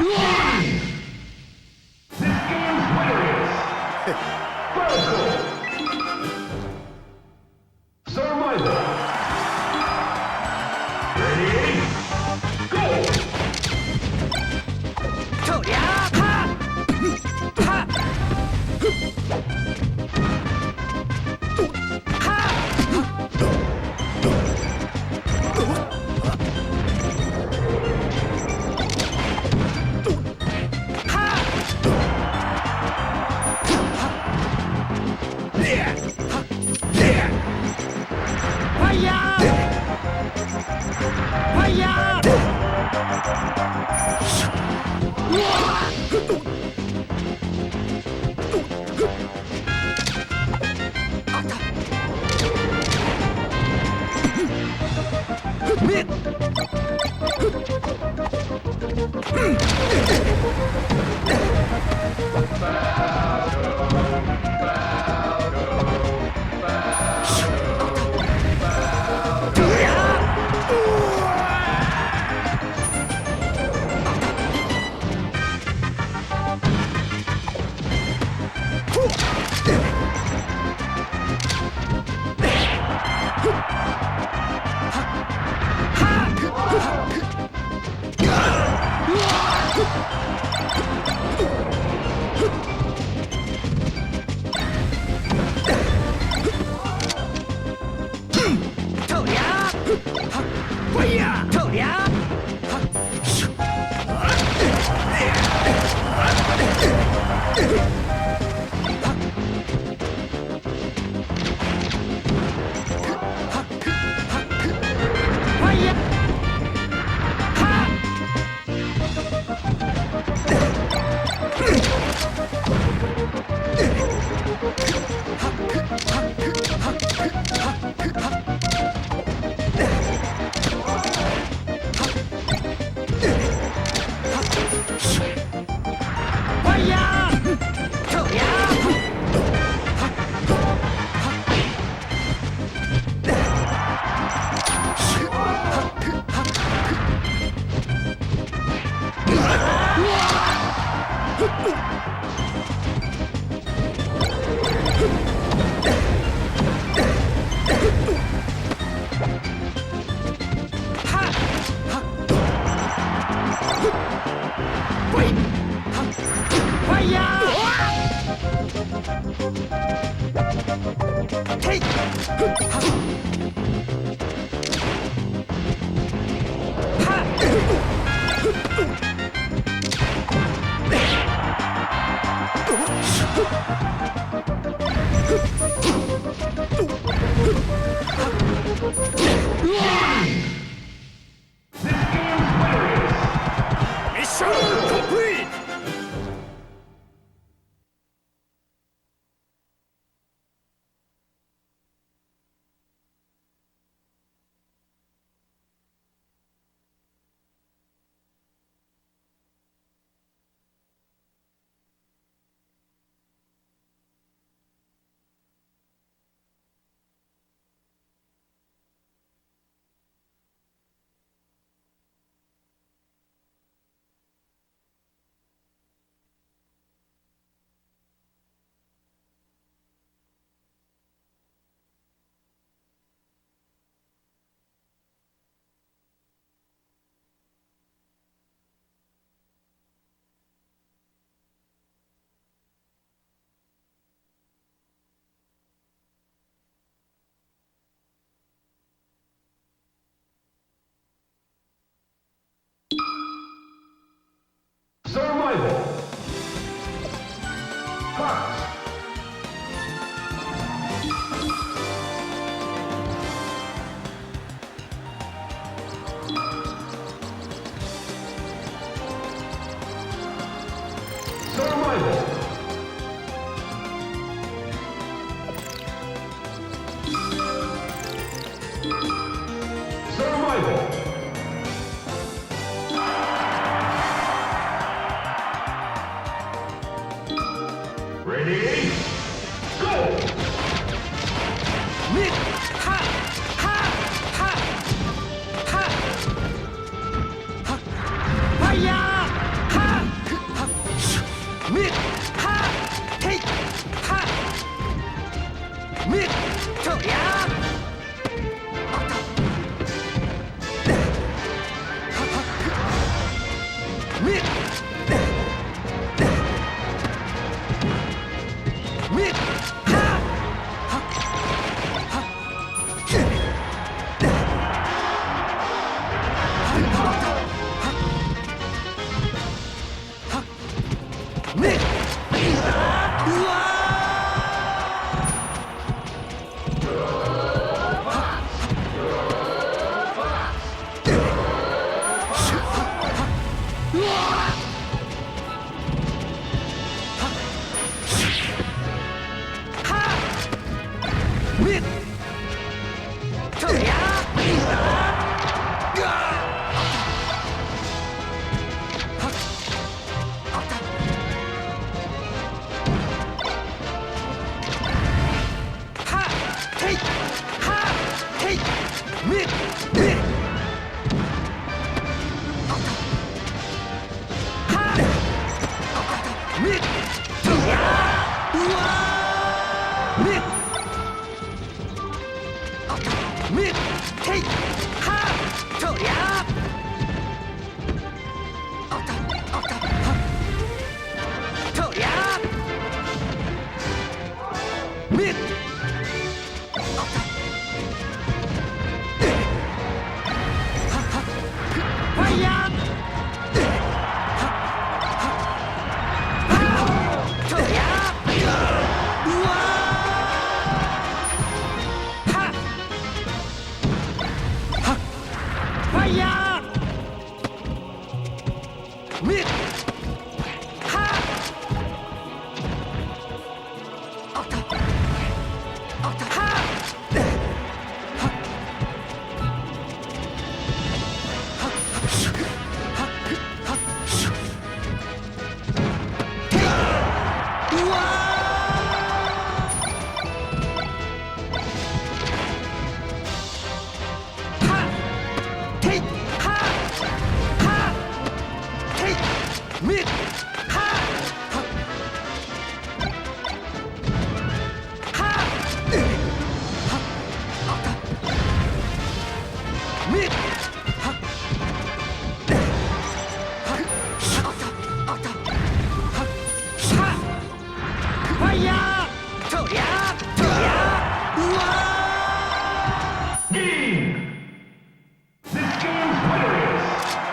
Fire!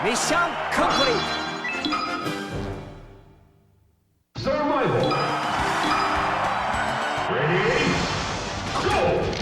Mission complete. Survival. Ready? Go!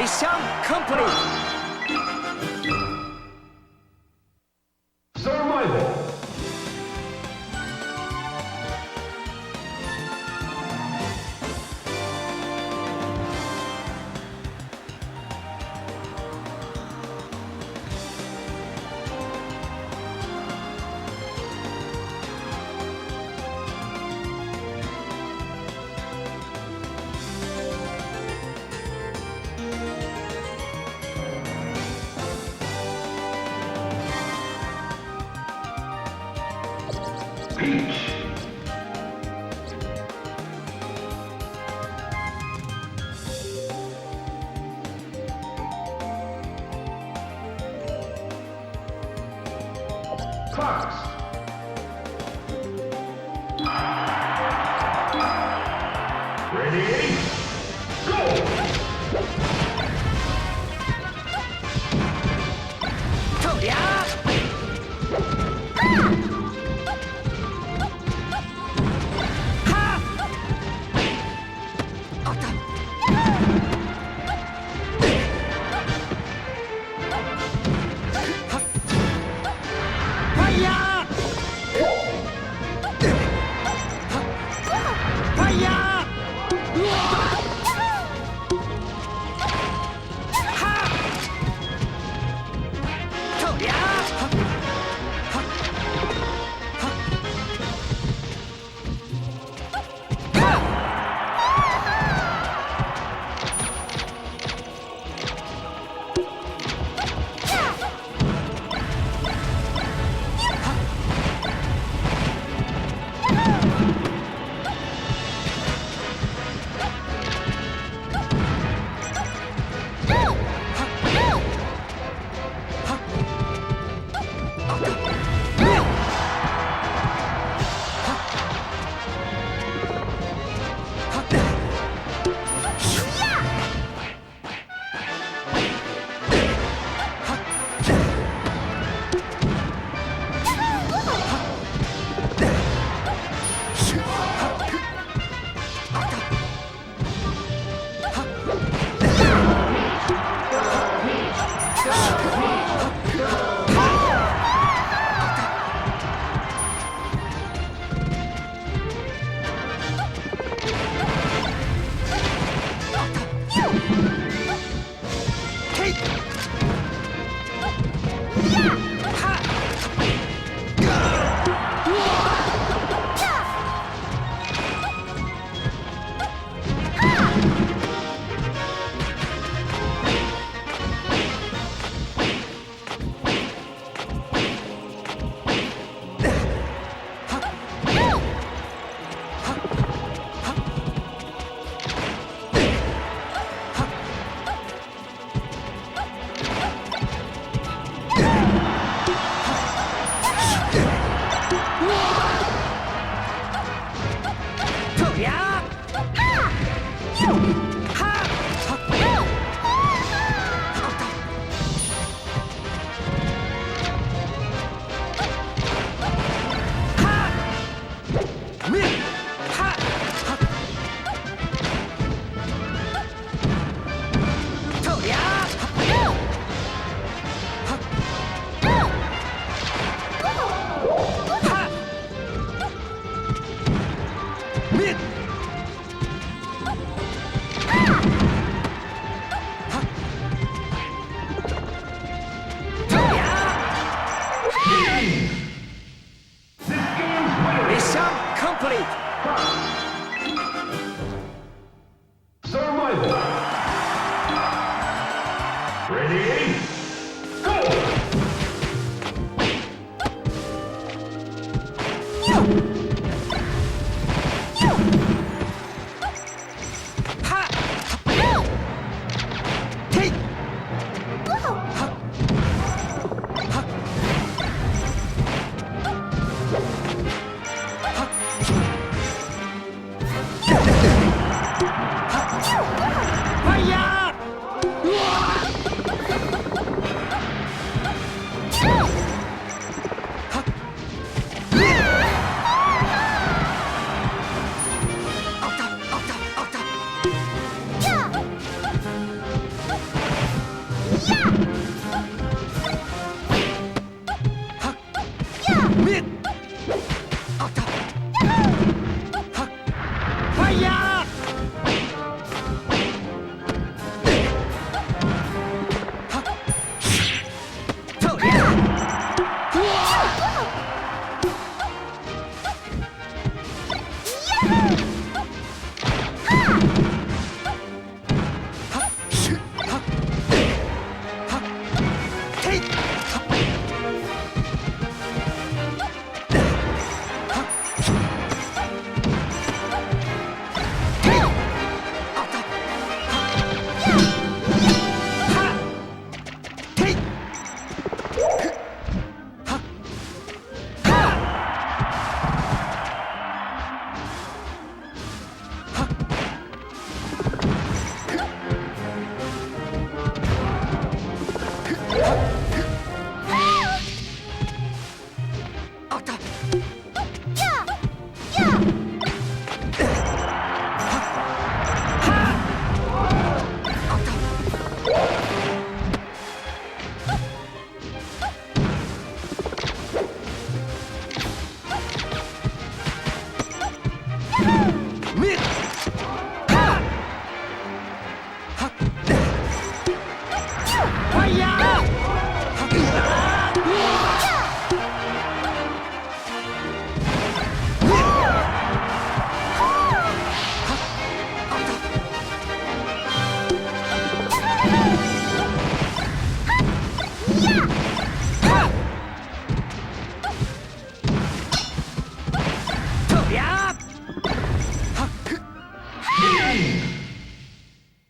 Mission complete. Survival. Peach. Fox. Ready? Go!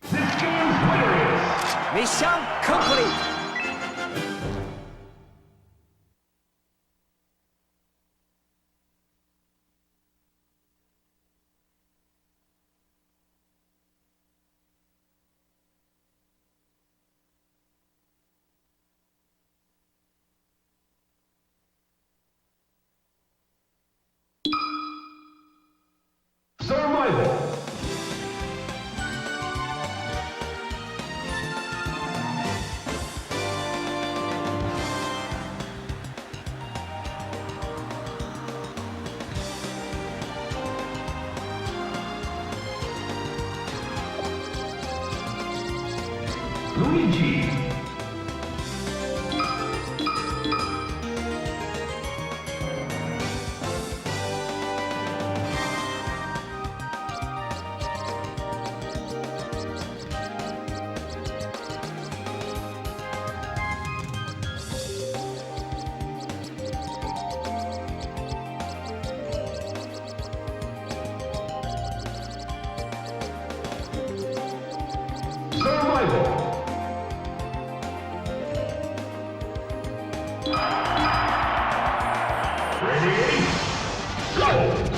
This game's winner is Mission complete. Survival. Luigi. Survival. Ready? Go!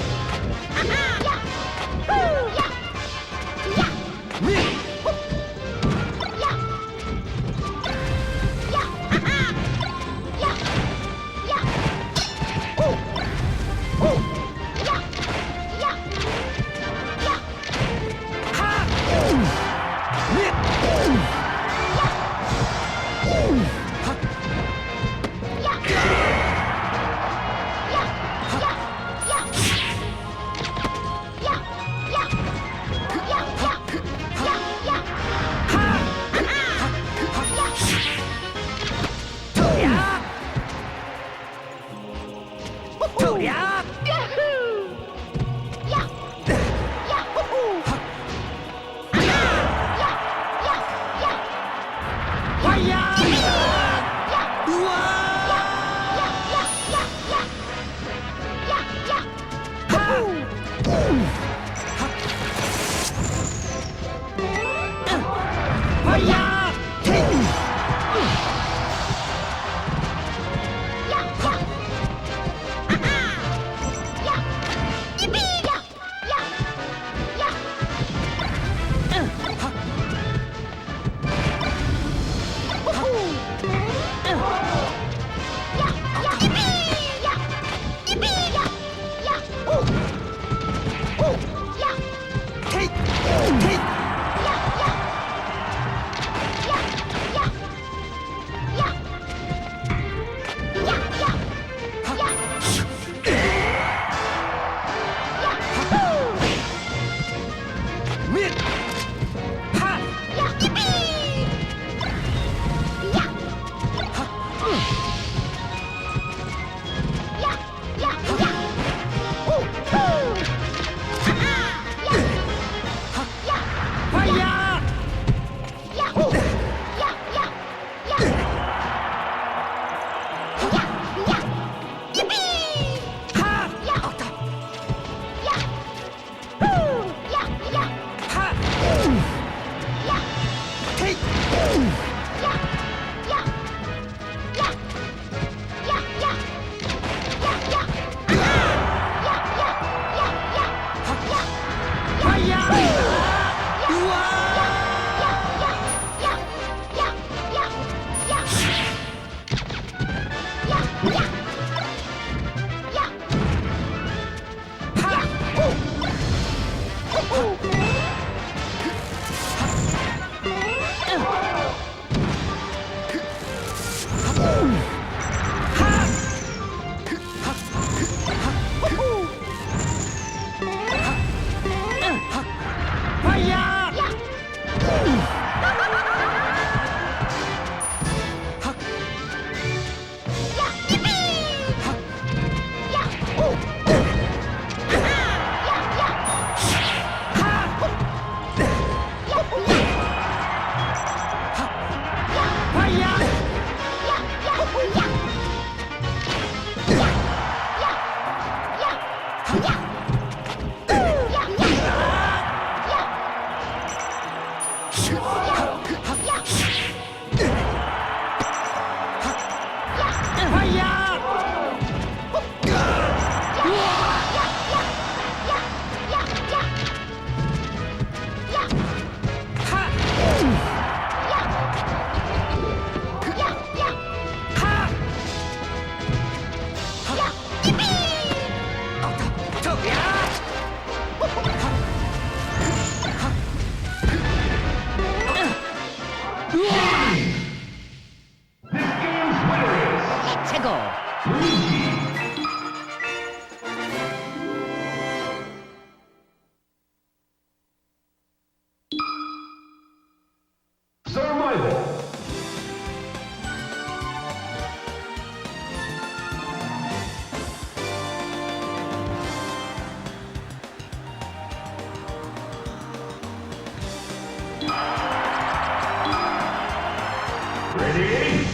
Ready?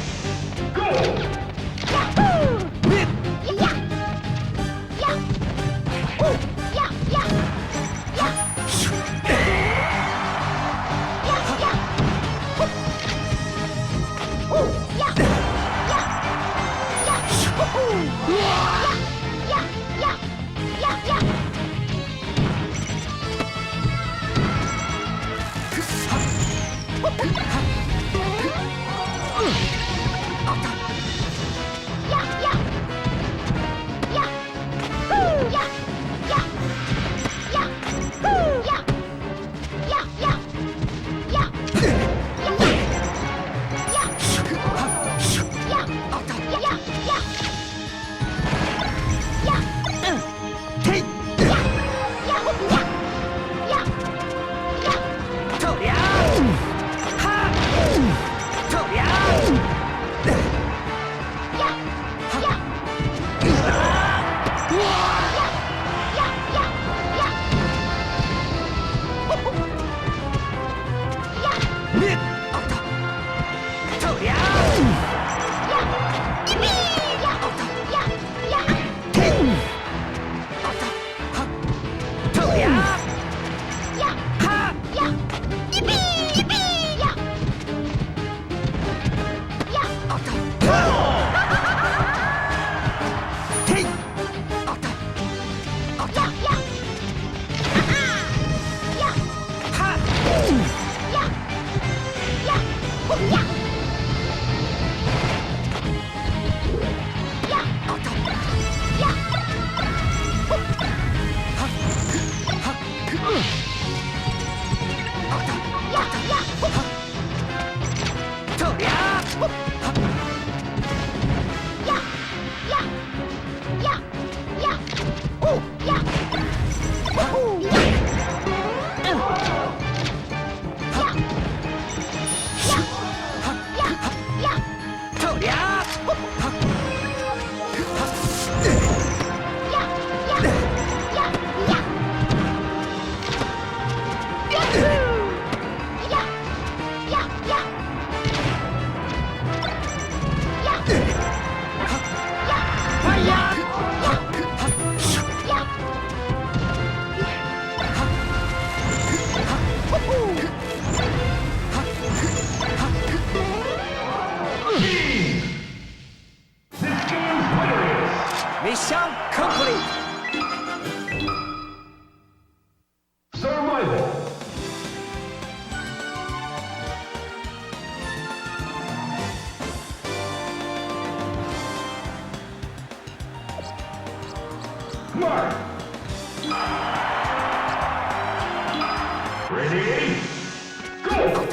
Go! Mission complete. Survival. Marth. Ready? Go!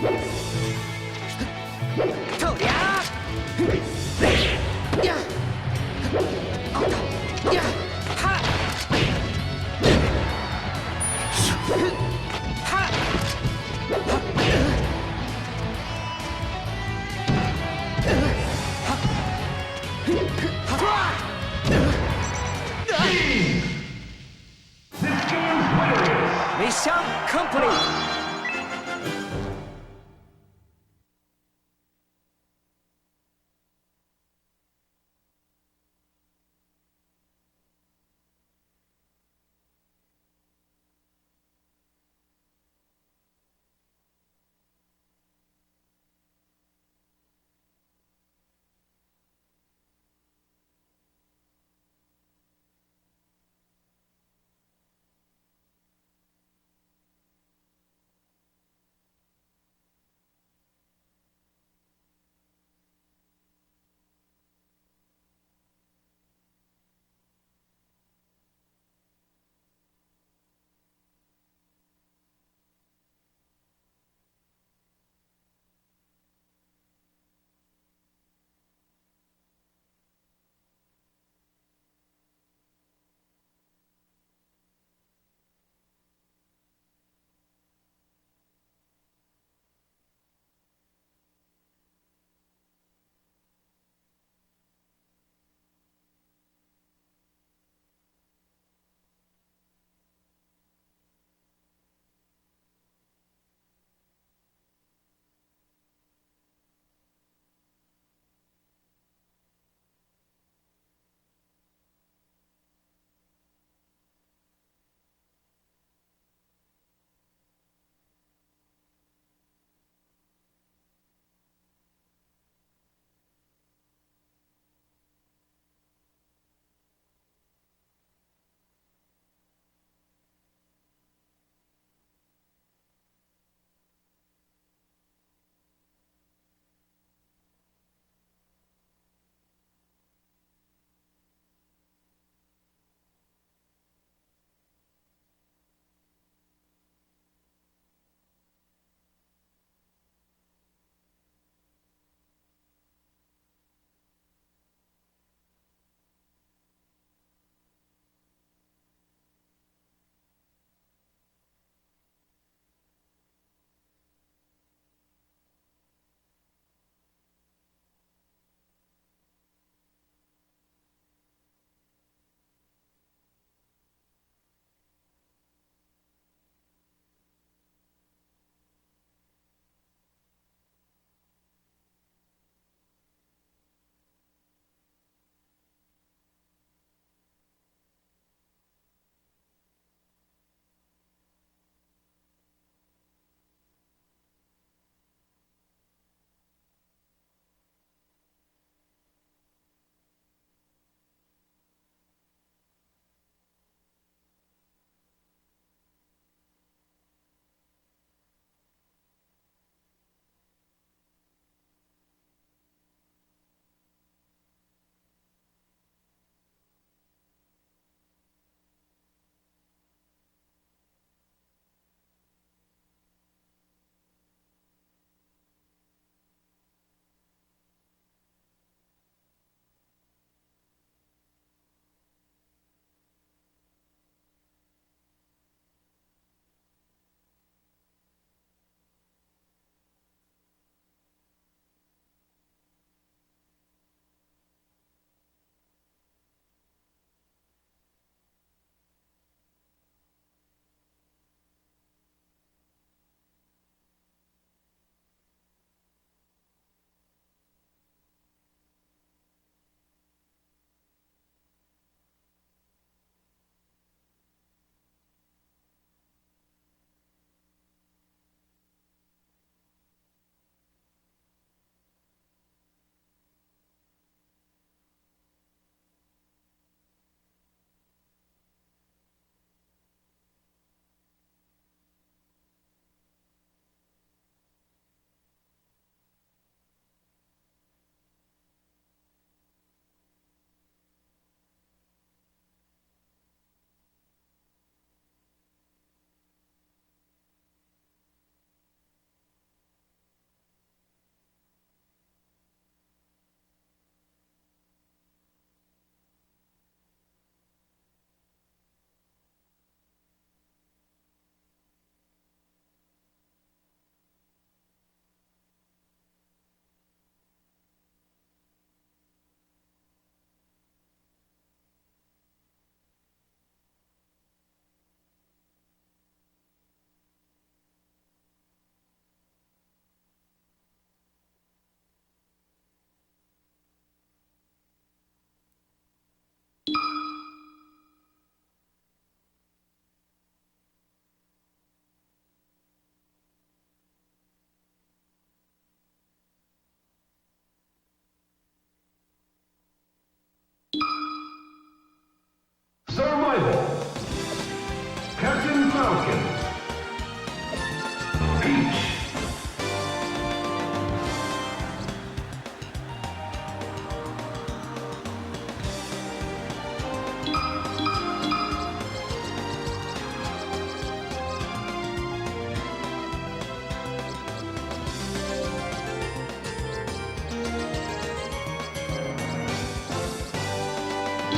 とりゃややはThis game's winner is ミッションコンプリート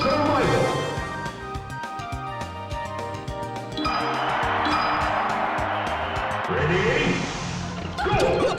Survival. Ready? Go!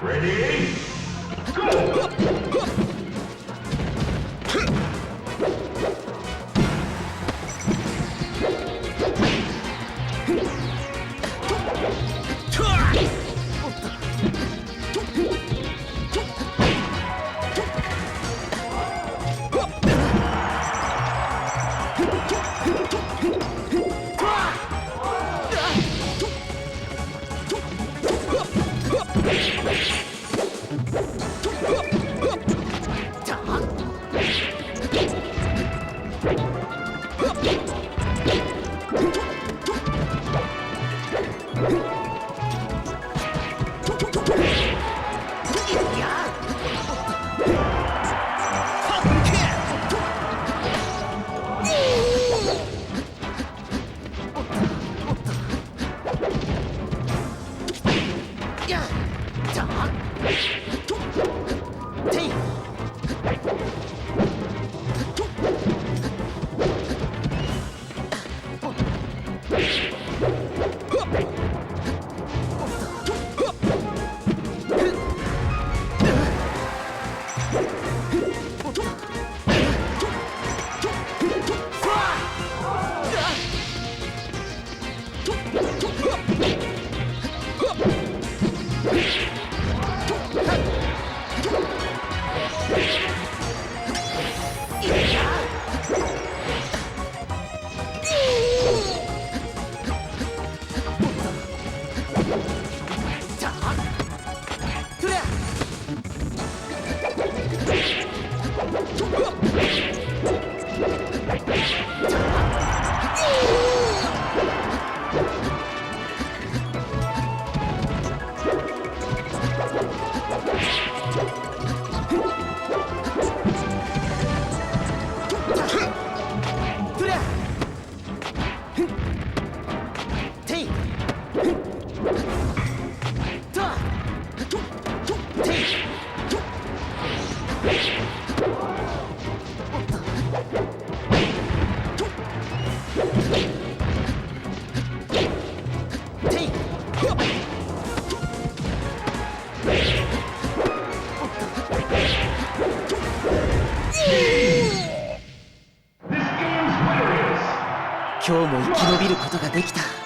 Ready? Go! 今日も生き延びることができた。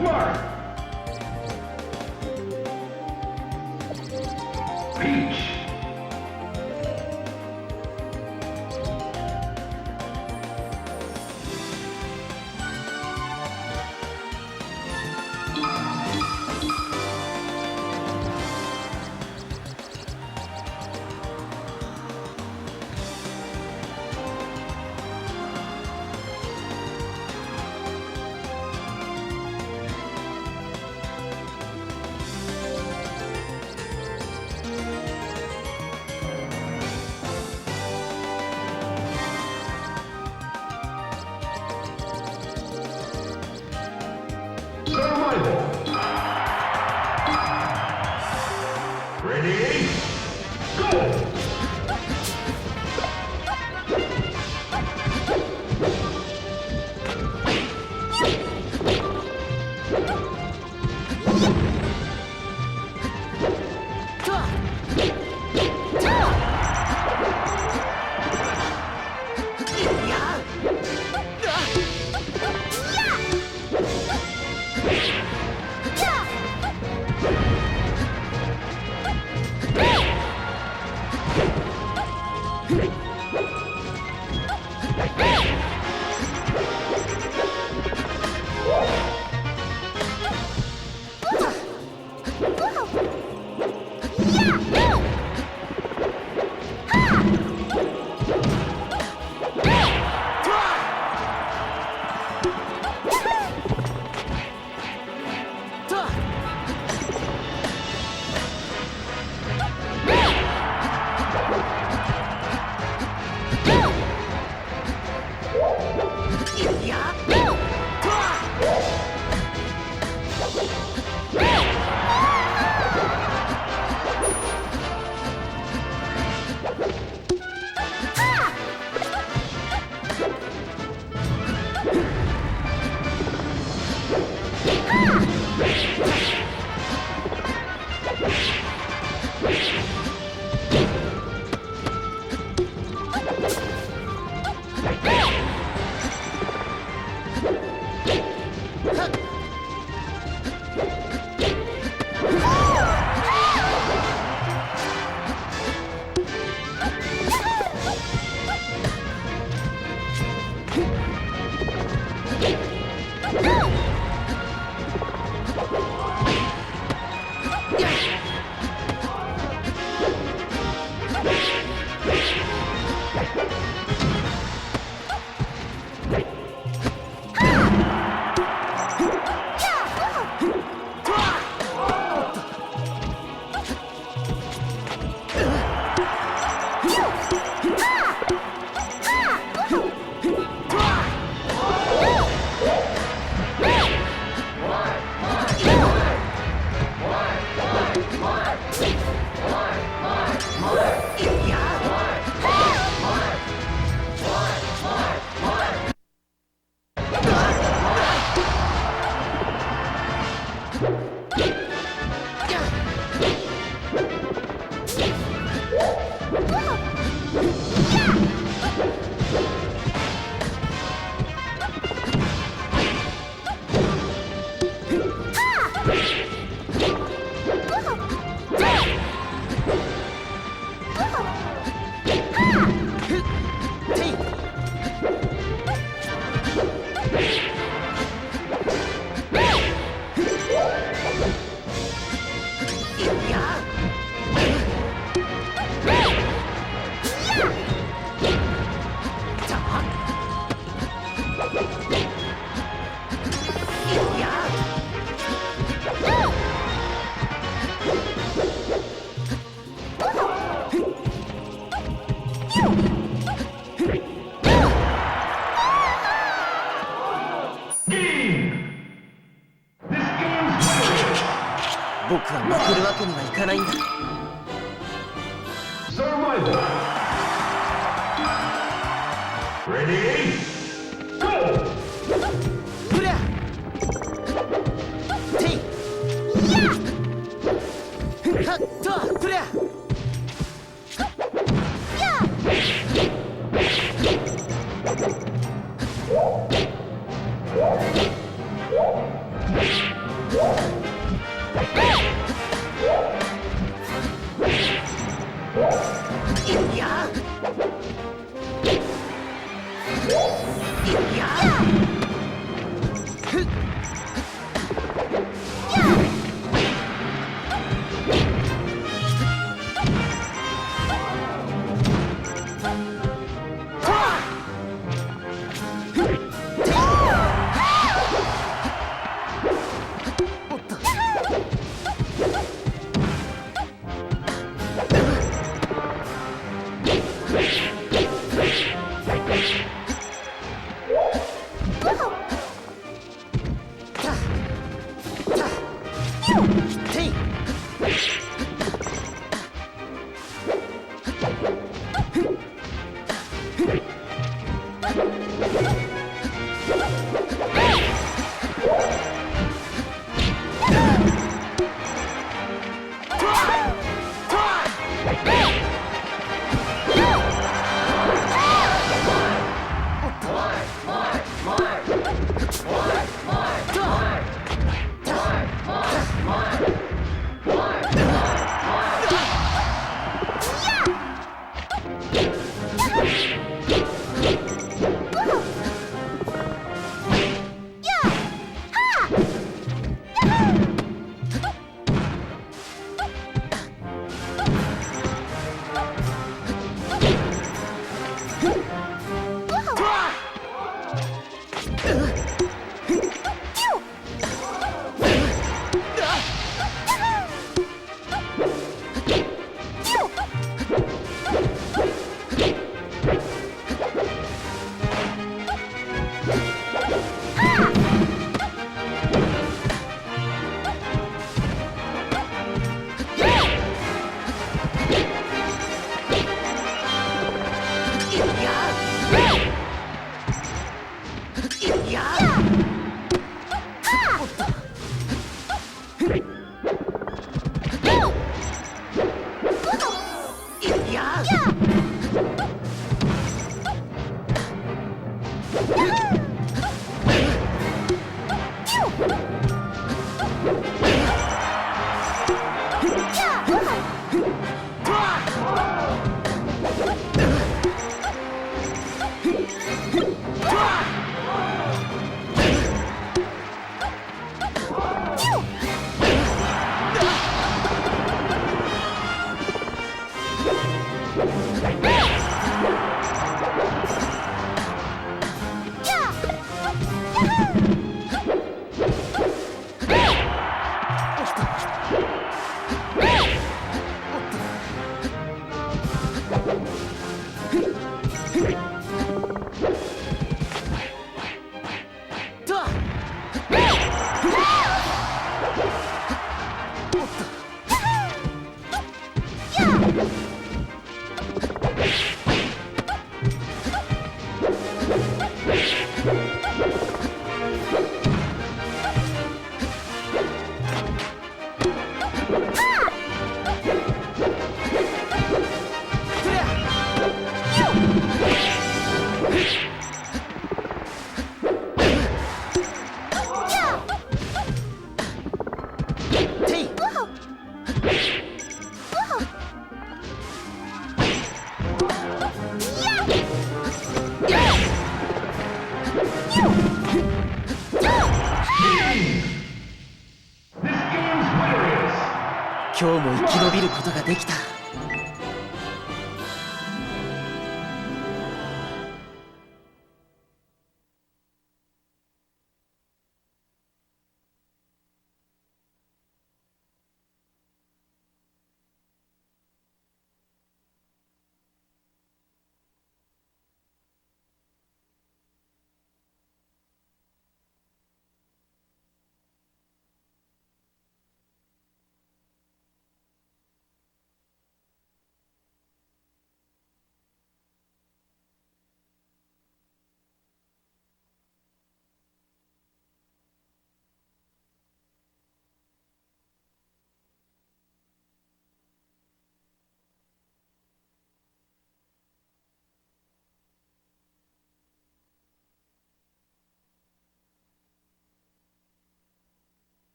Marth. Peach. 僕は負けるわけにはいかないんだ。Survival. Ready? Go! フラテイハットフラ今日も生き延びることができた。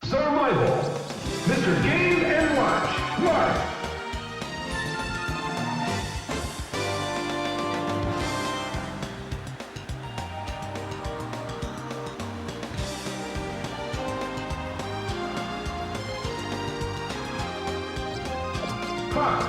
Survival. Mr. Game and Watch. Marth. Fox.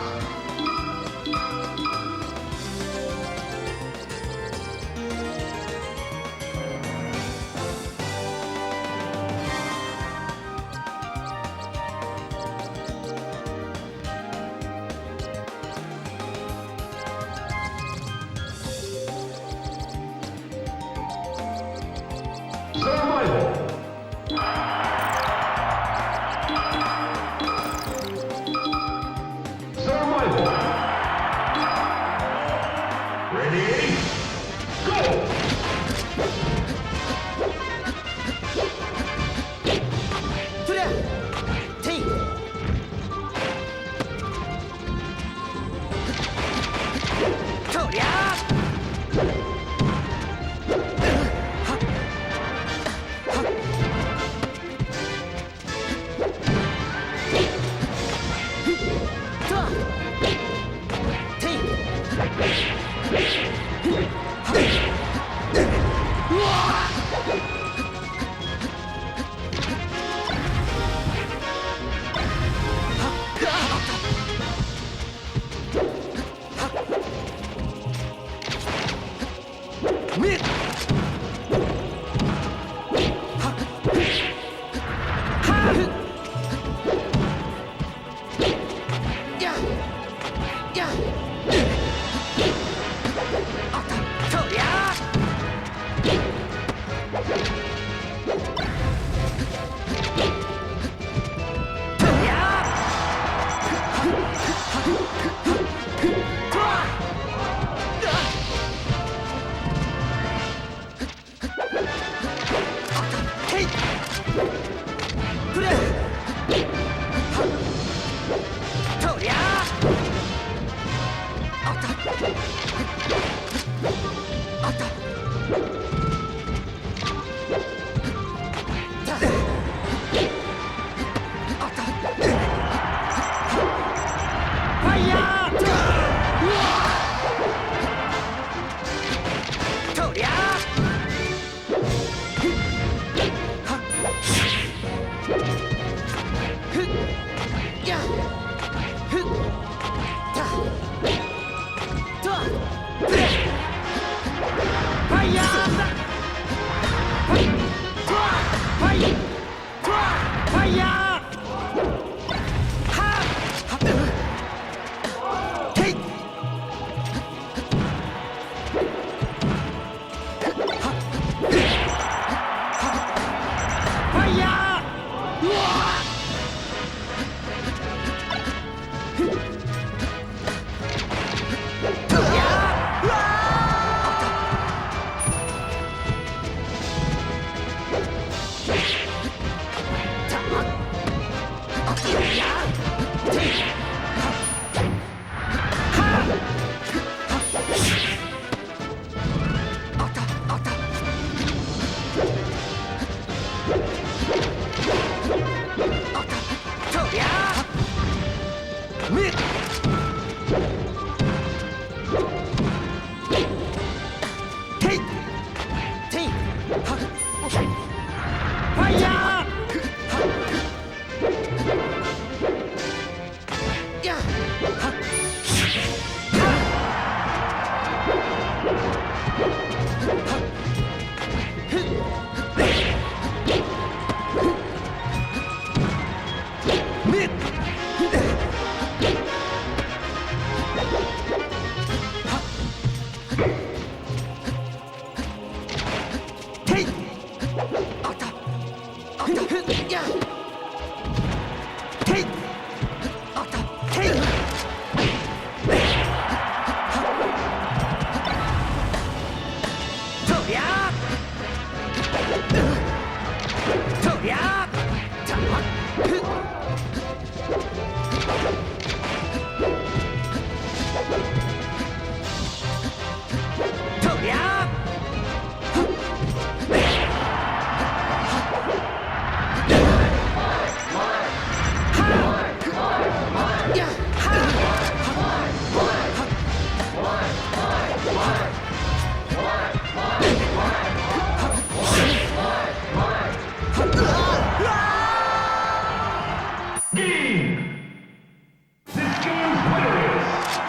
Survival. Survival.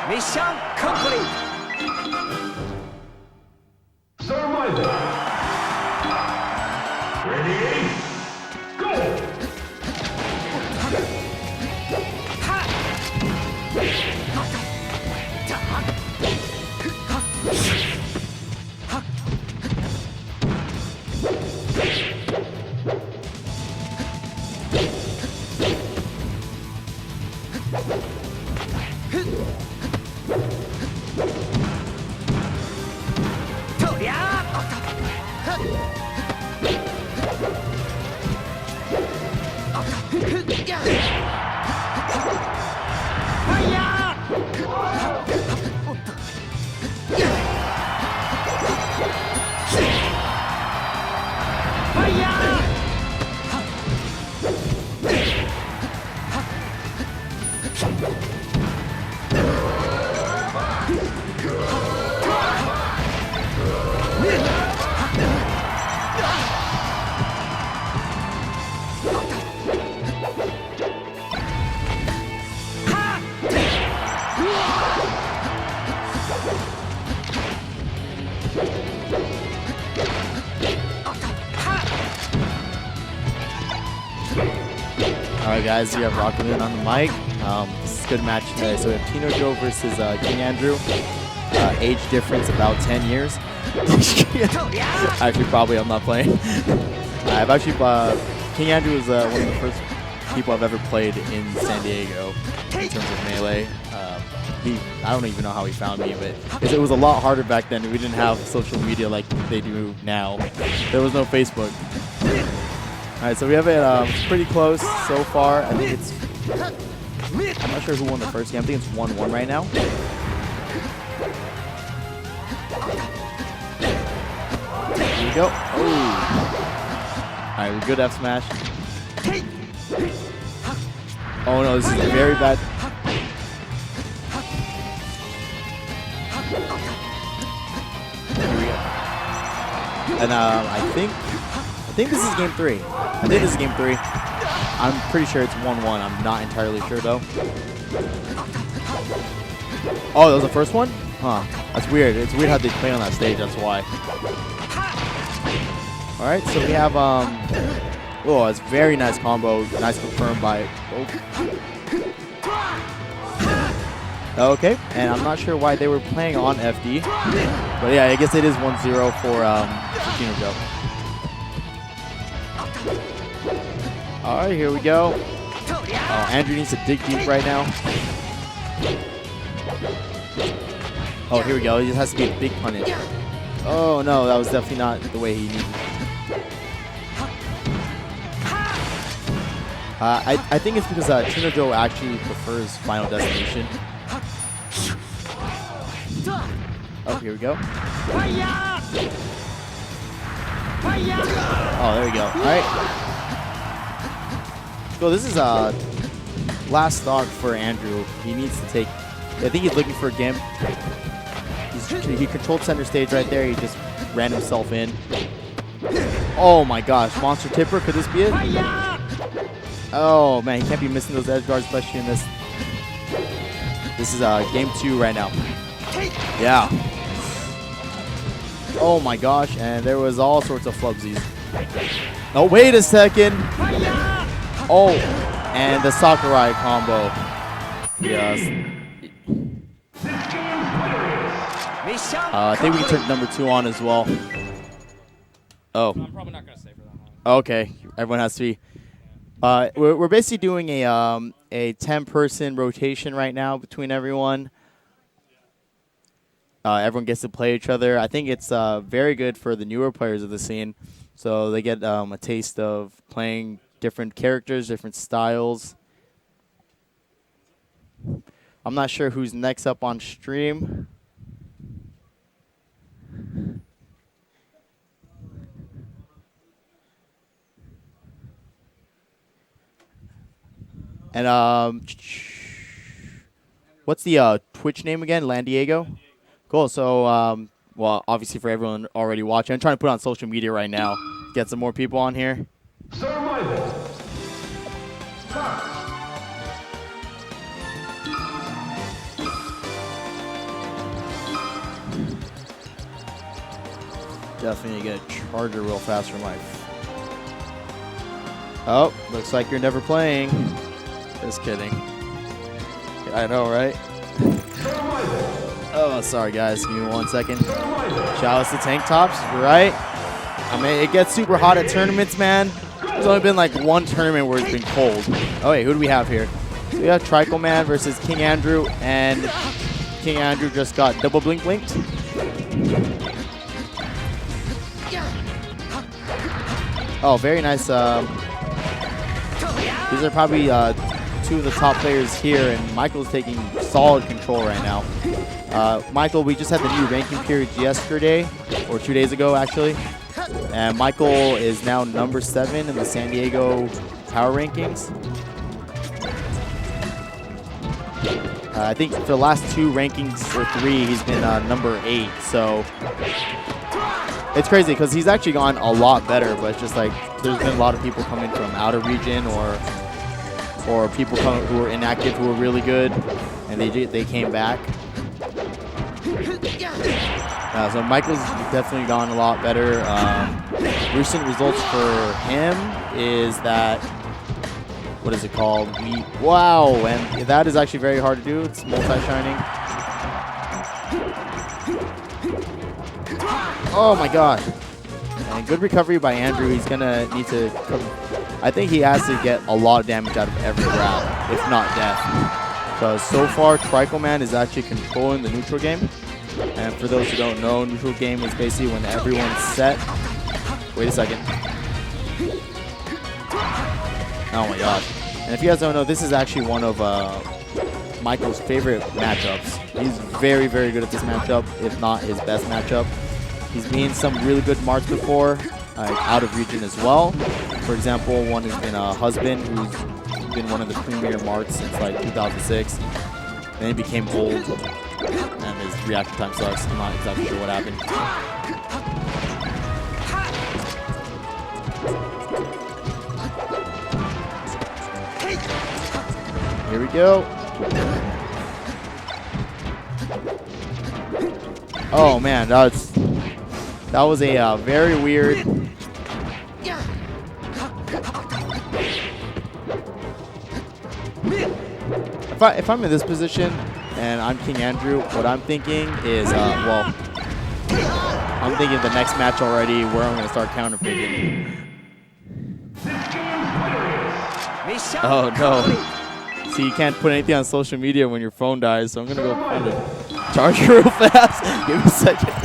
Mission complete! Survival. Ready? Go! Alright guys, we have Rockleeland on the mic. This is a good match today. So we have Tino Joe versus King Andrew. Age difference about 10 years. Actually, probably I'm not playing. I've actually King Andrew is one of the first people I've ever played in San Diego in terms of Melee. I don't even know how he found me, but it was a lot harder back then. We didn't have social media like they do now. There was no Facebook. All right, so we have it pretty close so far. I think it's. I'm not sure who won the first game. I think it's 1-1 right now. Here we go. Oh. All right, good F smash. Oh no, this is very bad. And I think this is game 3. I think this is game 3. I'm pretty sure it's 1-1. I'm not entirely sure though. Oh, that was the first one? Huh. That's weird. It's weird how they play on that stage. That's why. All right, so we have oh, it's very nice combo. Nice confirmed by. Oh. Okay, and I'm not sure why they were playing on FD, but yeah, I guess it is 1-0 for Kino Joe. All right, here we go. Oh, Andrew needs to dig deep right now. Oh, here we go. It just has to be a big punish. Oh no, that was definitely not the way he needed. I think it's because Kino Joe actually prefers Final Destination. Oh, here we go. Oh, there we go. All right. So this is last stock for Andrew. He needs to take. I think he's looking for a gimp. He controlled center stage right there. He just ran himself in. Oh my gosh, monster tipper. Could this be it? Oh man, he can't be missing those edge guards, especially in this. This is game 2 right now. Yeah. Oh my gosh, and there was all sorts of flubsies. Oh, wait a second. Oh, and the Sakurai combo. Yes. I think we can turn number 2 on as well. Oh. I'm probably not gonna stay for that long. Okay, everyone has to be. We're basically doing a 10-person rotation right now between everyone. Everyone gets to play each other. I think it's very good for the newer players of the scene, so they get a taste of playing different characters, different styles. I'm not sure who's next up on stream. And what's the Twitch name again? Land Diego? Cool. So, well, obviously for everyone already watching, I'm trying to put on social media right now. Get some more people on here. Survival. Definitely get a charger real fast for my. Oh, looks like you're never playing. Just kidding. I know, right? Oh, sorry, guys. Give me 1 second. Shout out to Tank Tops. You're right. I mean, it gets super hot at tournaments, man. There's only been like one tournament where it's been cold. Oh, wait, who do we have here? So we have Trichael Man versus King Andrew, and King Andrew just got double blinked. Oh, very nice. These are probably 2 of the top players here, and Michael's taking solid control right now. Michael, we just had the new ranking period yesterday, or 2 days ago, actually. And Michael is now number 7 in the San Diego power rankings. I think for the last 2 rankings, or 3, he's been number 8. So it's crazy because he's actually gone a lot better, but it's just like there's been a lot of people coming from outer region or people who were inactive who were really good, and they came back. So Michael's definitely gone a lot better. Recent results for him is that, what is it called? Wow, and that is actually very hard to do. It's multi-shining. Oh my god. And good recovery by Andrew. He's gonna need to I think he has to get a lot of damage out of every grab, if not death. Because so far, Trichael Man is actually controlling the neutral game. And for those who don't know, neutral game is basically when everyone's set. Wait a second. Oh my god. And if you guys don't know, this is actually one of Michael's favorite matchups. He's very, very good at this matchup, if not his best matchup. He's been some really good marths before, out of region as well. For example, one has been a husband who's been one of the premier marths since like 2006. Then he became old, and his reaction time sucks. I'm not exactly sure what happened. Here we go. Oh man, that was a very weird. If I'm in this position and I'm King Andrew, what I'm thinking is, well, I'm thinking the next match already where I'm going to start counterpicking. Oh no. See, you can't put anything on social media when your phone dies, so I'm going to go find a charger real fast. Give me a second.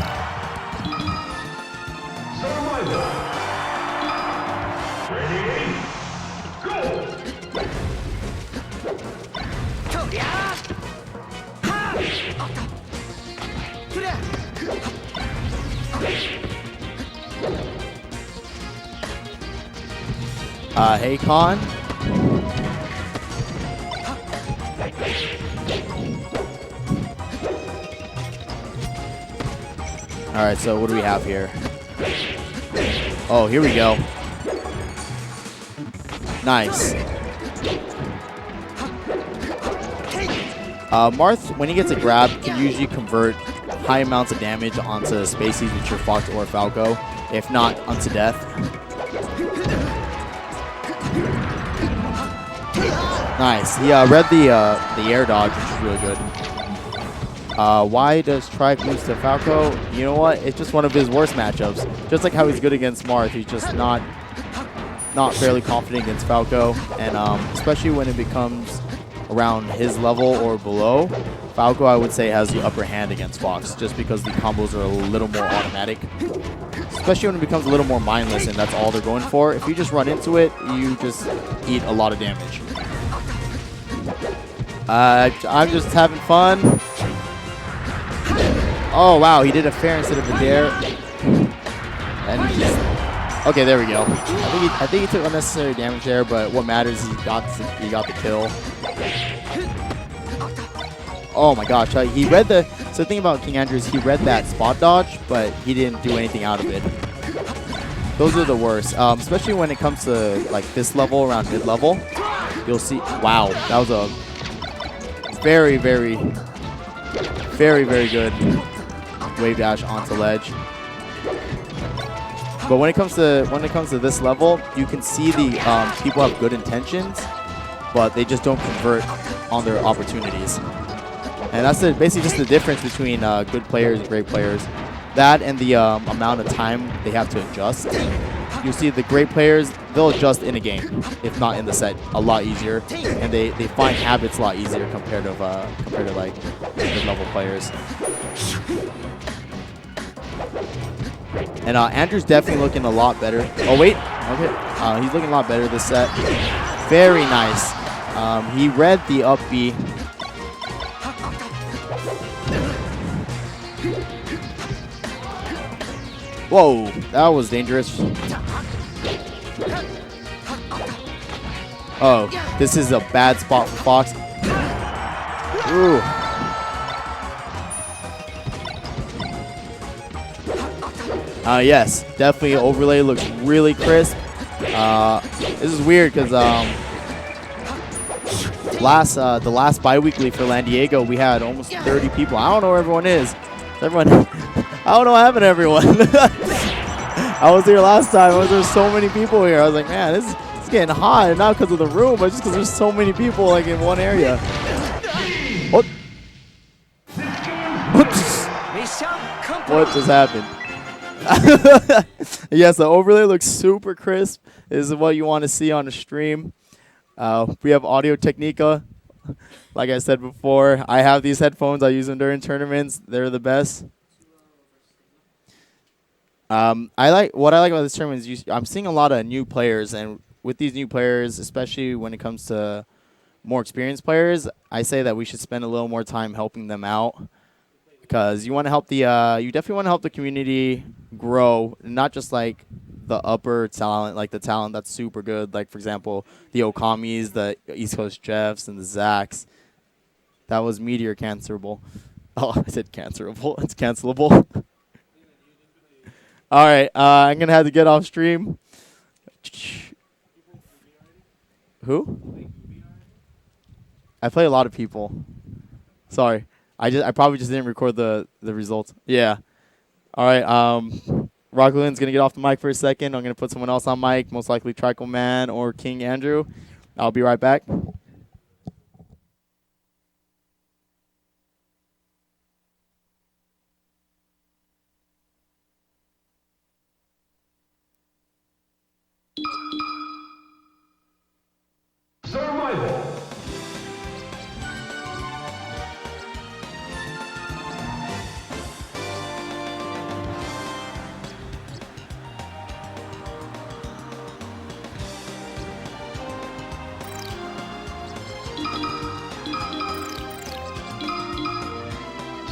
Hey, Con. All right, so what do we have here? Oh, here we go. Nice. Marth, when he gets a grab, can usually convert high amounts of damage onto spacies with your Fox or Falco, if not onto death. Nice. He read the air dodge, which is really good. Why does Trike lose to Falco? You know what? It's just one of his worst matchups. Just like how he's good against Marth, he's just not fairly confident against Falco, and especially when it becomes around his level or below, Falco, I would say, has the upper hand against Fox, just because the combos are a little more automatic. Especially when it becomes a little more mindless and that's all they're going for. If you just run into it, you just eat a lot of damage. I'm just having fun. Oh wow, he did a fair instead of a dare. And he just, okay, there we go. I think he took unnecessary damage there, but what matters is he got the kill. Oh my gosh, he read the. So the thing about King Andrew is he read that spot dodge, but he didn't do anything out of it. Those are the worst, especially when it comes to like this level around mid level. You'll see. Wow, that was a very, very, very, very good wave dash onto ledge. But when it comes to this level, you can see the people have good intentions, but they just don't convert on their opportunities. And that's basically just the difference between good players and great players. That and the amount of time they have to adjust. You'll see the great players, they'll adjust in a game, if not in the set, a lot easier. And they find habits a lot easier compared to like mid-level players. And Andrew's definitely looking a lot better. Oh wait, okay, he's looking a lot better this set. Very nice. He read the up B. Whoa, that was dangerous. Oh, this is a bad spot for Fox. Ooh. Yes, definitely overlay looks really crisp. This is weird because the last bi-weekly for Lan Diego, we had almost 30 people. I don't know where everyone is. Everyone, I don't know what happened to everyone. I was here last time. There's so many people here. I was like, man, this is getting hot, and not because of the room, but just because there's so many people like in one area. What? What just happened? Yes, the overlay looks super crisp. This is what you want to see on the stream. We have Audio Technica. Like I said before, I have these headphones. I use them during tournaments. They're the best. What I like about this tournament is I'm seeing a lot of new players, and with these new players, especially when it comes to more experienced players, I say that we should spend a little more time helping them out, because you want to help the you definitely want to help the community grow, not just like the upper talent, like the talent that's super good, like for example the Okamis, the East Coast Jeffs, and the Zacks. That was Meteor cancelable. Oh, I said cancelable. It's cancelable. All right, I'm gonna have to get off stream. Who? I play a lot of people. Sorry, I probably just didn't record the results. Yeah. All right. Rockleeland's gonna get off the mic for a second. I'm gonna put someone else on mic, most likely Trichael Man or King Andrew. I'll be right back. Survival.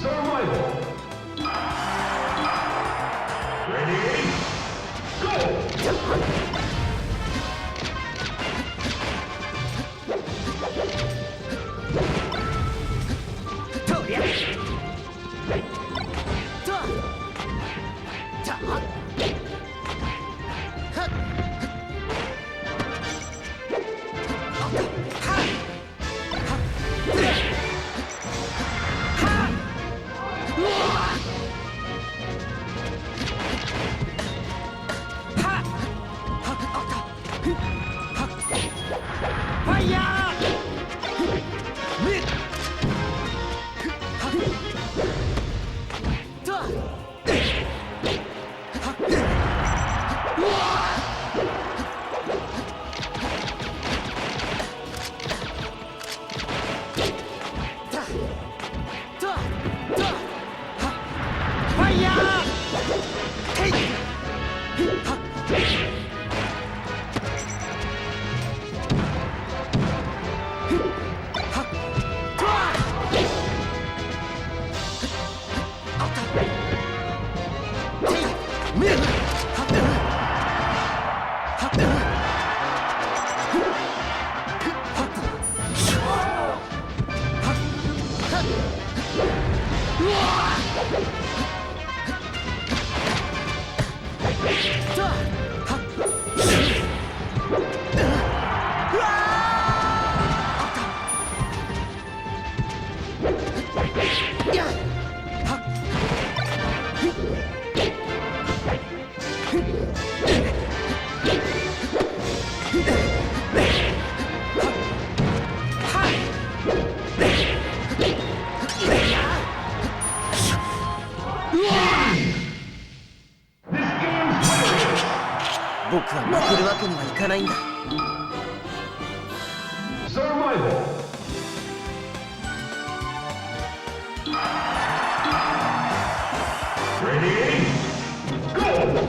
Survival. Ready? Go! Survival. Ready? Go!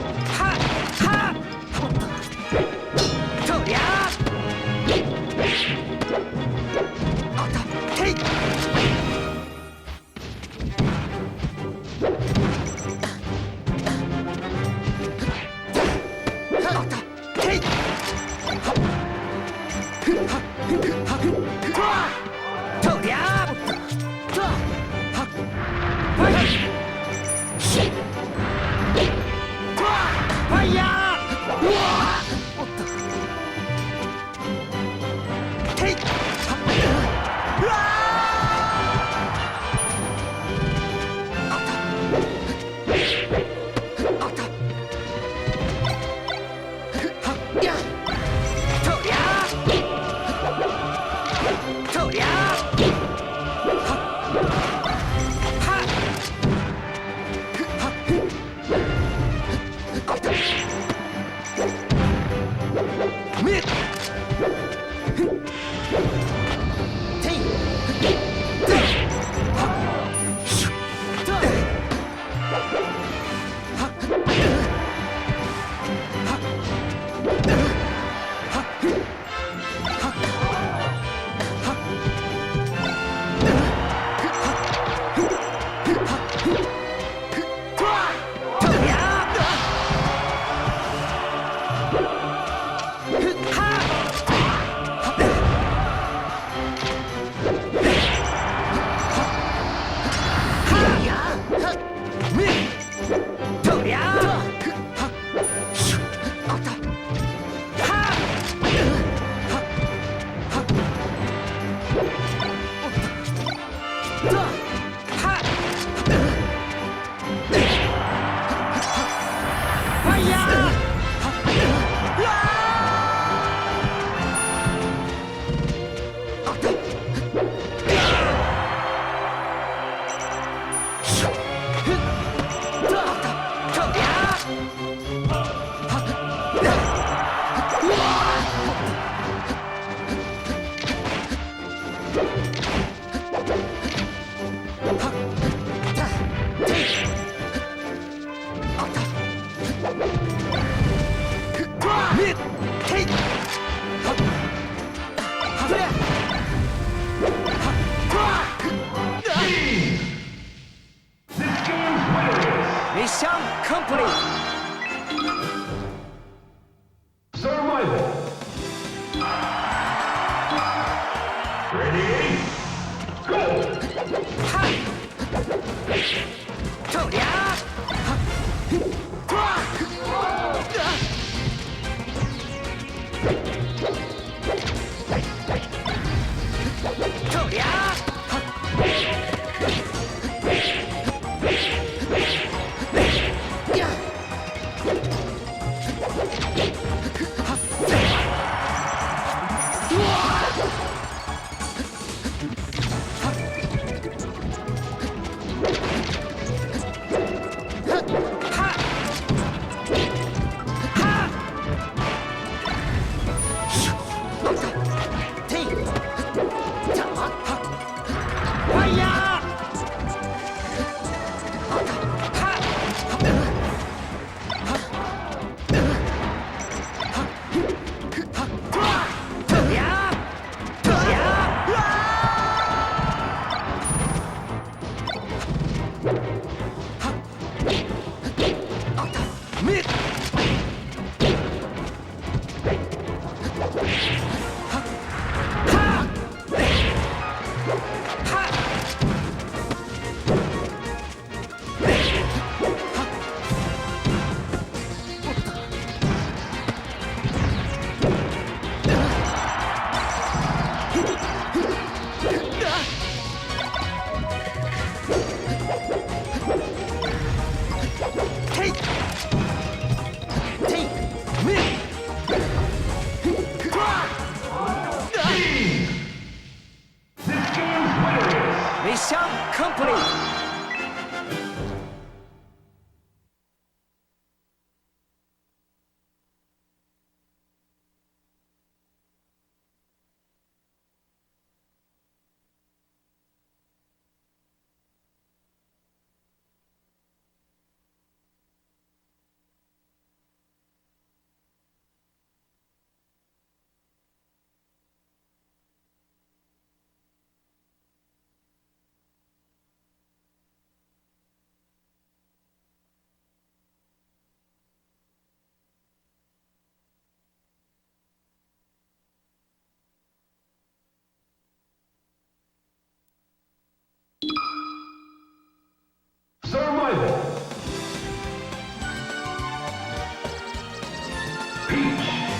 Survival.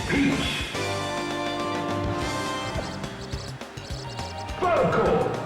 Peach. Falco.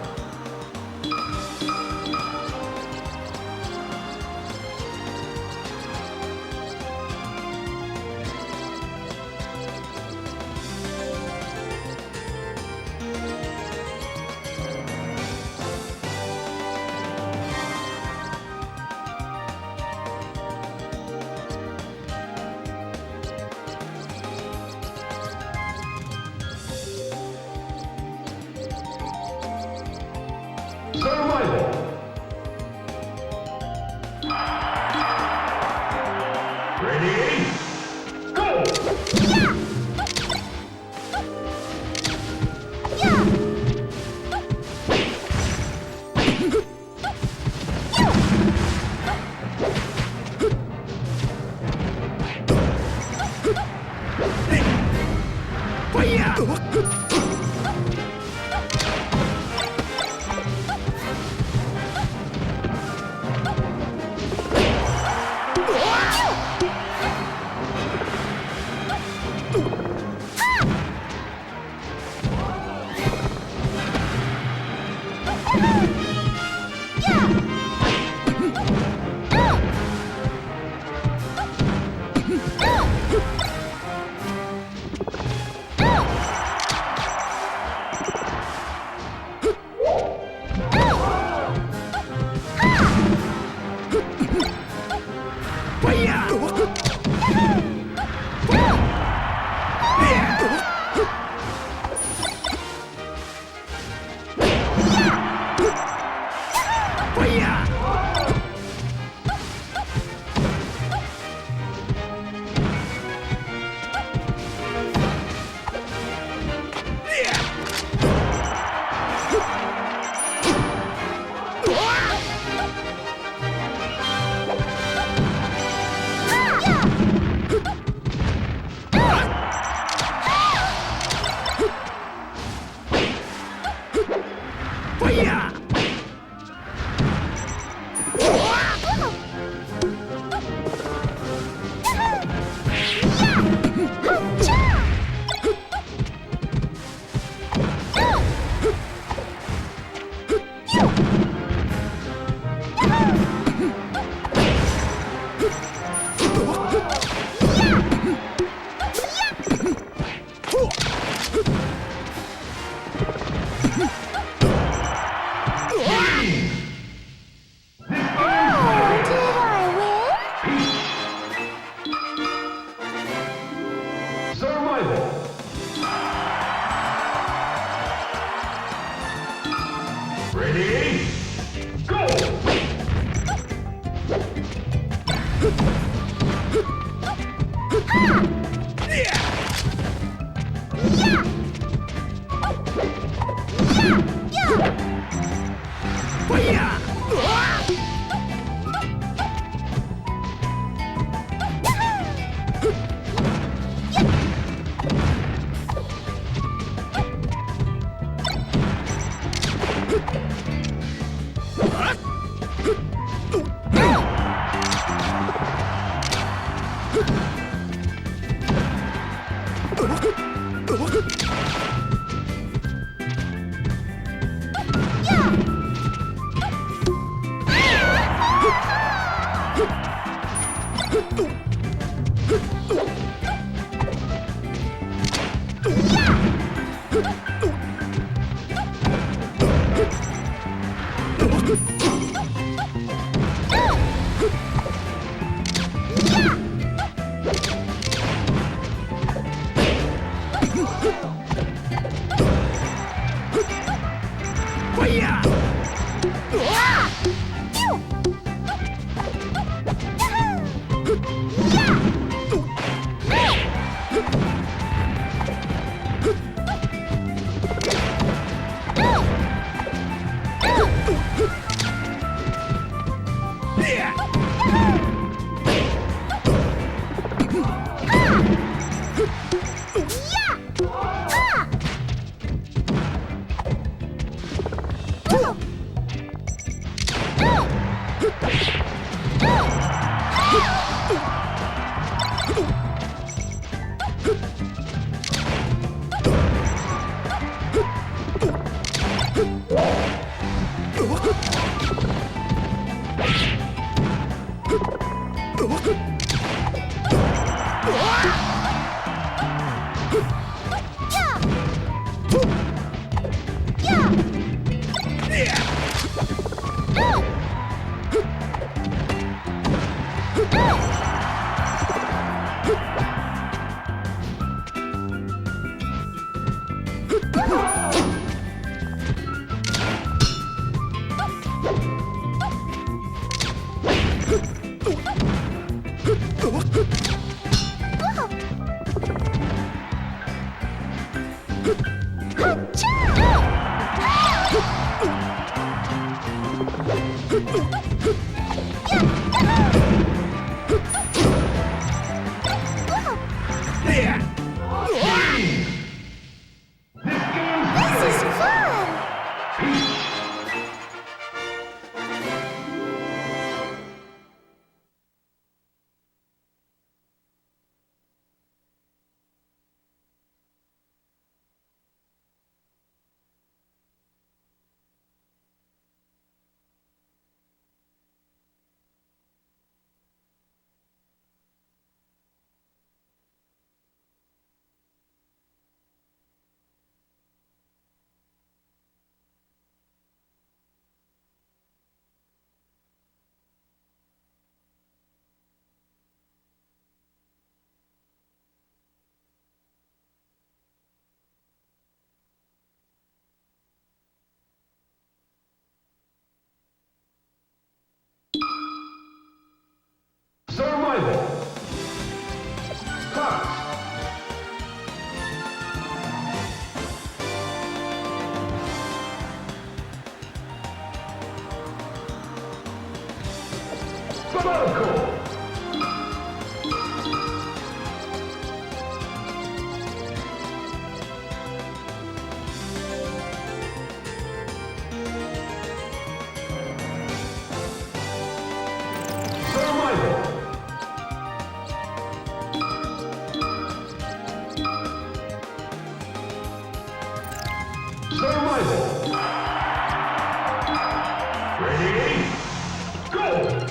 Ready? Go! Falco. Survival. Survival. Ready? Go!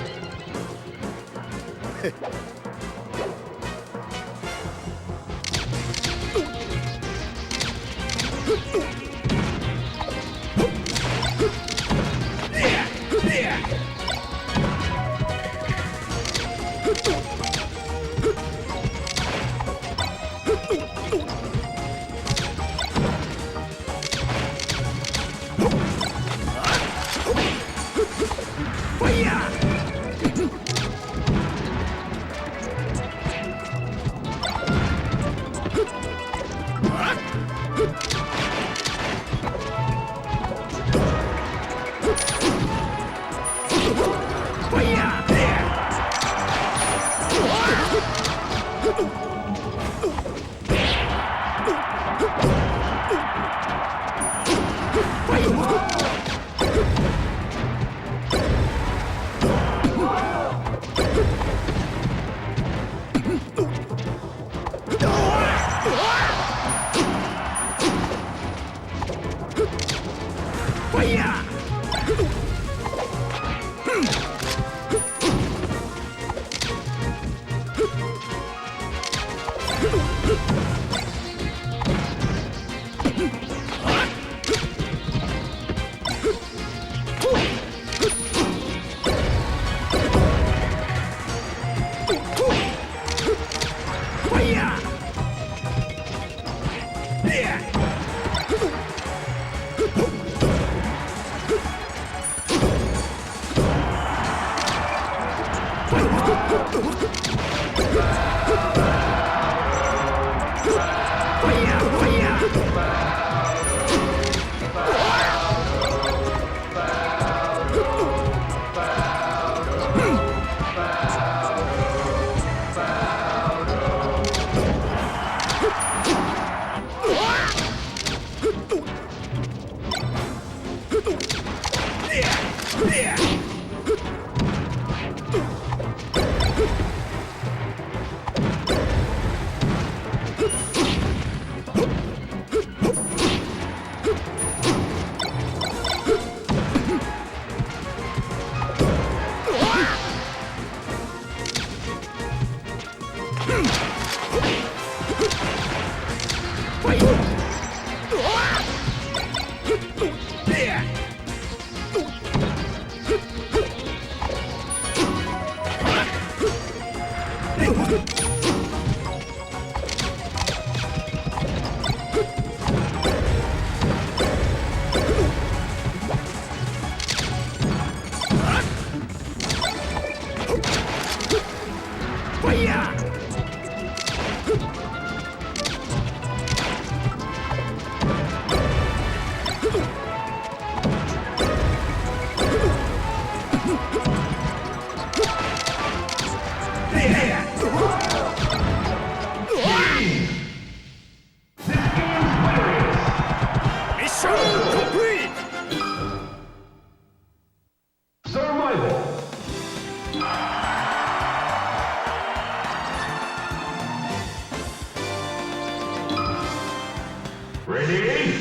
Ready?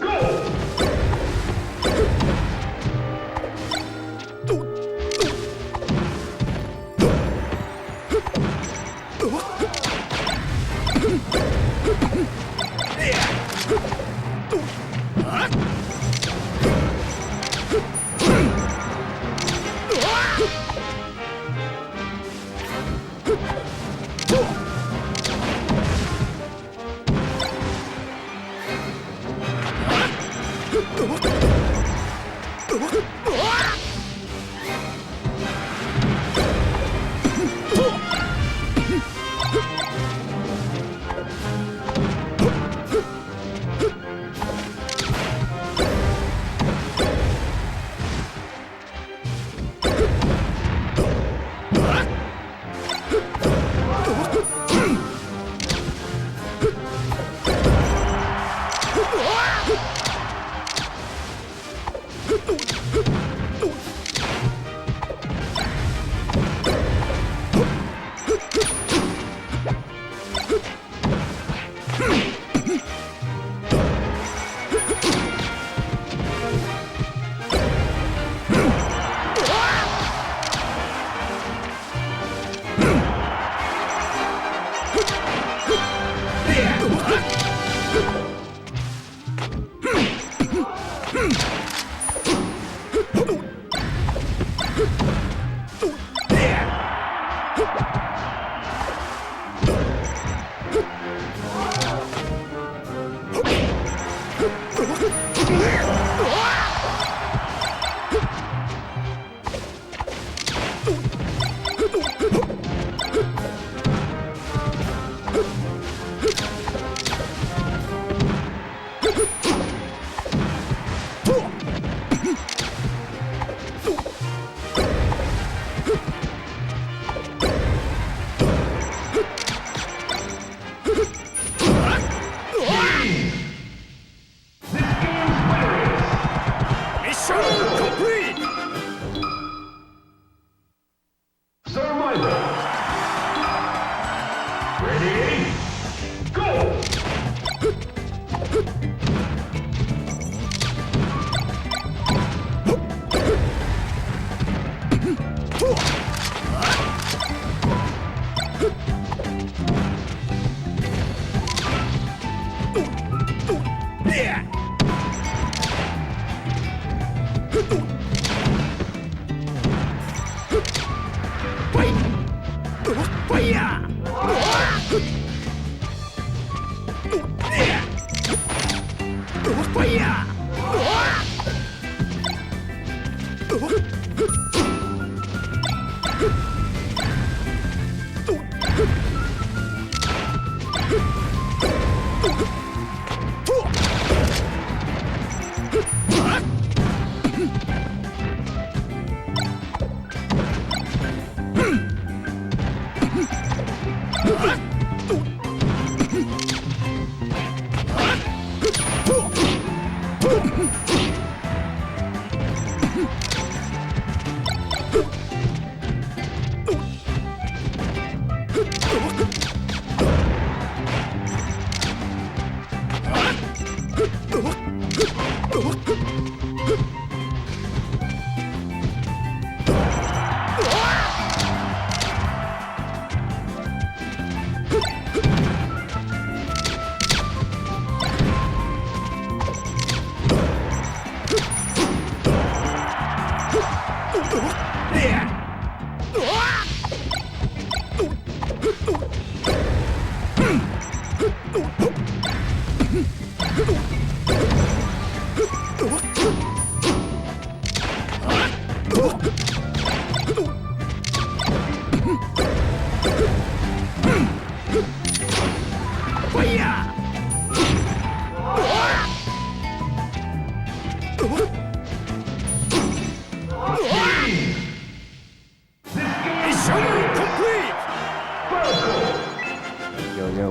Go!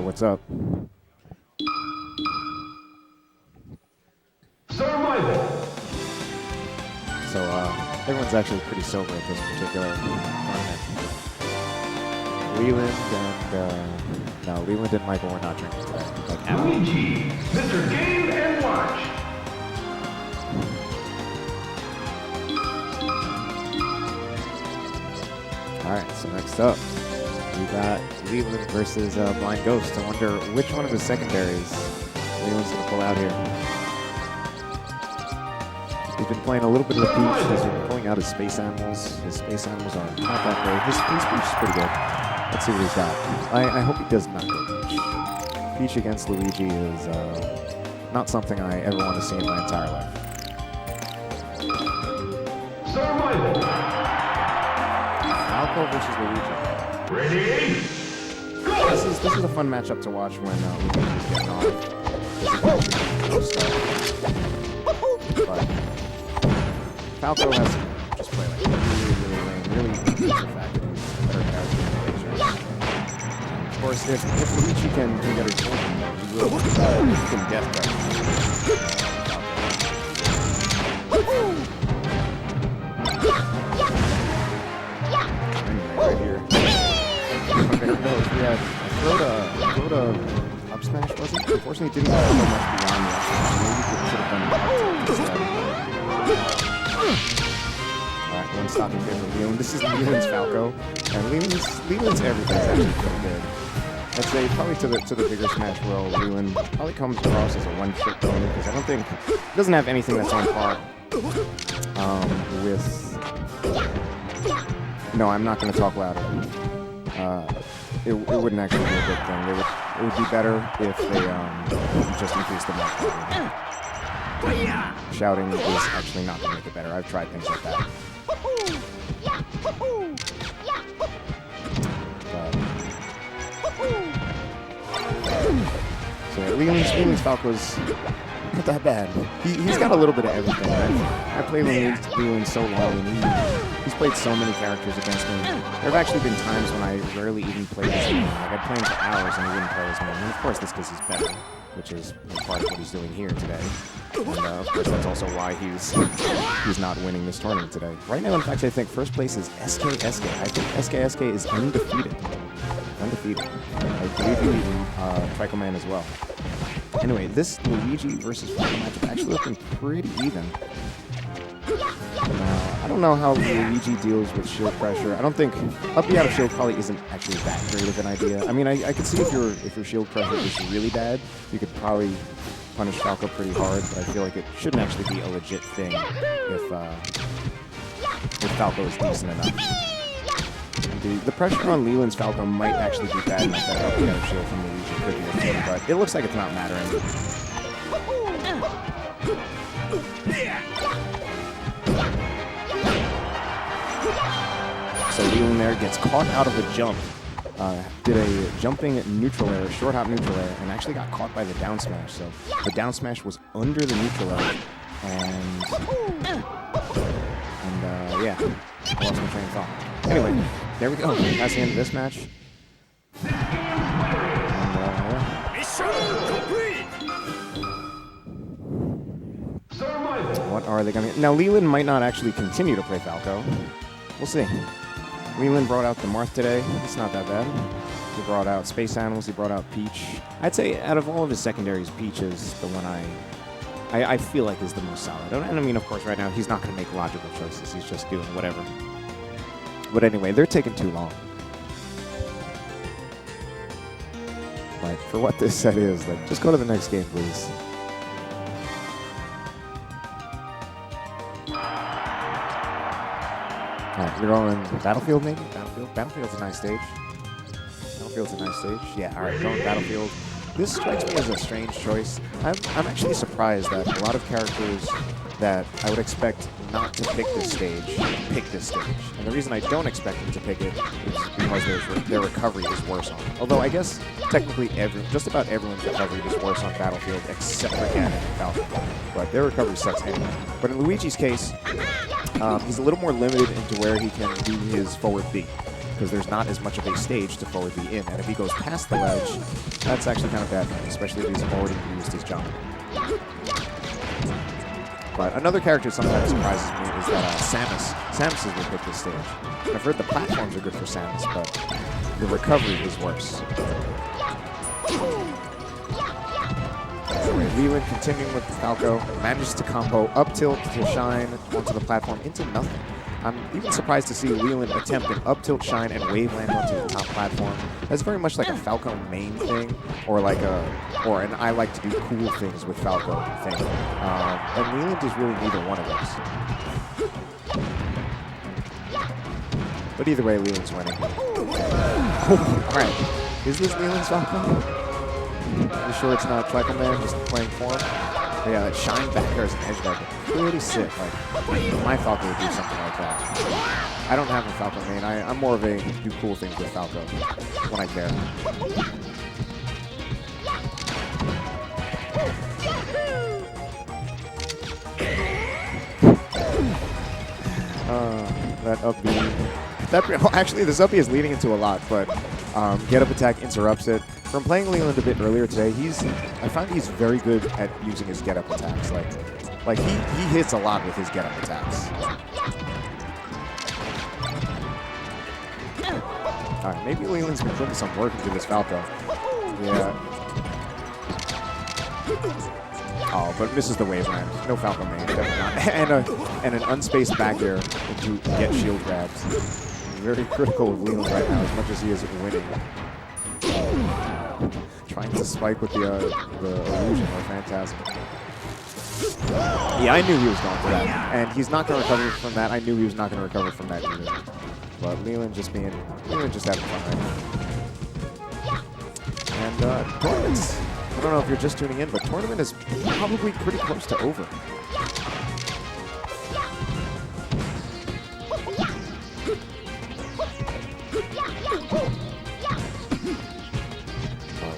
What's up? Survival. So, everyone's actually pretty sober at this particular tournament. Leeland and, no, Leeland and Michael were not drinking today. Like, Luigi, Mr. Game and Watch. Alright, so next up, we got Leeland versus Blind Ghost. I wonder which one of the secondaries Leeland's going to pull out here. He's been playing a little bit of the Peach. He's been pulling out his space animals. His space animals are not that great. His Peach is pretty good. Let's see what he's got. I hope he does not go Peach. Peach against Luigi is not something I ever want to see in my entire life. Survival. Falco versus Luigi. Ready? Go! This is a fun matchup to watch when Luigi's getting on. But Falco has to just play like really lame, really use the fact that he's a better character than Luigi. Of course, if Luigi can get his goal, he will. He can death grab. Right here. Okay, no, we had throw to up smash, was it? Unfortunately, it didn't go so much beyond the up smash. Maybe we should have done it instead. Alright, one stopping here for Leland. This is Leland's Falco. And Leland's everything's actually pretty good. I'd say probably to the bigger smash world, Leeland probably comes across as a one-trick pony because I don't think he doesn't have anything that's on par with. No, I'm not going to talk louder. It wouldn't actually be a good thing. It would be better if they just increased the mic volume. Shouting is actually not going to make it better. I've tried things like that. So Leeland's Falco's not that bad. He's got a little bit of everything. I played Leeland so long, and he's played so many characters against me. There have actually been times when I rarely even played this game. Like I'd play him for hours and he wouldn't play as me. And of course, that's because he's better, which is part of what he's doing here today. And of course, that's also why he's not winning this tournament today. Right now, in fact, I think first place is SKSK. I think SKSK is undefeated. Undefeated. I believe he beat Trichael Man as well. Anyway, this Luigi versus Falco match is actually looking pretty even. Now, I don't know how Luigi deals with shield pressure. I don't think up B out of shield probably isn't actually that great of an idea. I mean, I could see if your shield pressure is really bad, you could probably punish Falco pretty hard, but I feel like it shouldn't actually be a legit thing if Falco is decent enough. The pressure on Leeland's Falco might actually be bad enough that up B out of shield from Luigi could be a thing, but it looks like it's not mattering. So Leeland there gets caught out of a jump. Did a jumping neutral air, short hop neutral air, and actually got caught by the down smash. So the down smash was under the neutral air, and yeah, I lost my train of thought. Anyway, there we go. That's the end of this match. What are they going to... Now, Leeland might not actually continue to play Falco. We'll see. Leeland brought out the Marth today. It's not that bad. He brought out Space Animals. He brought out Peach. I'd say out of all of his secondaries, Peach is the one I feel like is the most solid. And I mean, of course, right now, he's not going to make logical choices. He's just doing whatever. But anyway, they're taking too long. Like, for what this set is, like, just go to the next game, please. Alright, we're going Battlefield, maybe? Battlefield's a nice stage. Yeah, alright, going Battlefield. This strikes me as a strange choice. I'm actually surprised that a lot of characters that I would expect not to pick this stage. And the reason I don't expect them to pick it is because their recovery is worse on it. Although I guess technically just about everyone's recovery is worse on Battlefield except for Ganon and Falcon. But their recovery sucks anyway. But in Luigi's case, he's a little more limited into where he can do his forward B, because there's not as much of a stage to forward B in. And if he goes past the ledge, that's actually kind of bad for him, especially if he's already used his jump. But another character that sometimes surprises me is that Samus. Samus will pick this stage. I've heard the platforms are good for Samus, but the recovery is worse. Anyway, Leeland continuing with Falco, manages to combo up tilt to shine onto the platform into nothing. I'm even surprised to see Leeland attempt an up tilt shine and wave land onto the top platform. That's very much like a Falco main thing, or like an I like to do cool things with Falco thing. And Leeland is really neither one of those. But either way, Leeland's winning. Oh, alright. Is this Leeland's Falco? Are you sure it's not Trichael Man just playing for him? But yeah, that shine back there as an edge guard, pretty sick. Like, my Falco would do something like that. I don't have a Falco main. I'm more of a do cool things with Falco when I care. That up B. Well, actually, this up B is leading into a lot, but get up attack interrupts it. From playing Leeland a bit earlier today, I found he's very good at using his get up attacks. Like he hits a lot with his get up attacks. All right, maybe Leeland's been putting some work into this Falco. Yeah. Oh, but misses the waveland. No Falco main, definitely not. And an unspaced back air to get shield grabs. Very critical of Leeland right now, as much as he is winning. Trying to spike with the illusion or phantasm. Yeah, I knew he was going for that. And he's not going to recover from that. I knew he was not going to recover from that either. But Leeland just having fun right now. And tournaments, I don't know if you're just tuning in, but tournament is probably pretty close to over.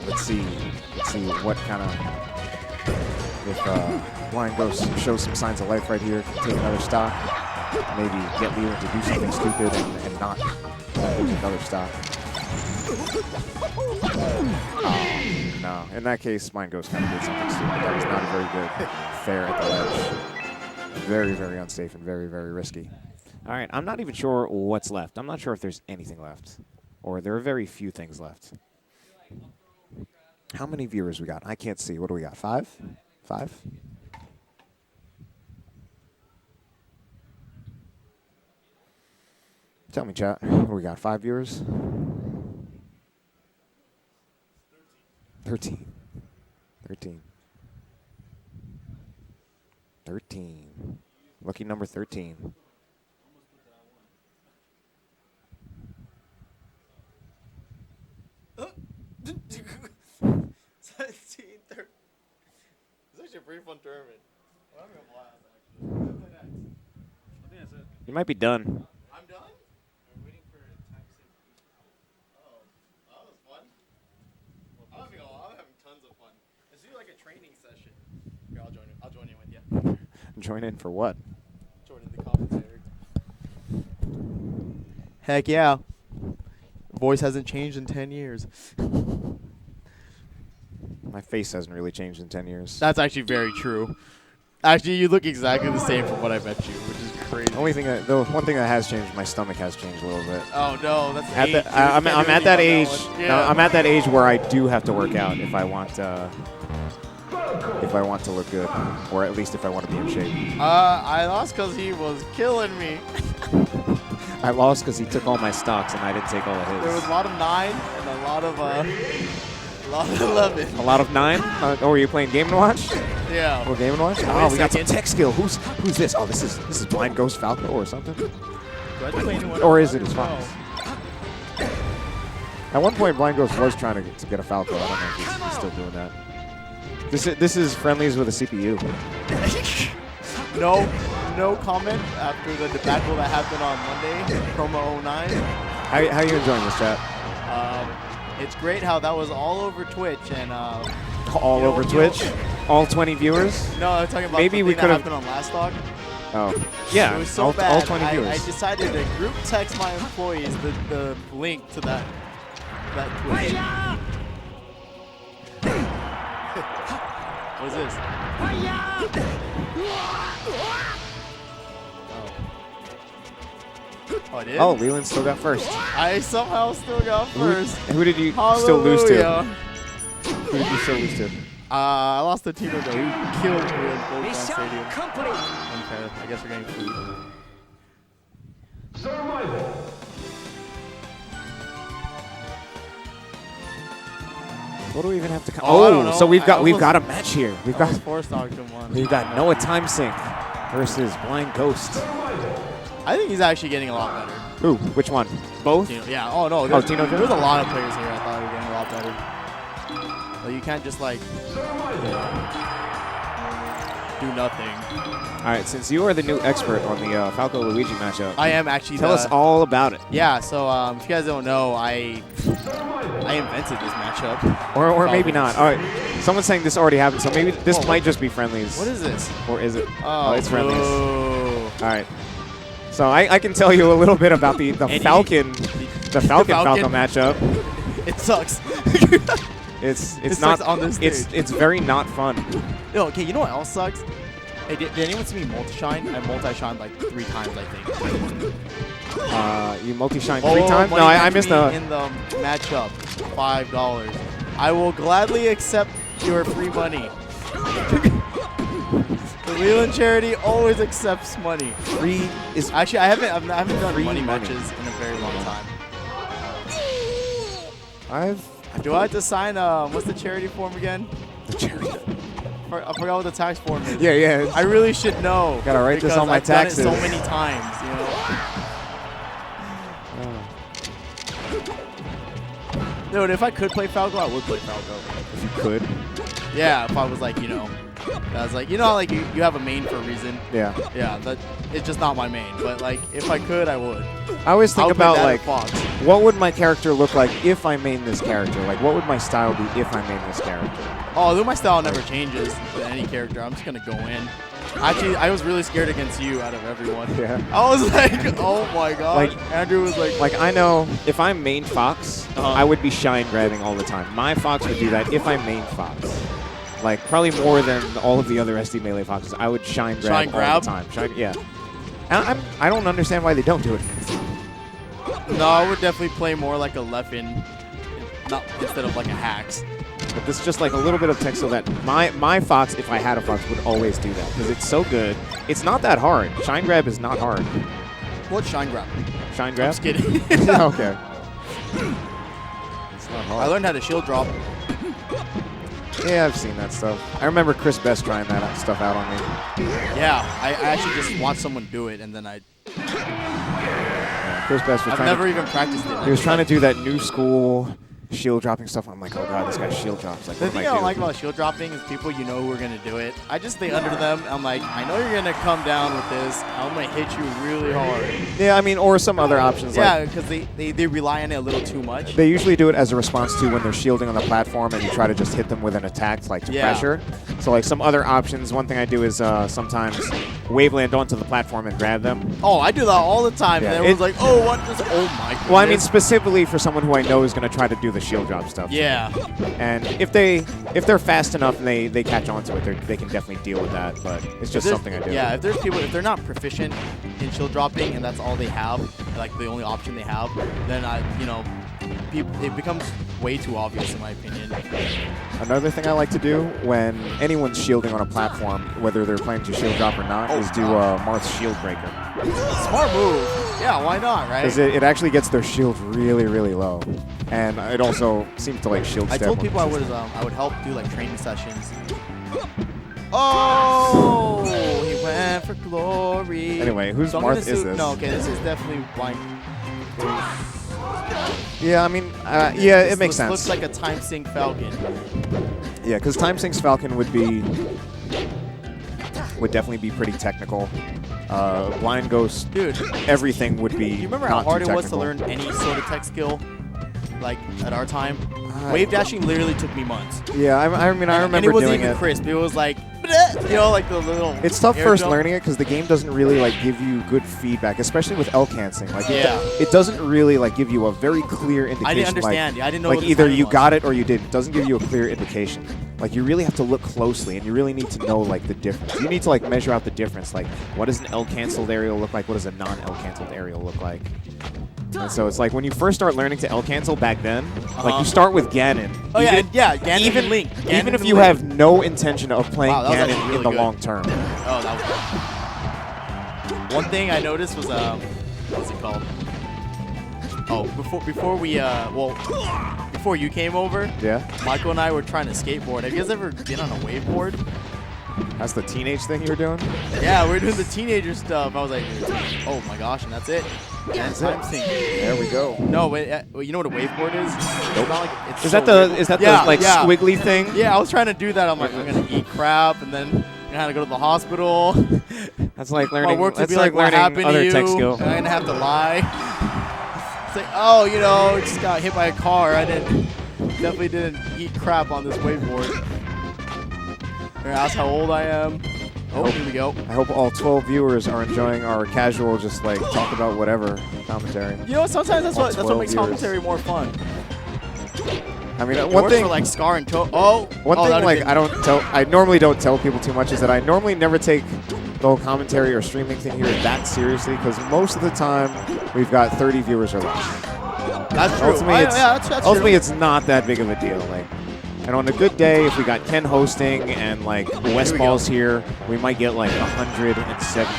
Let's see what kind of, if Blind Ghost shows some signs of life right here, can take another stock, maybe get Leeland to do something stupid and not take another stock. No, in that case, Blind Ghost kind of did something stupid. That was not a very good fair at the edge. Very, very unsafe and very, very risky. All right, I'm not even sure what's left. I'm not sure if there's anything left, or there are very few things left. How many viewers we got? I can't see. What do we got? 5? 5? Tell me, chat. What do we got? 5 viewers? 13. 13. 13. Lucky number 13. It's actually a pretty fun tournament. I'm having a blast, actually. I think that's it. You might be done. I'm done? I'm waiting for timesink. Oh, that was fun. I'm having tons of fun. Let's do like a training session. Here, I'll join in with you. Join in for what? Join in the commentary. Heck yeah. Voice hasn't changed in 10 years. My face hasn't really changed in 10 years. That's actually very true. Actually, you look exactly the same from what I met you, which is crazy. The one thing that has changed, my stomach has changed a little bit. Oh no, that's At age. the, I'm at that age. Yeah. No, I'm at that age where I do have to work out if I want to look good, or at least if I want to be in shape. I lost because he was killing me. I lost because he took all my stocks and I didn't take all of his. There was a lot of 9 and a lot of 11. A lot of 9? Oh, were you playing Game & Watch? Yeah. Or Game & Watch? Oh, we got some tech skill. Who's this? Oh, this is Blind Ghost Falco or something? Or is it his fox? At one point, Blind Ghost was trying to get a Falco. I don't know if he's still doing that. This is friendlies with a CPU. No comment after the debacle that happened on Monday, promo 09. How are you enjoying this, chat? It's great how that was all over Twitch and all over Twitch? All 20 viewers? No, I'm talking about maybe we could have happened on Last Talk. Oh, yeah. It was so all bad. 20 viewers. I decided to group text my employees the link to that Twitch. What is this? Oh, it is? Oh, Leeland still got first. I somehow still got first. Who did you still lose to? Who did you still lose to? I lost to Tino though. He killed me in Falcon Stadium. Okay, I guess we're getting food. Survival. What do we even have to? Oh, I don't know. So we've got a match here. We've got Noah Timesink versus Blind Ghost. I think he's actually getting a lot better. Who? Which one? Both? Tino, yeah. Oh no. Oh, Tino. There's a lot of players here. I thought were getting a lot better. But you can't just like do nothing. All right. Since you are the new expert on the Falco Luigi matchup, I am actually. Tell us all about it. Yeah. So if you guys don't know, I invented this matchup. Or maybe not. All right. Someone's saying this already happened, so maybe this might just be friendlies. What is this? Or is it? Oh, it's friendlies. All right. So I can tell you a little bit about the Falcon Falco matchup. It sucks. It's not on this stage. It's very not fun. No, okay, you know what else sucks? Hey, did anyone see me multi-shine? I multi-shined like 3 times, I think. You multi-shine 3 times? No, I missed the... In the matchup, $5. I will gladly accept your free money. The Leeland charity always accepts money. Free is... Actually, I haven't done money matches in a very long time. I Do I have to sign, what's the charity form again? The charity. I forgot what the tax form is. Yeah, yeah. I really should know. Gotta write this on my because I've taxes. done it so many times, you know? Dude, if I could play Falco, I would play Falco. If you could. Yeah, if I was like, you know, I was like, you know, like you have a main for a reason. Yeah. Yeah, that it's just not my main. But like, if I could, I would. I always think I would play about that like, at Fox. what would my character look like if I main this character? Like, what would my style be if I main this character? Oh, though my style never changes with any character. I'm just gonna go in. Actually, I was really scared against you out of everyone. Yeah. I was like, oh my god. Like, Andrew was like, I know if I'm main Fox, I would be shine grabbing all the time. My Fox would do that if I'm main Fox. Like, probably more than all of the other SD Melee Foxes. I would shine grab all the time. Yeah. And I don't understand why they don't do it. no, I would definitely play more like a left-in, not instead of like a hacks. But this is just like a little bit of tech so that my Fox, if I had a Fox, would always do that. Because it's so good. It's not that hard. Shine grab is not hard. What's shine grab? Shine grab? I'm just kidding. Okay. It's not hard. I learned how to shield drop. Yeah, I've seen that stuff. I remember Chris Best trying that stuff out on me. Yeah, I actually just watched someone do it, and then Yeah, Chris Best was I've trying never even practiced it. He was trying to do that new school shield dropping stuff. I'm like, oh god, this guy shield drops. Like, The what thing am I don't doing? like about shield dropping is people you know who are going to do it. I just stay under them. I'm like, I know you're going to come down with this. I'm going to hit you really hard. Yeah, I mean, or some other options. Yeah, Like, because they rely on it a little too much. they usually do it as a response to when they're shielding on the platform and you try to just hit them with an attack, like to Yeah. pressure. So like some other options, one thing I do is sometimes waveland onto the platform and grab them. Oh, I do that all the time. Yeah, And everyone's like, oh, what this? Oh, my goodness. Well, I mean specifically for someone who I know is going to try to do the shield drop stuff. Yeah. And if they're fast enough and they catch on to it, they can definitely deal with that. But it's just something I do. Yeah, if there's people, if they're not proficient in shield dropping and that's all they have, like the only option they have, then it becomes way too obvious in my opinion. Another thing I like to do when anyone's shielding on a platform, whether they're planning to shield drop or not, is do Marth's shield breaker. Smart move. Yeah, why not, right? Because it actually gets their shield really, really low. And it also seems to like shield I step. told people I would help do like training sessions. Oh, he went for glory. Anyway, whose So I'm gonna Marth is this? No, okay, this is definitely blind. Yeah, I mean, yeah, it makes sense. Looks like a timesink falcon. Yeah, because timesink's Falcon would definitely be pretty technical. Blind Ghost, Dude, everything would be. do you remember not how hard too it was to technical. learn any sort of tech skill? Like at our time, wave dashing literally took me months. Yeah, I mean, I remember and it wasn't doing even it. crisp. It was like, bleh, you know, like the little. It's tough air first jump. learning it because the game doesn't really like give you good feedback, especially with L-cancing. Like, Yeah. it doesn't really like give you a very clear indication. I didn't understand. Like, I didn't know like what the either timing you was. got it or you didn't. It doesn't give you a clear indication. Like you really have to look closely, and you really need to know like the difference. You need to like measure out the difference. Like, what does an L-canceled aerial look like? What does a non-L-canceled aerial look like? And so it's like when you first start learning to L-cancel back then, like you start with Ganon. Oh even, yeah, Ganon even and Link. Ganon even if and you Link. have no intention of playing Wow, that was Ganon actually really in the good. long term. Oh, that was good. One thing I noticed was what's it called? Oh, before you came over, Yeah. Michael and I were trying to skateboard. Have you guys ever been on a waveboard? That's the teenage thing you were doing? Yeah, we were doing the teenager stuff. I was like, oh my gosh, and that's it. And That's time it. sync. There we go. No, wait, you know what a waveboard is? It's not like it's Is so that the weird. is that Yeah, the like yeah. squiggly thing? Yeah, I was trying to do that. I'm like, I'm gonna eat crap, and then I had to go to the hospital. That's like My learning. work to That's be like like, what learning happened other to you? tech skill. And I'm gonna have to lie. It's like, oh, you know, just got hit by a car. Definitely didn't eat crap on this waveboard. Or ask how old I am. Oh, here we go. I hope all 12 viewers are enjoying our casual, just like talk about whatever commentary. You know, sometimes that's All what 12 makes viewers. commentary more fun. I mean, It one works thing, for like Scar and Toe. Oh, one oh, thing, that'd like been- I normally don't tell people too much is that I normally never take the whole commentary or streaming thing here that seriously because most of the time we've got 30 viewers or less. That's true. Ultimately, that's ultimately true. it's not that big of a deal. Like, and on a good day, if we got Ken hosting and like Westball's here, we might get like 170.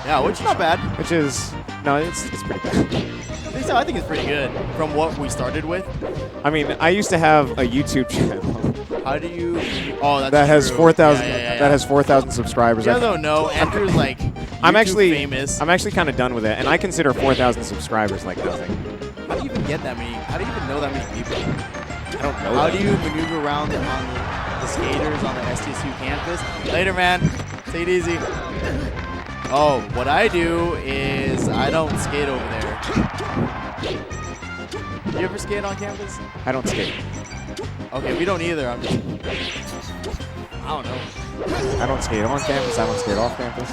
Yeah, which is not bad. Which is no, it's pretty bad. I think it's pretty good from what we started with. I mean, I used to have a YouTube channel How do you? Oh, that's that has true. 4,000 Yeah. that has 4,000 subscribers. You don't know. Andrew's like I'm YouTube actually famous. I'm actually kind of done with it, and I consider 4,000 subscribers like nothing. How do you even get that many? How do you even know that many people? I don't know. How that. do you maneuver around on the skaters on the STSU campus? Later, man. Take it easy. Oh, what I do is I don't skate over there. You ever skate on campus? I don't skate. Okay, we don't either. I'm just. I don't know. I don't skate on campus. I don't skate off campus.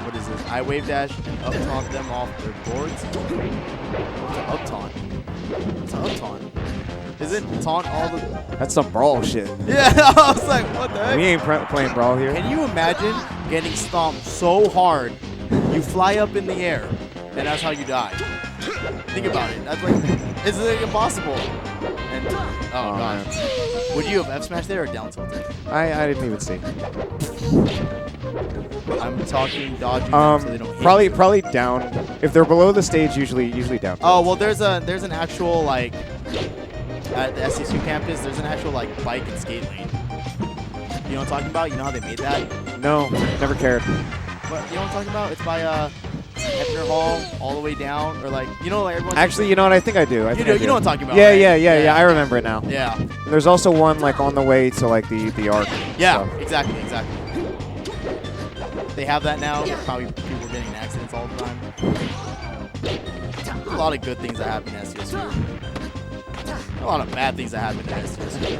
What is this? I wave dash and up taunt them off their boards. What's an up taunt? What's an up taunt? Isn't taunt all the? That's some brawl shit. Yeah, I was like, what the heck? We ain't playing brawl here. Can you imagine getting stomped so hard you fly up in the air and that's how you die? Think about it. That's like, it's like impossible. And oh gosh, man. would you have F smash there or down tilted? I didn't even see. I'm talking dodging them so they don't hit you. Probably down. If they're below the stage, usually down. Oh well, there's an actual like at the SCSU campus. There's an actual like bike and skate lane. You know what I'm talking about? You know how they made that? No, never cared. But you know what I'm talking about? It's by Hefner Hall all the way down, or like you know like everyone. Actually, you know what? I think I do. I think I do. You know what I'm talking about? Yeah, right? yeah. I remember it now. Yeah. There's also one like on the way to like the arc. Yeah. stuff. Exactly. They have that now. Probably people are getting in accidents all the time. There's a lot of good things that happen at SCSU. A lot of bad things that happen at SCSU.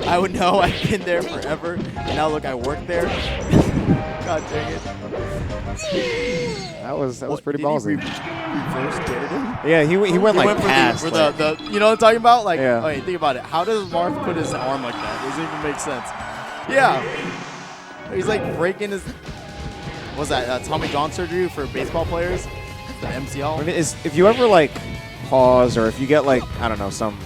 I would know. I've been there forever. And now look, I work there. God dang it. That was pretty Did ballsy. Reverse dared him? Yeah, he went like past. for the you know what I'm talking about? Like, Yeah. okay, think about it. How does Marth put his arm like that? Doesn't even make sense. Yeah. He's like breaking his. What's that? Tommy John surgery for baseball players? The MCL? I mean, if you ever like pause, or if you get like, I don't know, some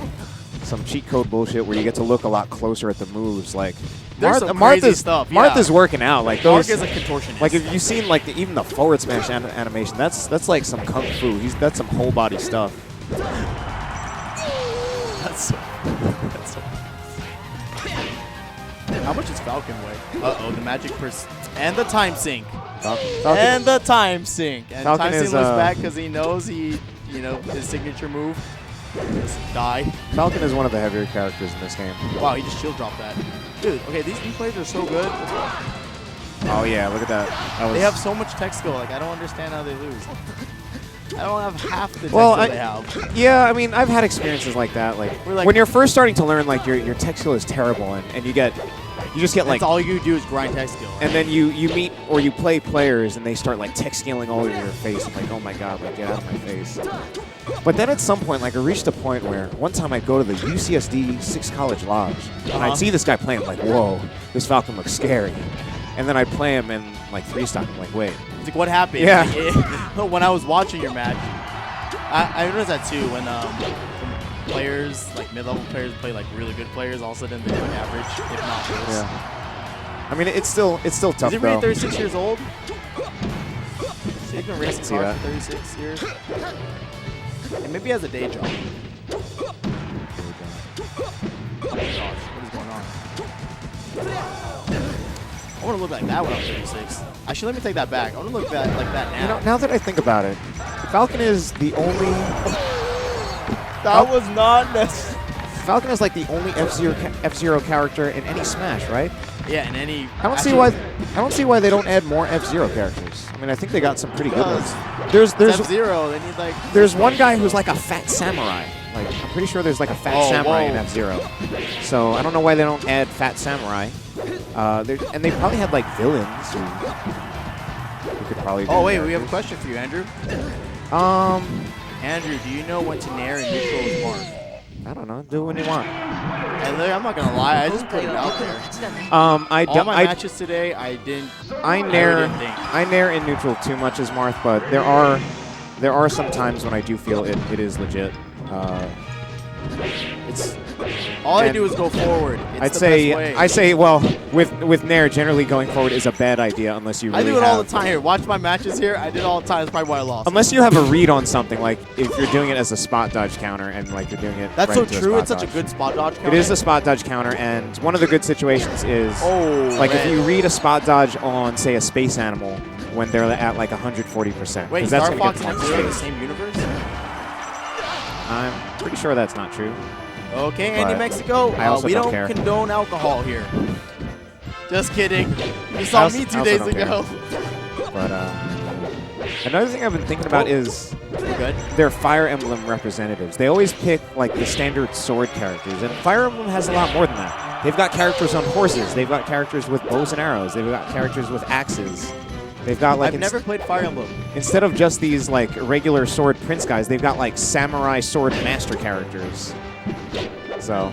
cheat code bullshit where you get to look a lot closer at the moves, like There's some crazy stuff, yeah. Martha's working out. Like Mark those, is a contortionist. like if you've seen like even the forward smash animation, that's like some kung fu. That's some whole body stuff. That's so. How much does Falcon weigh? Uh-oh, the magic and the time sink. And the time sink. And Falcon time sink is, looks back because he knows his signature move. Just die. Falcon is one of the heavier characters in this game. Wow, he just shield dropped that. Dude, okay, these players are so good. Oh yeah, look at that. They have so much tech skill. Like, I don't understand how they lose. I don't have half the tech Well, skill they have. Yeah, I mean, I've had experiences like that. Like when you're first starting to learn, like your tech skill is terrible, and you just get like. That's all you do is grind tech skill. And then you meet or you play players, and they start like tech scaling all over your face. I'm like, oh my god, like get out of my face. But then at some point, like I reached a point where one time I'd go to the UCSD 6 College Lodge, and I'd see this guy playing. I'm like, whoa, this Falcon looks scary. And then I'd play him and like 3-stock. I'm like, wait. It's like, what happened? Yeah. Like, when I was watching your match, I noticed that too. When players, like mid-level players, play like really good players, all of a sudden they do an average, if not worse. Yeah. I mean, it's still tough Is he really though. 36 years old? He's been racing See cars that. for 36 years. And maybe he has a day job. Oh my gosh, what is going on? I want to look like that when I'm 36. Actually, let me take that back. I want to look like that now. You know, now that I think about it, Falcon is the only. That was not necessary. Falcon is like the only F-Zero character in any Smash, right? Yeah, in any. I don't see why they don't add more F-Zero characters. I mean, I think they got some pretty good ones. There's F-Zero. They need like. There's one guy who's like a fat samurai. Like I'm pretty sure there's like a fat samurai in F-Zero. So I don't know why they don't add fat samurai. And they probably had like villains who could probably. Oh wait, we have a question for you, Andrew. Andrew, do you know when to nair and neutral is marth? I don't know. Do it when you want. And I'm not gonna lie, I just put it out there. All my matches today, I nair in neutral too much as Marth, but there are some times when I do feel it is legit. All I do is go forward. It's I say, well, with Nair, generally going forward is a bad idea unless you really I do it all the time here. Watch my matches here. I did it all the time. That's probably why I lost. Unless you have a read on something, like if you're doing it as a spot dodge counter and like you're doing it. That's right so into a true. spot It's such a dodge. good spot dodge counter. It is a spot dodge counter, and one of the good situations is like red. if you read a spot dodge on, say, a space animal when they're at like 140%. Wait, 'cause Star that's gonna Fox get and more F-Zero in the space. same universe? I'm pretty sure that's not true. Okay, Andy But Mexico. I also we don't don't care. condone alcohol here. Just kidding. You I saw also- me I 2 also days don't care. ago. But another thing I've been thinking about is Good. their Fire Emblem representatives. They always pick like the standard sword characters, and Fire Emblem has a lot more than that. They've got characters on horses. They've got characters with bows and arrows. They've got characters with axes. They've got like I've never played Fire Emblem. instead of just these like regular sword prince guys, they've got like samurai sword master characters. So,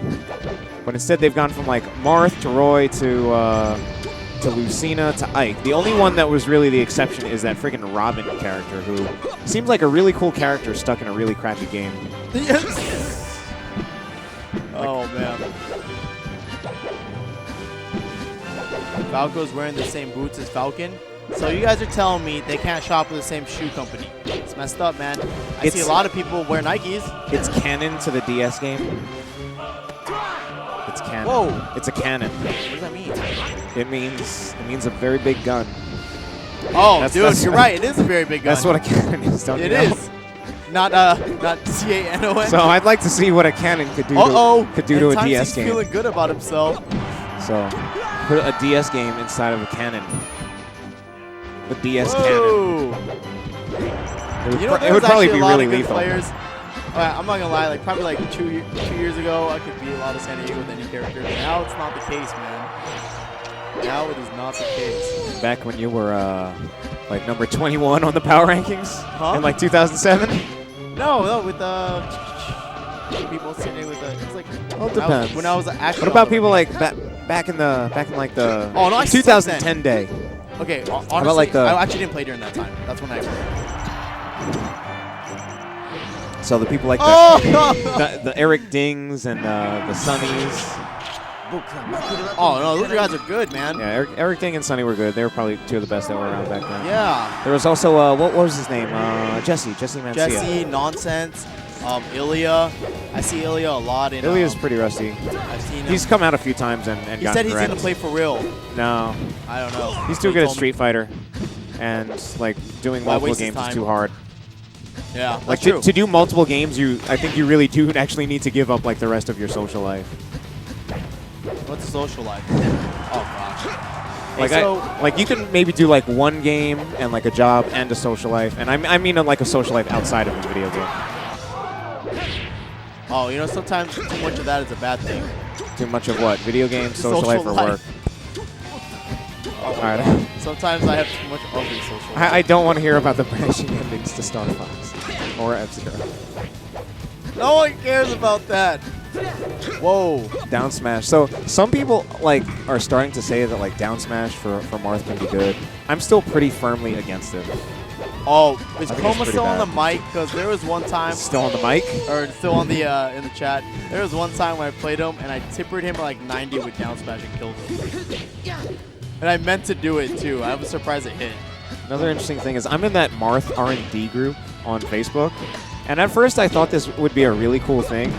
but instead they've gone from like Marth to Roy to Lucina to Ike. The only one that was really the exception is that freaking Robin character, who seems like a really cool character stuck in a really crappy game. Yes. Oh man. Falco's wearing the same boots as Falcon. So you guys are telling me they can't shop with the same shoe company. It's messed up, man. I see a lot of people wear Nikes. It's canon to the DS game. It's canon. Whoa. It's a cannon. What does that mean? It means a very big gun. Oh, That's- dude, that's- you're right. It is a very big gun. That's what a cannon is, don't you it know? is. Not C-A-N-O-N. So I'd like to see what a cannon could do to a DS game. feeling good about himself. So put a DS game inside of a cannon. The DS cannon. Whoa. You know, It there's would probably actually be a lot really of good lethal. players. I'm not gonna lie, like probably like two years ago, I could beat a lot of San Diego with any character. But now it's not the case, man. Now it is not the case. Back when you were like number 21 on the power rankings in like 2007. No, with people sitting with it's like. Well, it depends. When I was actually. What about people like back in like the Oh, no, I sucked 2010 day? Okay, honestly, about like the- I actually didn't play during that time. That's when I. So the people like Oh! the Eric Dings and the Sunnies. Oh no, those guys are good, man. Yeah, Eric Ding and Sunny were good. They were probably two of the best that were around back then. Yeah. There was also what was his name? Jesse Mancia. Jesse, Nonsense, Ilya. I see Ilya a lot in. Ilya's pretty rusty. I've seen him. He's come out a few times and He gotten said he's wrecked. gonna play for real. No, I don't know. he's too He good at told me. Street Fighter, and like doing Why multiple waste his games is time? too hard. Yeah, Like that's true. to do multiple games, I think you really do actually need to give up like the rest of your social life. What's a social life? Oh gosh. Like Hey, so, like you can maybe do like one game and like a job and a social life, and I mean like a social life outside of a video game. oh, you know, sometimes too much of that is a bad thing. Too much of what? Video games, social life, or work? Oh, All right. sometimes I have too much ugly social life. I don't want to hear about the branching endings to Star Fox or F-Zero. No one cares about that. Whoa. Down smash. So some people like are starting to say that like down smash for Marth can be good. I'm still pretty firmly against it. Oh, is I think it's Coma pretty still on the bad. mic? Because there was one time, Still on the mic? or still on the in the chat. There was one time when I played him and I tippered him like 90 with down smash and killed him. And I meant to do it too. I was surprised it hit. Another interesting thing is I'm in that Marth R&D group on Facebook, and at first I thought this would be a really cool thing,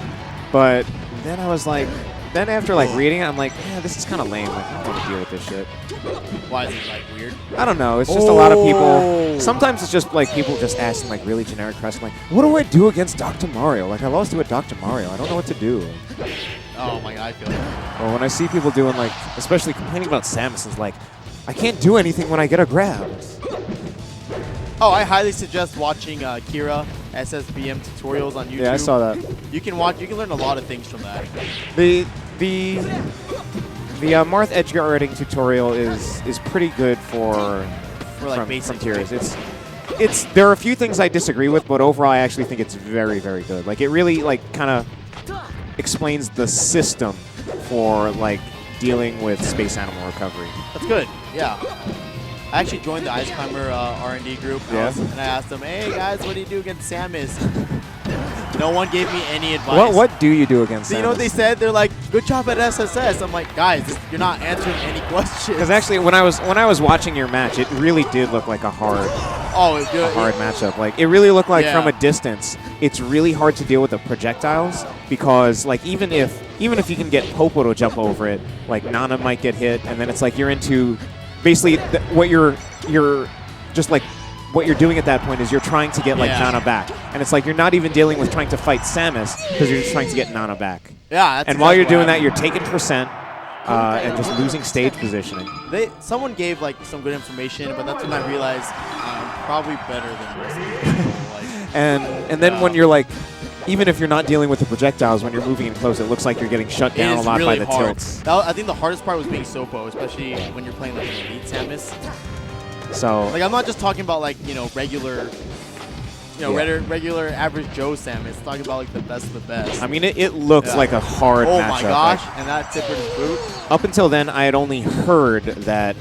but then I was like, then after like reading it, I'm like, yeah, this is kind of lame. Like I don't want to deal with this shit. Why is it like weird? I don't know. It's just a lot of people. Sometimes it's just like people just asking like really generic questions, like, what do I do against Dr. Mario? Like I lost to a Dr. Mario. I don't know what to do. Oh my god, I feel it. Or when I see people doing like, especially complaining about Samus, it's like, I can't do anything when I get a grab. Oh, I highly suggest watching Kira SSBM tutorials on YouTube. Yeah, I saw that. You can learn a lot of things from that. The Marth edge guarding tutorial is pretty good for like basic Kira's. There are a few things I disagree with, but overall I actually think it's very, very good. Like it really like kind of explains the system for like dealing with space animal recovery. That's good. Yeah. I actually joined the Ice Climber R&D group. Yeah. And I asked them, hey guys, what do you do against Samus? No one gave me any advice. What do you do against So you know what they Samus? said? They're like, good job at SSS. I'm like, guys, you're not answering any questions. Because actually, when I was watching your match, it really did look like a hard matchup. Like, it really looked like from a distance, it's really hard to deal with the projectiles because, like, even if you can get Popo to jump over it, like Nana might get hit, and then it's like you're into basically what you're just like. What you're doing at that point is you're trying to get like Nana back, and it's like you're not even dealing with trying to fight Samus because you're just trying to get Nana back. Yeah, that's and while you're doing that, you're taking percent and just losing stage positioning. Someone gave like some good information, but that's when I realized I'm probably better than most people. Like, and then when you're like, even if you're not dealing with the projectiles, when you're moving in close, it looks like you're getting shut down a lot by the tilts. I think the hardest part was being Sopo, especially when you're playing like an Elite Samus. So like I'm not just talking about like regular average Joe Samus. It's talking about like the best of the best. I mean, it looks like a hard matchup. Oh my gosh! Like, and that Tipper's boot. Up until then, I had only heard that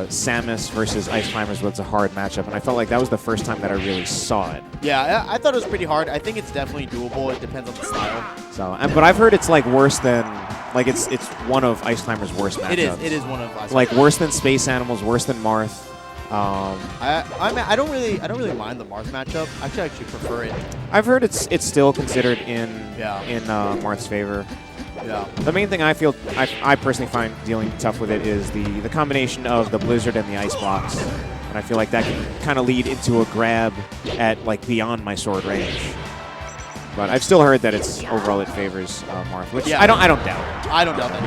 Samus versus Ice Climbers was a hard matchup, and I felt like that was the first time that I really saw it. Yeah, I thought it was pretty hard. I think it's definitely doable. It depends on the style. So, but I've heard it's like worse than it's one of Ice Climbers' worst matchups. It is one of Ice like worse than Space Animals, worse than Marth. I don't really mind the Marth matchup. I actually prefer it. I've heard it's still considered in Marth's favor. Yeah. The main thing I personally find dealing tough with it is the combination of the blizzard and the ice blocks, and I feel like that can kind of lead into a grab at like beyond my sword range. But I've still heard that it's overall it favors Marth, which I don't doubt. I don't doubt that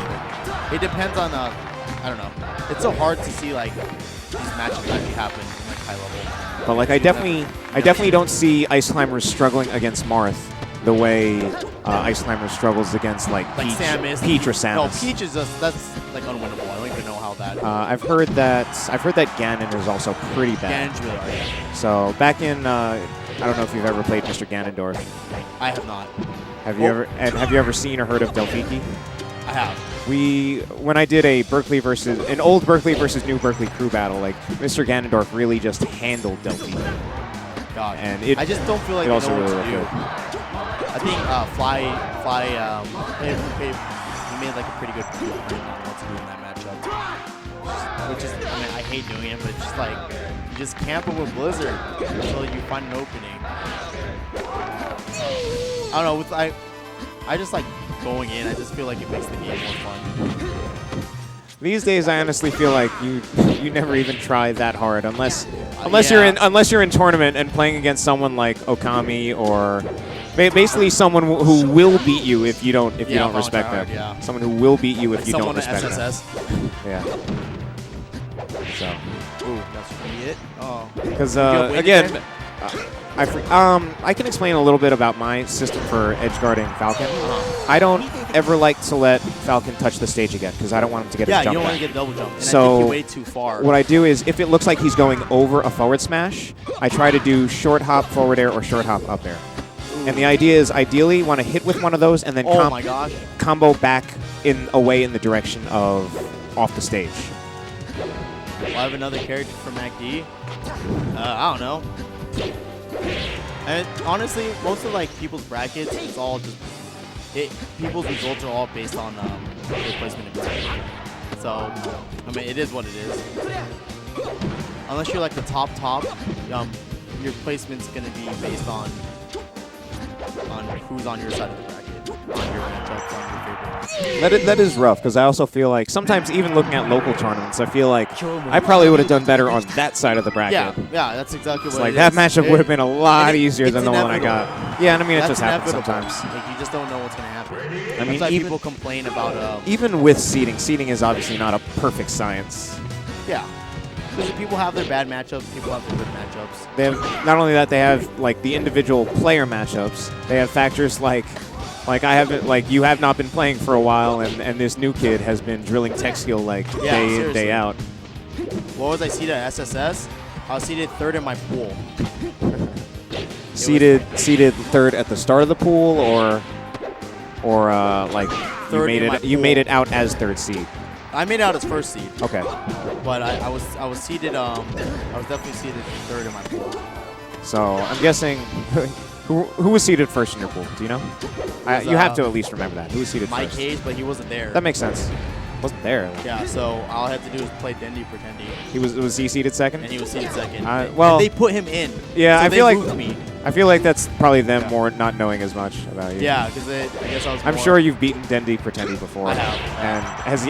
either. It depends on I don't know. It's so hard to see like these matchups actually happen in like high level. But like I definitely don't see Ice Climbers struggling against Marth the way Ice Climbers struggles against like Peach or Samus. No, Peach is that's like unwinnable. I don't even know how that. I've heard that Ganon is also pretty bad. Ganon's really hard. So back in I don't know if you've ever played Mr. Ganondorf. I have not. Have you ever seen or heard of Delphiki? I have. When I did an old Berkeley versus new Berkeley crew battle, like Mr. Ganondorf really just handled Delphiki. God. And I just don't feel like it they also know really what to do. good. I think he made like a pretty good point on what to do in that matchup. Which is, I mean, I hate doing it, but it's just like you just camp it with Blizzard until you find an opening. I don't know. I just like going in. I just feel like it makes the game more fun. These days, I honestly feel like you never even try that hard unless you're in tournament and playing against someone like Okami or basically someone who will beat you if you don't respect them. Yeah. Someone who will beat you if you don't respect them. SSS. Yeah. So. Ooh, that's really it. Oh. Because again. I can explain a little bit about my system for edge guarding Falcon. I don't ever like to let Falcon touch the stage again because I don't want him to get his jump you don't back. want to get double jump. And So I think you're way too far. What I do is if it looks like he's going over a forward smash, I try to do short hop forward air or short hop up air. Ooh. And the idea is ideally want to hit with one of those and then combo back away in the direction of off the stage. Will I have another character for MacD? I don't know. And honestly, most of like people's brackets, it's all just people's results are all based on their placement in bracket. So I mean, it is what it is. Unless you're like the top, your placement's gonna be based on who's on your side of the bracket, on your matchups, on your favorite ones. That is rough because I also feel like sometimes even looking at local tournaments, I feel like I probably would have done better on that side of the bracket. Yeah, that's exactly what like it that is. matchup would have been a lot easier than the one I inevitable. got. Yeah, and I mean That's it just happens inevitable. sometimes. Like you just don't know what's gonna happen. I mean, that's why people complain about even with seeding is obviously not a perfect science. Yeah. Because people have their bad matchups, people have their good matchups. They have not only that, they have like the individual player matchups. They have factors like you have not been playing for a while, and this new kid has been drilling techskill like day in, day out. What was I seeded at SSS? I was seeded third in my pool. Seeded third at the start of the pool, or like you made it out as third seed. I made it out as first seed. Okay. But I was seeded. I was definitely seeded third in my pool. So I'm guessing Who was seated first in your pool? Do you know? You have to at least remember that. Who was seated Mike first? Hayes, but he wasn't there. That makes sense. Wasn't there. Yeah, so all I had to do was play Dendy Pretendy. Was he seated second? And he was seated second. Well, and they put him in. Yeah, so I feel like me. I feel like that's probably them more not knowing as much about you. Yeah, because I guess I was. I'm sure you've beaten Dendy Pretendy before. I have. And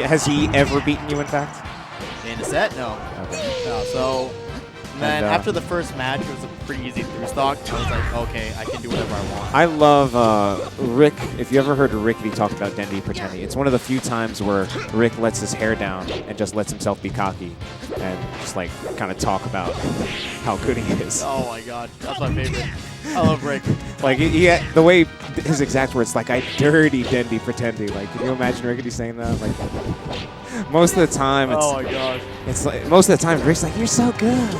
has he ever beaten you? In fact. In a set, no. Okay. No. So then And, after the first match, it was a pretty easy through stock. I was like, okay, I can do whatever I want. I love Rick. If you ever heard Rickety talk about Dendy Pretendy, it's one of the few times where Rick lets his hair down and just lets himself be cocky and just like kind of talk about how good he is. Oh my god, that's my favorite. I love Rick. Like the way his exact words, like I dirty Dendy Pretendy. Like, can you imagine Rickety saying that? Like most of the time, Oh my gosh. it's like most of the time Rick's like, "You're so good."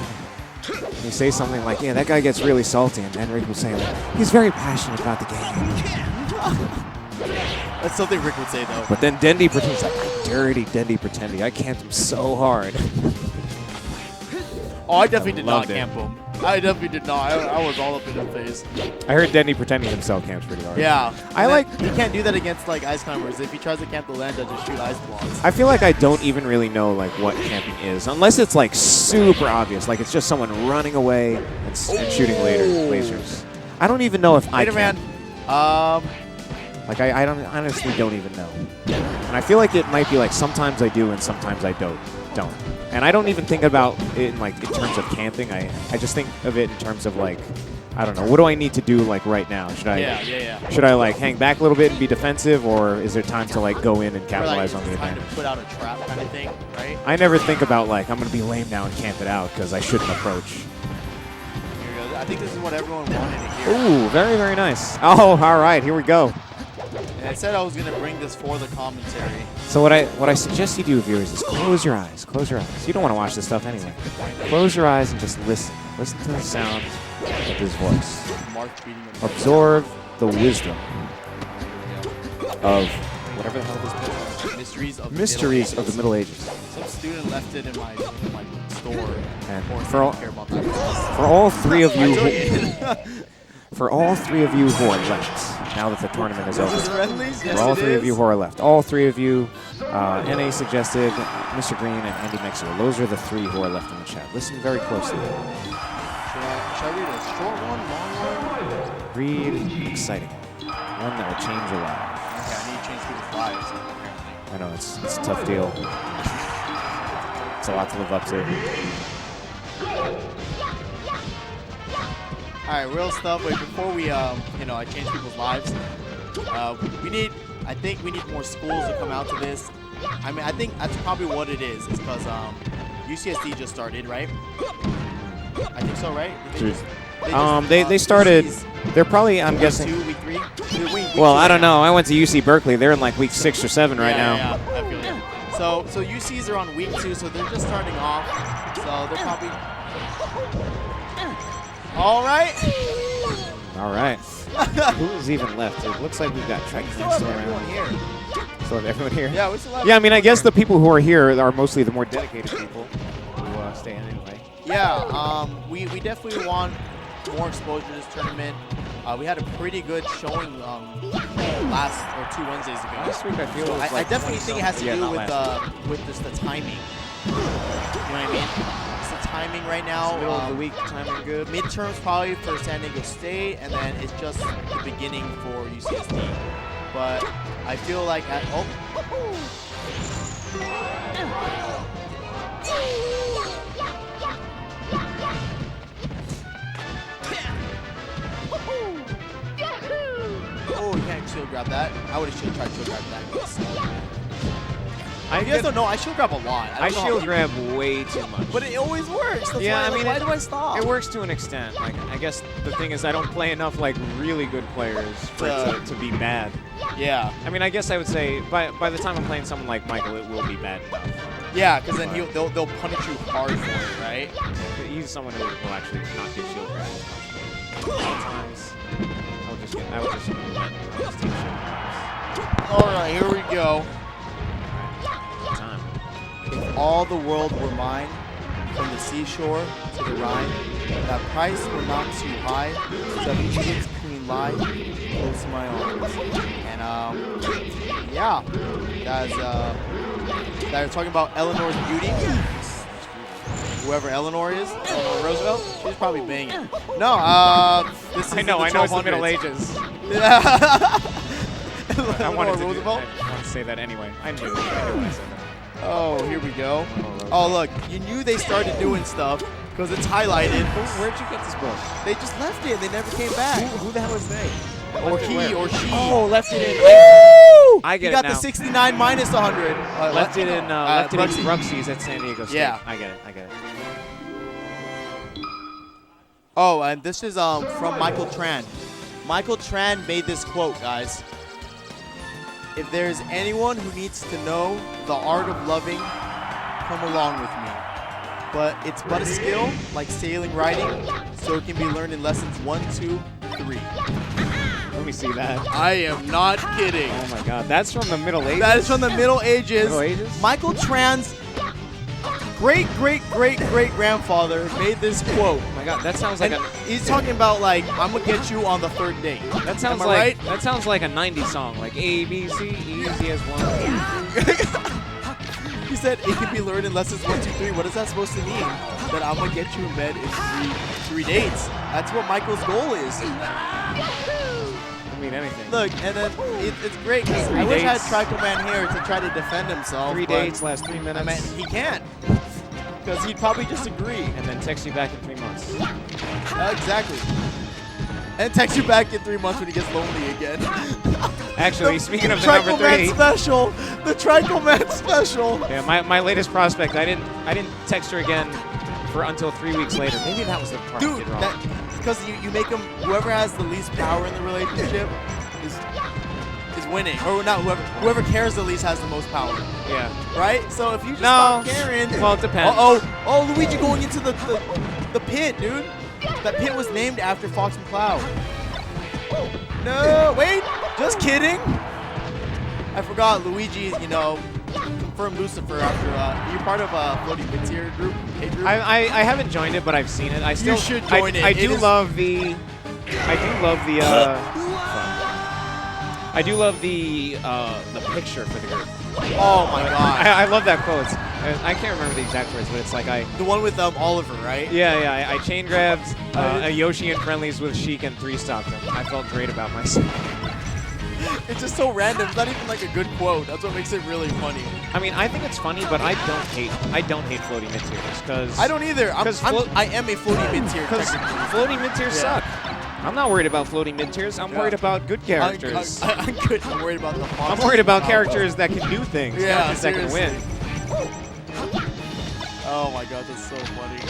And you say something like, "Yeah, that guy gets really salty," and then Rick will say, like, "He's very passionate about the game." That's something Rick would say though. But then Dendy Pretendy's like, "I dirty Dendy Pretendy. I camped him so hard." Oh, I definitely did not loved it. camp him. I definitely did not. I was all up in his face. I heard Dendy Pretendy himself camps pretty hard. Yeah. I And like. then he can't do that against like ice climbers. If he tries to camp the land, he'll just shoot ice blocks. I feel like I don't even really know like what camping is, unless it's like super obvious, like it's just someone running away and shooting lasers. I don't even know if I Spider-Man. camp. Like I don't honestly don't even know. And I feel like it might be like sometimes I do and sometimes I don't. And I don't even think about it in terms of camping. I just think of it in terms of like, I don't know, what do I need to do like right now? Should I should I like hang back a little bit and be defensive, or is there time to like go in and capitalize on the kind advantage? of put out a trap kind of thing, right? I never think about like I'm gonna be lame now and camp it out because I shouldn't approach. Here we go. I think this is what everyone wanted to hear. Ooh, very, very nice. Oh, all right, here we go. And I said I was gonna bring this for the commentary. So what I suggest you do, viewers, is close your eyes. Close your eyes. You don't want to watch this stuff anyway. Close your eyes and just listen. Listen to the sound of his voice. Marth beating him. Absorb the wisdom of whatever the hell this is. Mysteries of the Middle Ages. Some student left it in my store. And Or for all, didn't care about that. for all three of you, I told you. for all three of you who are left, now that the tournament is This is over. friendlies? Yes, For all it three of is. you who are left. All three of you, NA suggested, Mr. Green, and Andy Mixer. Those are the three who are left in the chat. Listen very closely. Should I read a short one, long one? Read exciting. One that will change your life. Okay, I need to change people's lives, apparently. I know, it's a tough deal. It's a lot to live up to. All right, real stuff. Wait, before we, I change people's lives. I think we need more schools to come out to this. I mean, I think that's probably what it is. It's because UCSD just started, right? I think so, right? They started. They're probably, I'm guessing. Week 2, week 3. Week Well, 2 I don't right now. know. I went to UC Berkeley. They're in like week 6 or 7 right now. Yeah, I feel you. So UCs are on week 2, so they're just starting off. So they're probably. All right. All right. Who's even left? It looks like we've got Trek Still have everyone here. Still have everyone here? Yeah, we still have. Yeah, I mean, I guess the people who are here are mostly the more dedicated people who stay in anyway. Yeah, we definitely want more exposure to this tournament. We had a pretty good showing last or 2 Wednesdays ago. Last week I feel it was I like definitely think it has to 20 do not with last just the timing. You know what I mean? It's the timing right now. Middle of the week, timing good. Midterms probably for San Diego State, and then it's just the beginning for UCSD. But I feel like you can't shield grab that. I would have tried to shield grab that. You guys don't know, I shield grab a lot. I shield grab way too much. But it always works. That's Yeah, why, I mean, why do I stop? It works to an extent. Like, I guess the thing is I don't play enough like really good players for it to be bad. Yeah. I mean, I guess I would say by the time I'm playing someone like Michael, it will be bad enough. Yeah, because then they'll punish you hard for it, right? He's someone who will actually not get shield grab as much. Sometimes I would just take shield grabs. All right, here we go. Time. If all the world were mine, from the seashore to the Rhine, that price were not too high, so if you needed can lie close to my arms. And yeah, they're talking about Eleanor's beauty. Whoever Eleanor is, Eleanor Roosevelt, she's probably banging. No, this is I know it's the Middle Ages. Yeah. I wanted to Roosevelt. I wanted to say that anyway. I knew when I said that. Oh, here we go. Oh, look, you knew they started doing stuff because it's highlighted. Where'd you get this book? They just left it. They never came back. Who the hell is they? Or he or she. Oh, left it in. Woo! I get you got it now. the 69 minus 100. Left it in Bruxy. Bruxy's at San Diego State. Yeah. I get it. I get it. Oh, and this is from Michael Tran. Michael Tran made this quote, guys. If there's anyone who needs to know the art of loving, come along with me. But it's but a skill, like sailing, riding, so it can be learned in lessons 1, 2, 3. Let me see that. I am not kidding. Oh my God, that's from the Middle Ages. That is from the Middle Ages. Middle Ages? Michael Tran's great-great-great-great-grandfather made this quote. Oh my God, that sounds like And he's talking about like, I'm gonna get you on the 3rd date. that sounds Am I like right? that sounds like a '90s song, like A B C easy as one. He said it can be learned in lessons 1, 2, 3. What is that supposed to mean? That I'm gonna get you in bed in three dates. That's what Michael's goal is. I mean anything. Look, and then it's great because I wish I had Trichael Man here to try to defend himself. 3 but, dates last 3 minutes. I mean, he can't. Because he'd probably just agree. and then text you back in 3 months. Exactly. And text you back in 3 months when he gets lonely again. Actually, speaking of the number Trichael Man 3, special. The Trichael Man special. yeah, my latest prospect, I didn't text her again for until 3 weeks later. Maybe that was the part I Dude, did wrong. because you make them, whoever has the least power in the relationship is winning. Or not whoever cares the least has the most power. Yeah. Right? So if you just No. stop caring. Well, it depends. Oh, Luigi going into the pit, dude. That pit was named after Fox and Cloud. No, wait, just kidding. I forgot Luigi, confirmed Lucifer after, you're part of a floating mid-tier group, K-group? I haven't joined it, but I've seen it. I still should join it. I It do is- love the picture for the group. Oh my god. I love that quote. I can't remember the exact words, but it's like The one with Oliver, right? Yeah, I chain grabbed a Yoshi and friendlies with Sheik and 3-stopped him. I felt great about myself. It's just so random. It's not even like a good quote. That's what makes it really funny. I mean, I think it's funny, but I don't hate floating mid-tiers because I don't either. I am a floating mid-tier. because technically. floating mid-tiers suck. I'm not worried about floating mid-tiers. I'm worried about good characters. I'm good. I'm worried about the I'm worried about characters that can do things, Yeah, characters that can win. Oh my god, that's so funny.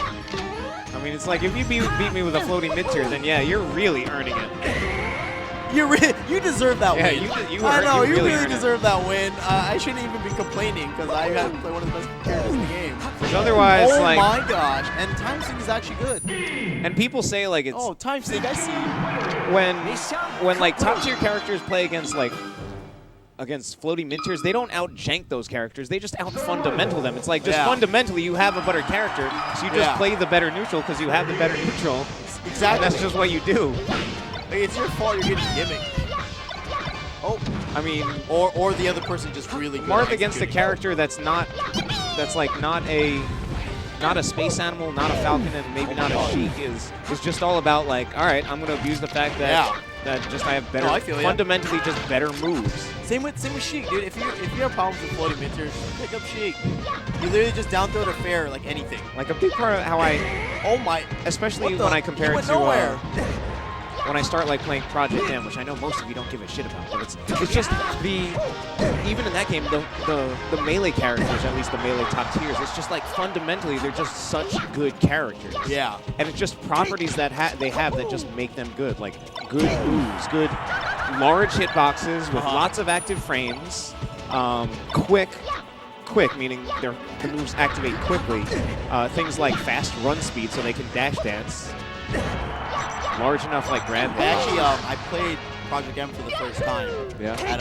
I mean, it's like if you beat me with a floating mid-tier, then yeah, you're really earning it. You deserve that Yeah, win. you I know, you really really earned it. deserve that win. I shouldn't even be complaining because I got to play one of the best characters in the game. Because otherwise, Oh like, my gosh, and timesink is actually good. and people say like it's Oh, timesink, I see. when like top tier characters play against floating mid-tiers, they don't out-jank those characters. They just out-fundamental them. It's like just fundamentally you have a better character, so you just play the better neutral because you have the better neutral. Exactly. And that's just what you do. Like, it's your fault you're getting gimmick. Oh, I mean, or the other person just really good. marth at against a executing. character that's not a space animal, not a falcon, and maybe not a sheik is just all about like, all right, I'm gonna abuse the fact that that just I have better, I feel ya. fundamentally just better moves. Same with Sheik, dude. If you have problems with floating mid-tiers, pick up Sheik. You literally just down throw to fair like anything. Like a big part of how Oh my! especially when I compare it went to nowhere. when I start like playing Project M, which I know most of you don't give a shit about, but it's just even in that game the melee characters, at least the melee top tiers, it's just like fundamentally they're just such good characters. Yeah. And it's just properties that they have that just make them good, like good moves, good large hitboxes with lots of active frames, quick meaning the moves activate quickly, things like fast run speed so they can dash dance. Large enough like grab. Actually, I played Project M for the first time. Yeah. At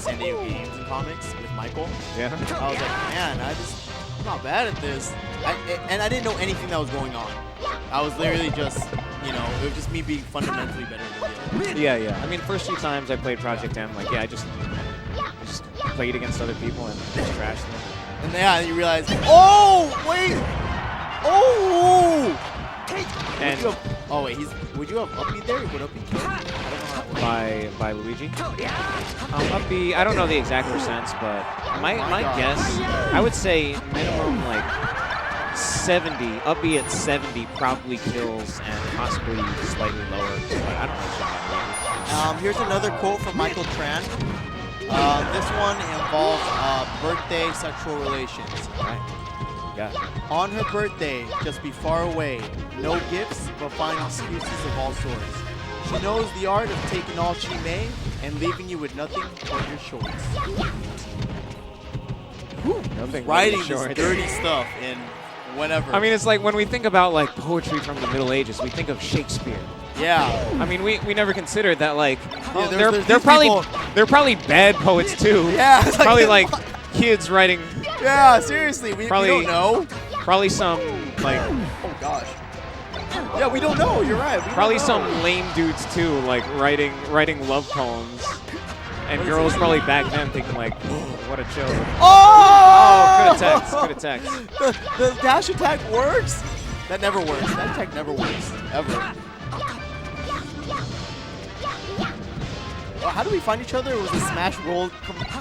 San Diego Games and Comics with Michael. Yeah. I was like, man, I'm not bad at this. And I didn't know anything that was going on. I was literally just you know, it would just me being fundamentally better than the other. Yeah, yeah. I mean, first few times I played Project M, like, yeah, I just played against other people and just trashed them. And then you realize, oh, wait! Oh! And Oh, wait, would you have up B there? Would up B kill? I don't know how that works. by Luigi. Up B, I don't know the exact percents, but my guess, I would say minimum like 70, up B at 70 probably kills and possibly slightly lower, but I don't know shit about Luigi. Here's another quote from Michael Tran. This one involves birthday sexual relations. Right. Yeah. On her birthday, just be far away. No gifts, but find excuses of all sorts. She knows the art of taking all she may and leaving you with nothing but your shorts. Nothing Writing really this dirty stuff in whenever. I mean, it's like when we think about like poetry from the Middle Ages, we think of Shakespeare. yeah. I mean, we never considered that like there's they're these probably bad poets too. Yeah. It's Probably like kids writing. Yeah, seriously, we don't know. Probably some like Oh gosh. Yeah, we don't know. You're right. We probably don't some know. lame dudes too, like writing love poems. And What is girls it? probably back then thinking like, oh, what a joke. Oh! Good attack. The dash attack works? That never works. That attack never works. Ever. How do we find each other? It was a smash roll.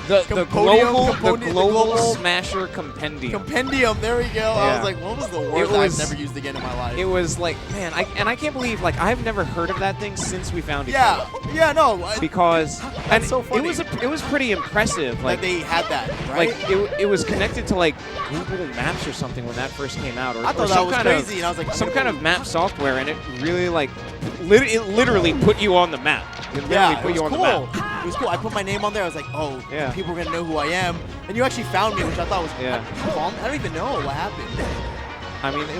The global smasher compendium. Compendium. There we go. I Yeah. was like, what was the word that I've never used again in my life? It was like, man, I can't believe like I've never heard of that thing since we found each yeah. other. Yeah. No. Because and so funny. it was pretty impressive. Like Like they had that, right? like it was connected to like Google Maps or something when that first came out, or I thought or that some was kind crazy, of, and I was like, some kind of map software, and it really like it literally put you on the map. It literally Yeah, put it you was on cool. the map. It was cool. I put my name on there. I was like, oh, Yeah. people are gonna know who I am. And you actually found me, which I thought was. Yeah. I don't even know what happened. I mean, it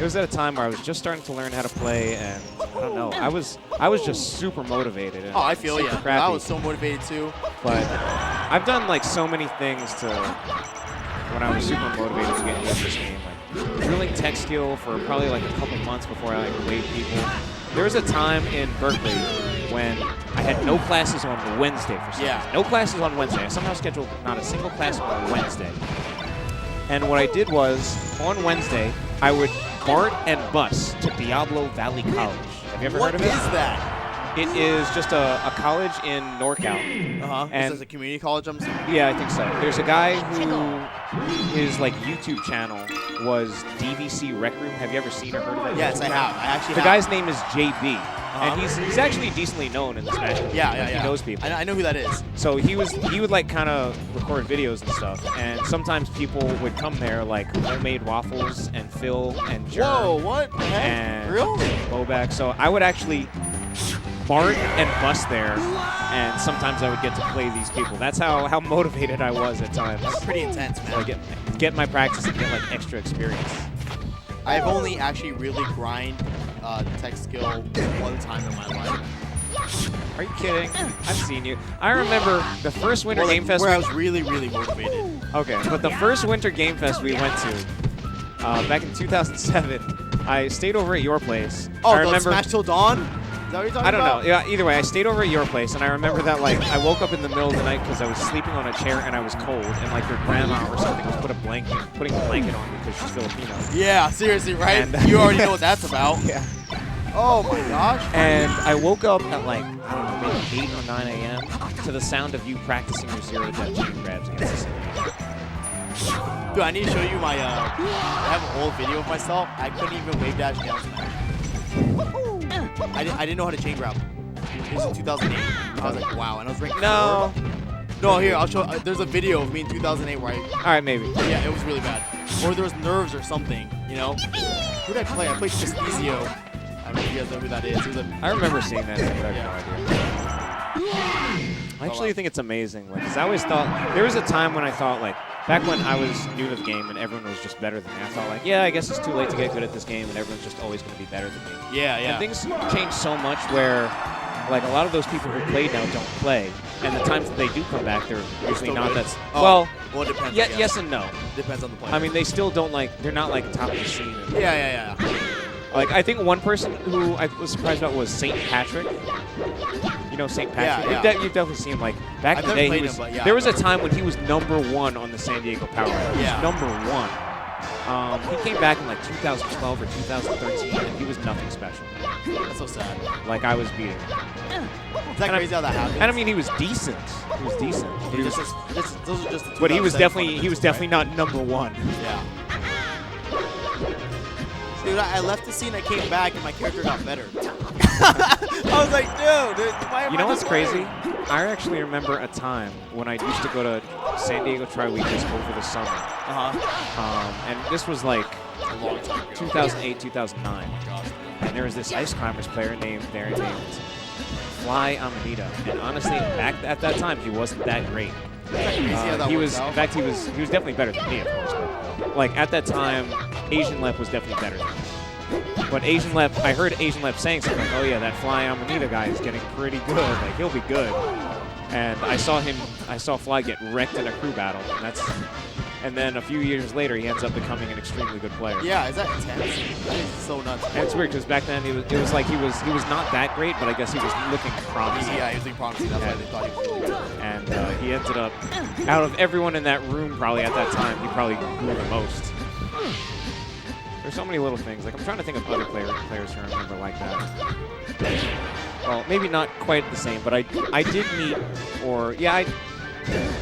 was at a time where I was just starting to learn how to play, and I don't know. I was just super motivated. And Oh, I feel super you. crappy. I was so motivated too. But I've done like so many things to when I was super motivated to get into this game. Like drilling techskill for probably like a couple months before I like weighed people. There was a time in Berkeley when I had no classes on Wednesday for some reason. No classes on Wednesday. I somehow scheduled not a single class on Wednesday. And what I did was, on Wednesday, I would BART and bus to Diablo Valley College. Have you ever heard of it? What is that? It is just a college in NorCal. Uh-huh. And- Is this a community college? I'm assuming? Yeah, I think so. There's a guy who his like YouTube channel was DVC Rec Room. Have you ever seen or heard of that? Yes, YouTube I channel? have. I actually The have. guy's name is JB, and he's actually decently known in the Smash community. Yeah. He knows people. I know who that is. So he would like kind of record videos and stuff, and sometimes people would come there like homemade waffles and Phil and Jerm Whoa, what the heck? and Real? Bobak. So I would actually BART and bus there, and sometimes I would get to play these people. That's how motivated I was at times. That's pretty intense, man. Like get my practice and get like extra experience. I've only actually really grind tech skill one time in my life. Are you kidding? I've seen you. I remember the first Winter Game Fest. Where I was really, really motivated. Okay, but the first Winter Game Fest we went to back in 2007, I stayed over at your place. Oh, I the remember. Smash Till Dawn? Is that what you're talking I don't about? know. Yeah, either way, I stayed over at your place, and I remember that like I woke up in the middle of the night because I was sleeping on a chair and I was cold, and like your grandma or something was putting a blanket on me because she's Filipino. Yeah, seriously, right? And- You already know what that's about. Yeah. Oh my gosh. And I woke up at like, I don't know, maybe 8 or 9 a.m. to the sound of you practicing your zero death chain grabs against the ceiling. Dude, I need to show you my, I have an old video of myself. I couldn't even wave dash down smash. I didn't know how to chain grab. It was in 2008. I was like, wow, and I was ranked No. 4. No, here, I'll show, there's a video of me in 2008 where All right, maybe. yeah, it was really bad. Or there was nerves or something, you know? Who did I play? I played Justisio. I don't know if you guys know who that is. He was a, I remember seeing that, but I Yeah. have no idea. I actually think it's amazing, because I always thought, there was a time when I thought, like, back when I was new to the game and everyone was just better than me, I thought, like, yeah, I guess it's too late to get good at this game and everyone's just always going to be better than me. yeah. And things change so much where, like, a lot of those people who play now don't play, and the times that they do come back, they're usually still not good? that's, Oh, well, it depends. I guess. yes and no. Depends on the player. I mean, they still don't, like, they're not, like, top of the scene. yeah. Like, I think one person who I was surprised about was St. Patrick. You know St. Patrick? Yeah. You've definitely seen him. Like, back I've in the never day, played him, but yeah, there was I a time when he was #1 on the San Diego Power Rankings. Yeah. #1. He came back in like 2012 or 2013, and he was nothing special. That's so sad. Like, I was beating him. Is that crazy how that happens? And I mean, he was decent. He was decent. But he was, those are just the but he was 2007 definitely not #1. Yeah. Dude, I left the scene, I came back, and my character got better. I was like, dude, why am I You know what's this crazy? way? I actually remember a time when I used to go to San Diego Tri-Weekends over the summer. And this was like A long time ago. 2008, 2009. And there was this ice climbers player named Fly Amanita. And honestly, back at that time, he wasn't that great. He was, in fact, he was definitely better than me, of course. But like at that time, Asian Lep was definitely better than me. But Asian Lep, I heard Asian Lep saying something like, "Oh yeah, that Fly Amanita guy is getting pretty good. Like he'll be good." And I saw Fly get wrecked in a crew battle, and then a few years later, he ends up becoming an extremely good player. Yeah, is that intense? That is so nuts. And it's weird because back then it was like he was not that great, but I guess he was looking promising. Yeah, he was looking promising. That's why they thought he was really good. And he ended up, out of everyone in that room probably at that time, he probably grew the most. There's so many little things. Like I'm trying to think of other players who I remember like that. Well, maybe not quite the same, but I did meet,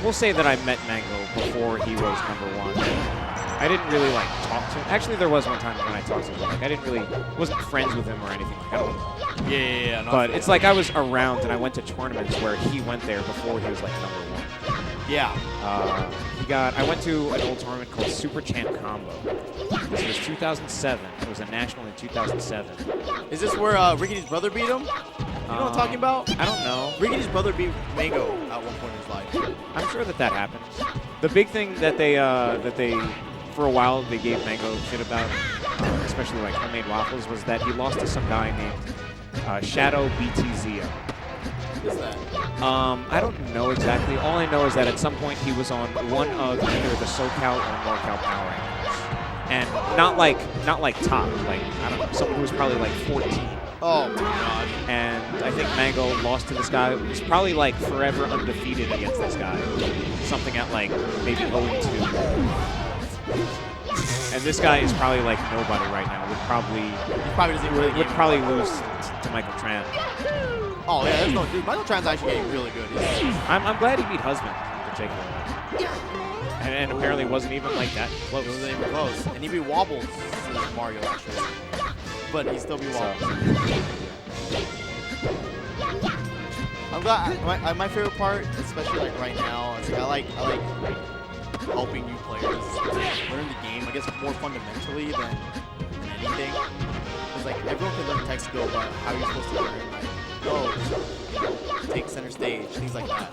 we'll say that I met Mango before he was #1. I didn't really like talk to him. Actually, there was one time when I talked to him. Like I wasn't friends with him or anything. Like I don't. Yeah. No, But it's like I was around and I went to tournaments where he went there before he was like #1. yeah. I went to an old tournament called Super Champ Combo. This was 2007. It was a national in 2007. Is this where Rickety's brother beat him? You know what I'm talking about? I don't know. Rickety's brother beat Mango at one point in his life. I'm sure that happened. The big thing that they for a while they gave Mango shit about, especially like homemade waffles, was that he lost to some guy named Shadow BTZ. What is that? I don't know exactly. All I know is that at some point he was on one of either the SoCal or NorCal Power Rankings, and not like top, like I don't know, someone who was probably like 14. Oh my god. And I think Mango lost to this guy. He was probably like forever undefeated against this guy. Something at like maybe 0-2. And this guy is probably like nobody right now. Would probably lose to Michael Tran. Oh yeah, there's no dude. Michael Tran's actually getting really good. I'm glad he beat Husband in particular. And apparently wasn't even like that close. It wasn't even close. And he beat Wobbles to Mario actually. But he still beat Wobbles. I'm glad. My favorite part, especially like right now, is like I like helping new players learn the game. I guess more fundamentally than anything. Because like everyone can learn techskill, but how you're supposed to learn it. Like, take center stage, things like that.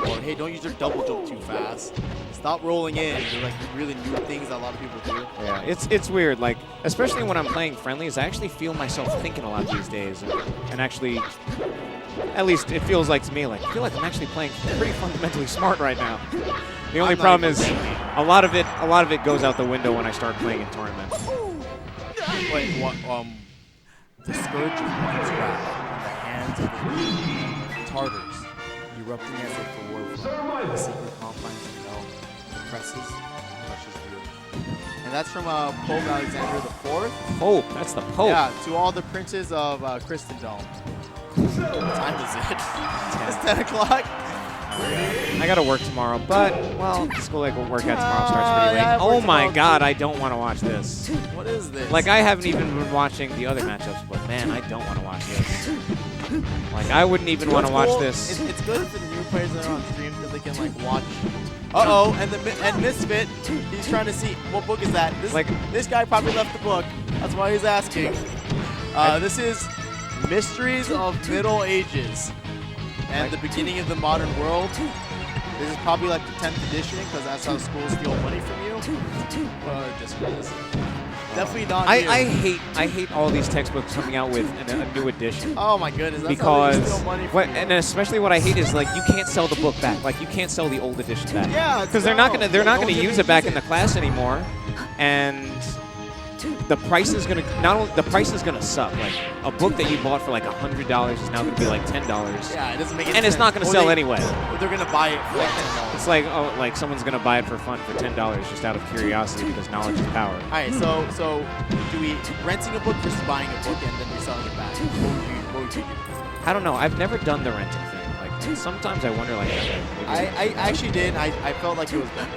Or hey, don't use your double jump too fast. Stop rolling in. They're like really new things that a lot of people do. Yeah, it's weird. Like especially when I'm playing friendlies, I actually feel myself thinking a lot these days, and actually, at least it feels like to me, like I feel like I'm actually playing pretty fundamentally smart right now. The only problem is a lot of it goes out the window when I start playing in tournaments. Wait, what? The scourge of one's wrath in the hands of the Tartars, erupting as if it were from the secret confines of hell, presses, crushes the earth. And that's from Pope Alexander IV. Pope, that's the Pope. Yeah, to all the princes of Christendom. What time is it? It's 10 o'clock. I gotta work tomorrow, but well, the school workout tomorrow starts pretty late. yeah, Oh my god, I don't want to watch this. What is this? Like I haven't even been watching the other matchups, but man, I don't want to watch this. Like I wouldn't even want to watch this. It's good for the new players that are on stream because they can like watch. Uh-oh, and Misfit, he's trying to see what book is that. This guy probably left the book. That's why he's asking. This is Mysteries of Middle Ages and the Beginning of the Modern World. This is probably like the 10th edition because that's how schools steal money from you. This is definitely not new. I hate all these textbooks coming out with a new edition. Oh my goodness, that's because how they steal money from you. and especially what I hate is like you can't sell the book back. Like you can't sell the old edition back. Yeah, because they're not gonna use it back in the class anymore, and the price is gonna the price is gonna suck. Like a book that you bought for like $100 is now gonna be like $10. Yeah, it doesn't make any sense. And it's not gonna sell anyway. Or they're gonna buy it for like $10. It's like like someone's gonna buy it for fun for $10 just out of curiosity because knowledge is power. All right, so do we renting a book, just buying a book and then reselling it back? What would you do? I don't know. I've never done the renting thing. Like sometimes I wonder like. I actually did. I felt like it was better.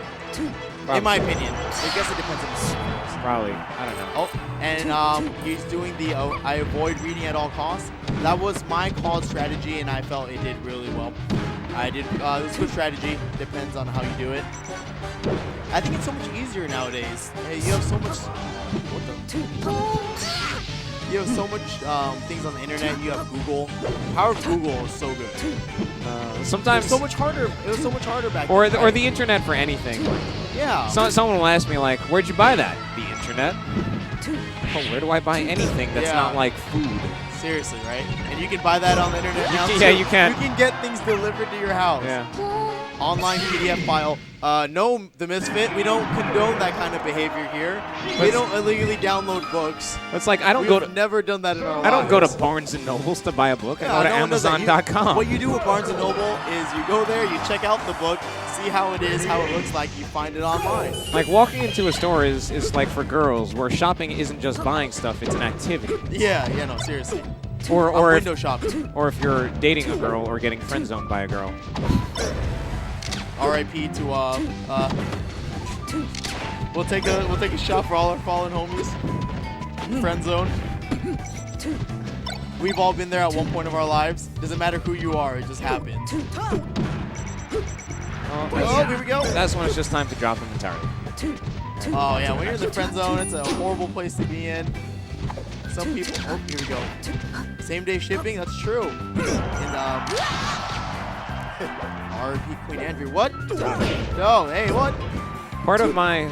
Probably. In my opinion. I guess it depends on the students. Probably. I don't know. Oh, and he's doing the I avoid reading at all costs. That was my college strategy, and I felt it did really well. It was a good strategy. Depends on how you do it. I think it's so much easier nowadays. You have so much. What the? You have so much things on the internet. You have Google. The power of Google is so good. Sometimes so much harder. It was so much harder back or then. or the internet for anything. Yeah. Someone will ask me like, "Where'd you buy that?" The internet. Oh, where do I buy anything that's not like food? Seriously, right? And you can buy that on the internet now. Yeah, you can. You can get things delivered to your house. Yeah. Online PDF file. No, the Misfit. We don't condone that kind of behavior here. We don't illegally download books. It's like I don't We've never done that in our lives. I don't go to Barnes and Nobles to buy a book. Yeah, I go to no one does that. Amazon.com. What you do with Barnes and Noble is you go there, you check out the book, see how it is, how it looks like, you find it online. Like walking into a store is like for girls, where shopping isn't just buying stuff; it's an activity. Yeah, no, seriously. Or window shopping. Or if you're dating a girl or getting friend zoned by a girl. R.I.P. to we'll take a shot for all our fallen homies. Friend zone. We've all been there at one point of our lives. Doesn't matter who you are, it just happens. Oh, here we go. That's when it's just time to drop them entirely. Oh yeah, when you're in the friend zone, it's a horrible place to be in. Some people. Oh, here we go. Same day shipping. That's true. And R.I.P. Queen Andrew. What? No. Hey, what? Part of my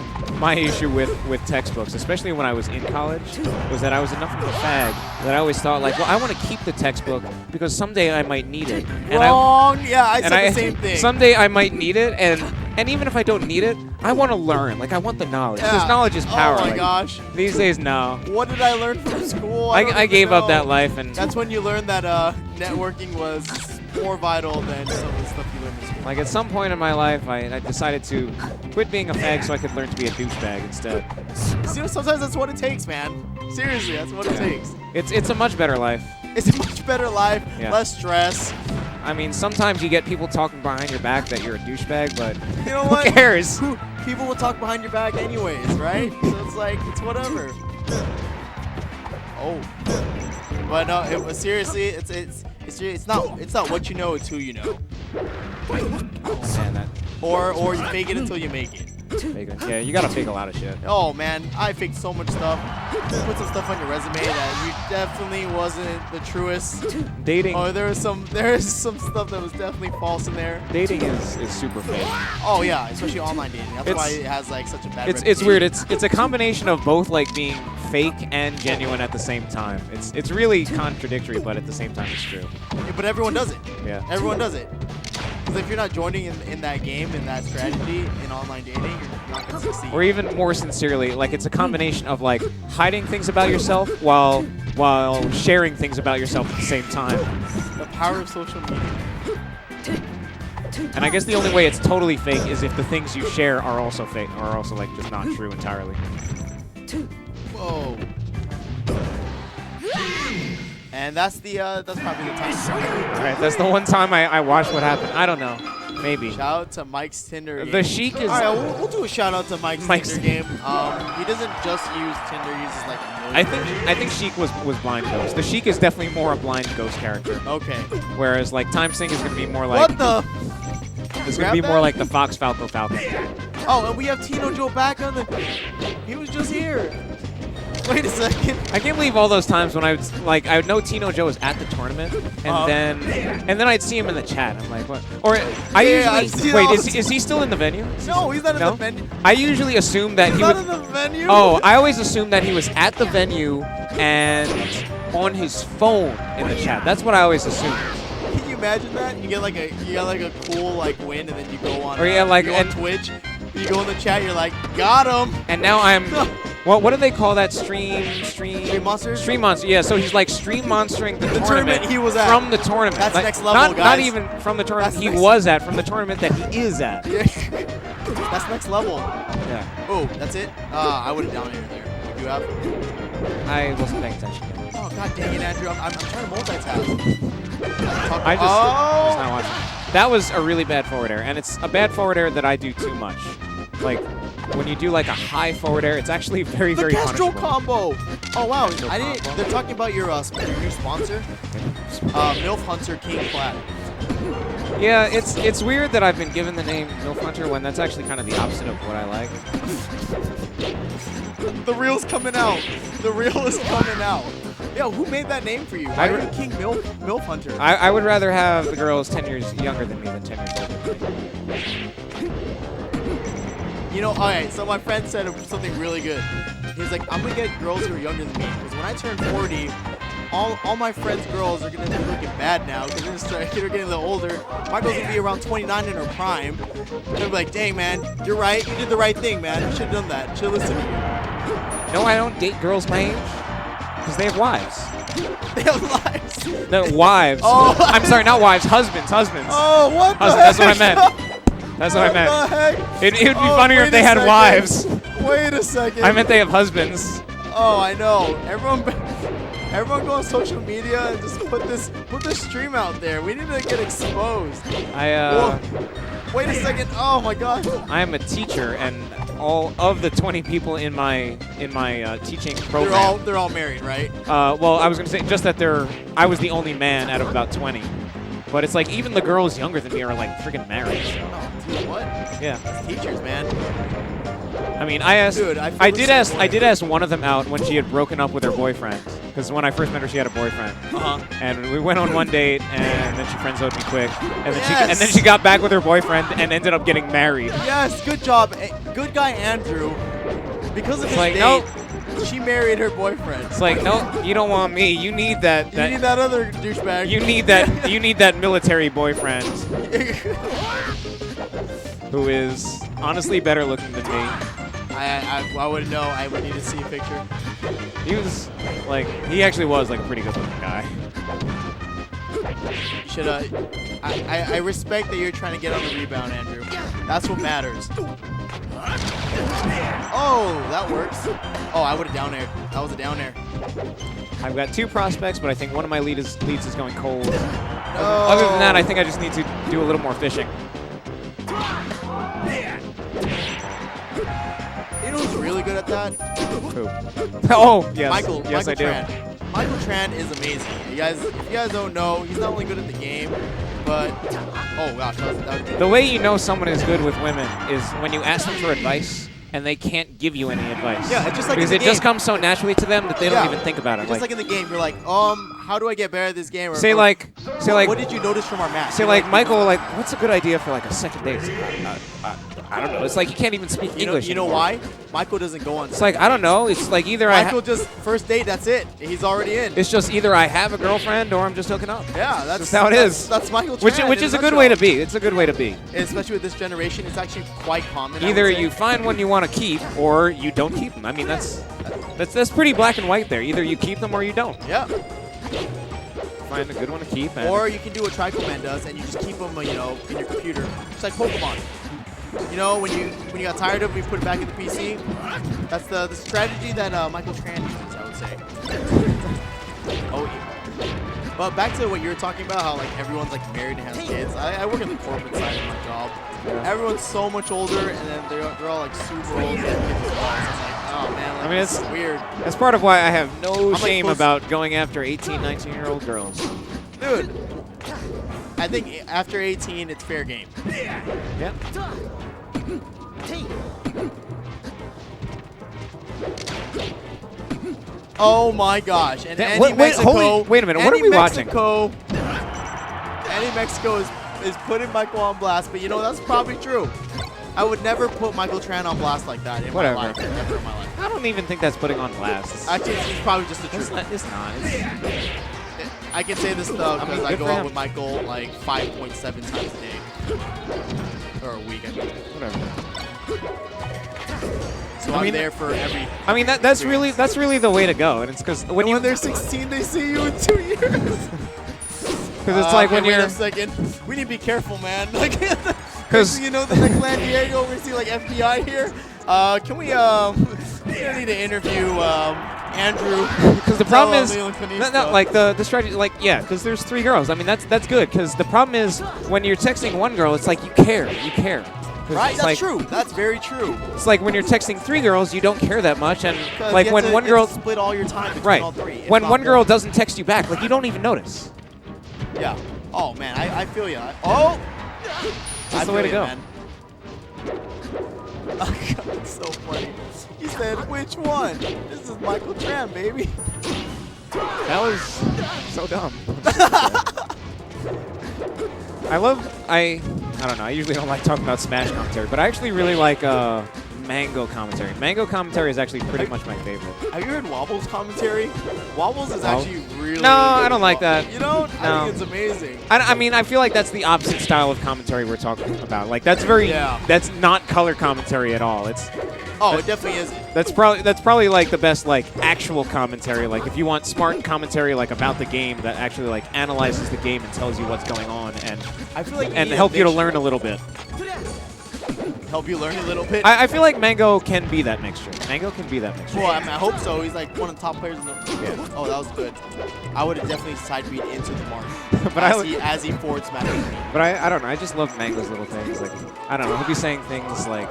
issue with textbooks, especially when I was in college, was that I was enough of a fag that I always thought like, well, I want to keep the textbook because someday I might need it. Wrong. Yeah, I said the same thing. Someday I might need it, and even if I don't need it, I want to learn. Like I want the knowledge. Because knowledge is power. Oh my like, gosh. These days, no. What did I learn from school? I gave up that life, and that's when you learned that networking was more vital than some of the stuff you learned in school. Like at some point in my life, I decided to quit being a fag so I could learn to be a douchebag instead. You know, sometimes that's what it takes, man. Seriously, that's what it takes. It's a much better life. It's a much better life, less stress. I mean, sometimes you get people talking behind your back that you're a douchebag, but you know what? Who cares? People will talk behind your back anyways, right? So it's like, it's whatever. Oh. But no, it was seriously, it's not what you know, it's who you know. Oh man, that. Or you fake it until you make it. Yeah, you gotta fake a lot of shit. Oh man, I faked so much stuff. Put some stuff on your resume that you definitely wasn't the truest. Dating. Oh, there is some stuff that was definitely false in there. Dating is super fake. Oh yeah, especially online dating. That's why it has like such a bad reputation. It's weird. It's a combination of both like being fake and genuine at the same time. It's really contradictory, but at the same time it's true. Yeah, but everyone does it. Yeah. Everyone does it. Because if you're not joining in that game, in that strategy, in online dating, you're not going to succeed. Or even more sincerely, like it's a combination of like hiding things about yourself while sharing things about yourself at the same time. The power of social media. And I guess the only way it's totally fake is if the things you share are also fake, or also like just not true entirely. Whoa. And that's probably the time. All right, that's the one time I watched what happened. I don't know, maybe. Shout out to Mike's Tinder game. The Sheik is. All right, we'll do a shout out to Mike's Tinder game. He doesn't just use Tinder; he uses like a million. I think Sheik was blind ghost. The Sheik is definitely more a blind ghost character. Okay. Whereas like timesink is gonna be more like. What the? It's gonna be more like the Fox Falco Falcon. Oh, and we have Tino Joe back on the. He was just here. Wait a second. I can't believe all those times when I would know Tino Joe was at the tournament, and then I'd see him in the chat. I'm like, what? Or I usually wait. Is he still in the venue? No, he's not in the venue. I usually assume that he's not in the venue. Oh, I always assumed that he was at the venue and on his phone in the chat. That's what I always assumed. Can you imagine that? You get like a cool like win, and then you go on. Or on Twitch. You go in the chat. You're like, got him. And now I'm. What do they call that stream monster? Stream monster. Yeah, so he's like stream monstering the tournament he was at. from the tournament. That's Like, next level, not, guys. Not even from the tournament That's he next- was at, from the tournament that he is at. Yeah. That's next level. Yeah. Oh, that's it? I would have down air there. You have? I wasn't paying attention. Oh, god dang it, Andrew. I'm trying to multitask. I just Oh! not watching. That was a really bad forward air, and it's a bad forward air that I do too much. Like, when you do like a high forward air, it's actually very, The very Castro punishable. combo! Oh, wow. Castro I didn't. combo. They're talking about your new sponsor, MILF Hunter King Flat. Yeah, it's weird that I've been given the name MILF Hunter when that's actually kind of the opposite of what I like. The reel's coming out. The reel is coming out. Yo, who made that name for you? Why are you King MILF Hunter? I would rather have the girls 10 years younger than me than 10 years older than me. You know, alright, so my friend said something really good. He's like, I'm gonna get girls who are younger than me, because when I turn 40, all my friends' girls are gonna be looking bad now, because they're getting a little older. My girl's gonna be around 29 in her prime. They'll be like, dang, man, you're right. You did the right thing, man. You should have done that. Should have listened to you. No, I don't date girls my age, because they have wives. They have lives. No, wives. Oh. I'm sorry, not wives, husbands. Oh, what the Husbands, heck? that's what I meant. That's what I meant. What the heck? It would be Oh, funnier if wait they a had second. wives. Wait a second. I meant they have husbands. Oh, I know. Everyone go on social media and just put this stream out there. We need to get exposed. Whoa. Wait a second. Oh my god. I am a teacher, and all of the 20 people in my teaching program. They're all married, right? Well, I was gonna say just that I was the only man out of about 20. But it's like even the girls younger than me are like freaking married. So. Oh, dude, what? Yeah. It's teachers, man. I mean, I asked. Dude, I did ask one of them out when she had broken up with her boyfriend. Because when I first met her, she had a boyfriend. And we went on one date, and then she friend-zoned me quick. And then she got back with her boyfriend and ended up getting married. Yes, good job, good guy Andrew. Because of his like, date, nope. She married her boyfriend. It's like, no, you don't want me. You need that. You need that other douchebag. You need that. You need that military boyfriend who is honestly better looking than me. I wouldn't know. I would need to see a picture. He was like, he actually was like a pretty good looking guy. You should I respect that you're trying to get on the rebound, Andrew. That's what matters. Oh, that works. Oh, I would have down air. That was a down air. I've got 2 prospects, but I think one of my leads is going cold. No. Other than that, I think I just need to do a little more fishing. You know who's really good at that? Who? Oh, yes. Michael. Yes, Michael I do. Tran. Michael Tran is amazing. If you guys don't know, he's not only good at the game, but oh gosh, that was The way you know someone is good with women is when you ask them for advice and they can't give you any advice. Yeah, it's just like because in it the just game. comes so naturally to them that they don't even think about it. Just like in the game, you're like, how do I get better at this game? Or, say or, like, what did you notice from our match? Say like, Michael, like, what's a good idea for like a second date? I don't know. It's like you can't even speak English. You know why? Michael doesn't go on. It's like, I don't know. It's like either Michael just first date. That's it. He's already in. It's just either I have a girlfriend or I'm just hooking up. Yeah, that's how it is. That's Michael Tran. Which is a good way to be. It's a good way to be. Especially with this generation, it's actually quite common. Either you find one you want to keep or you don't keep them. I mean, that's pretty black and white there. Either you keep them or you don't. Yeah. Find a good one to keep. Or you can do what Trichael Man does, and you just keep them, in your computer. It's like Pokemon. You know, when you got tired of them, you put it back in the PC. That's the strategy that Michael Tran uses, I would say. Oh, yeah. But back to what you were talking about, how like everyone's like married and has kids. I work in the corporate side of my job. Everyone's so much older, and then they're all like super old. And kids as well. So it's like, oh man, like, I mean, it's weird. That's part of why I have no shame close- about going after 18, 19-year-old girls. Dude, I think after 18, it's fair game. Yeah. Oh my gosh! And Damn, Andy wait, Mexico. wait a minute, what are we watching? Andy Mexico is putting Michael on blast, but that's probably true. I would never put Michael Tran on blast like that in my life. Never in my life. I don't even think that's putting on blast. Actually, it's probably just the truth. It's not. I can say this though because I good go for out him. with Michael like 5.7 times a day. Or a week, I mean. Whatever. So I'm there for every. I mean, that's really the way to go, and it's because when they're 16, they see you in 2 years. Because it's like when wait you're. a second. We need to be careful, man. Like, because you know, the next San Diego, we see like FBI here. Can we need to interview Andrew? Because the problem is, like the strategy, like because there's 3 girls. I mean, that's good. Because the problem is when you're texting one girl, it's like you care. Right, that's true. That's very true. It's like when you're texting 3 girls, you don't care that much, and like you when have one to girl split all your time between all 3. When one girl doesn't text you back, like you don't even notice. Yeah. Oh man, I feel you. Oh. That's the way to go. Man. Oh God, it's so funny. He said, "Which one?" This is Michael Tran, baby. That was so dumb. I don't know. I usually don't like talking about Smash commentary, but I actually really like Mango commentary. Mango commentary is actually pretty much my favorite. Have you heard Wobble's commentary? Wobbles is actually really. No, I don't like that. You don't? No. I think it's amazing. I mean, I feel like that's the opposite style of commentary we're talking about. Like that's that's not color commentary at all. It definitely is. That's probably like the best like actual commentary. Like if you want smart commentary like about the game that actually like analyzes the game and tells you what's going on and I feel like help you to learn a little bit. Help you learn a little bit. I feel like Mango can be that mixture. Mango can be that mixture. Well, I mean, I hope so. He's like one of the top players in the. Yeah. Oh, that was good. I would have definitely side beat into the mark. But as he forward smashed me. But I don't know. I just love Mango's little things. Like I don't know. He'll be saying things like,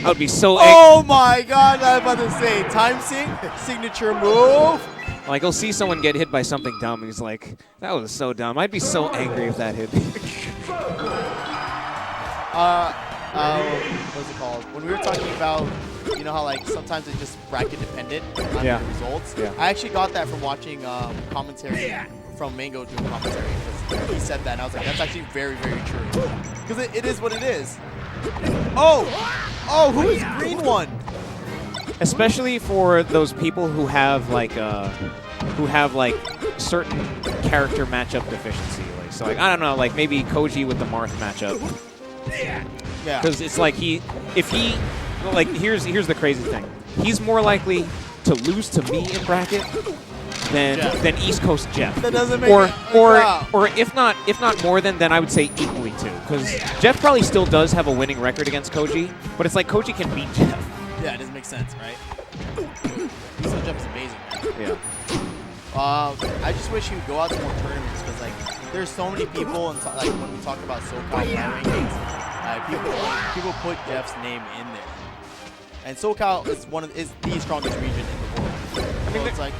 "I would be so." Oh my God! I was about to say timesink signature move. Like he'll see someone get hit by something dumb, and he's like, "That was so dumb. I'd be so angry if that hit me." What's it called? When we were talking about, you know how like sometimes it's just bracket dependent on the results. Yeah. I actually got that from watching commentary from Mango doing commentary because he said that, and I was like, that's actually very, very true. Because it is what it is. Oh, who is green one? Especially for those people who have like certain character matchup deficiency. Like so, like I don't know, like maybe Koji with the Marth matchup. Yeah. Because it's like here's the crazy thing. He's more likely to lose to me in bracket than East Coast Jeff. That doesn't make or if not more than I would say equally too. Because Jeff probably still does have a winning record against Koji, but it's like Koji can beat Jeff. Yeah, it doesn't make sense, right? East Coast Jeff is amazing, man. Yeah. I just wish he would go out to more tournaments because like there's so many people and like when we talk about SoCal power rankings. People put Jeff's name in there, and SoCal is the strongest region in the world. I mean, so it's like,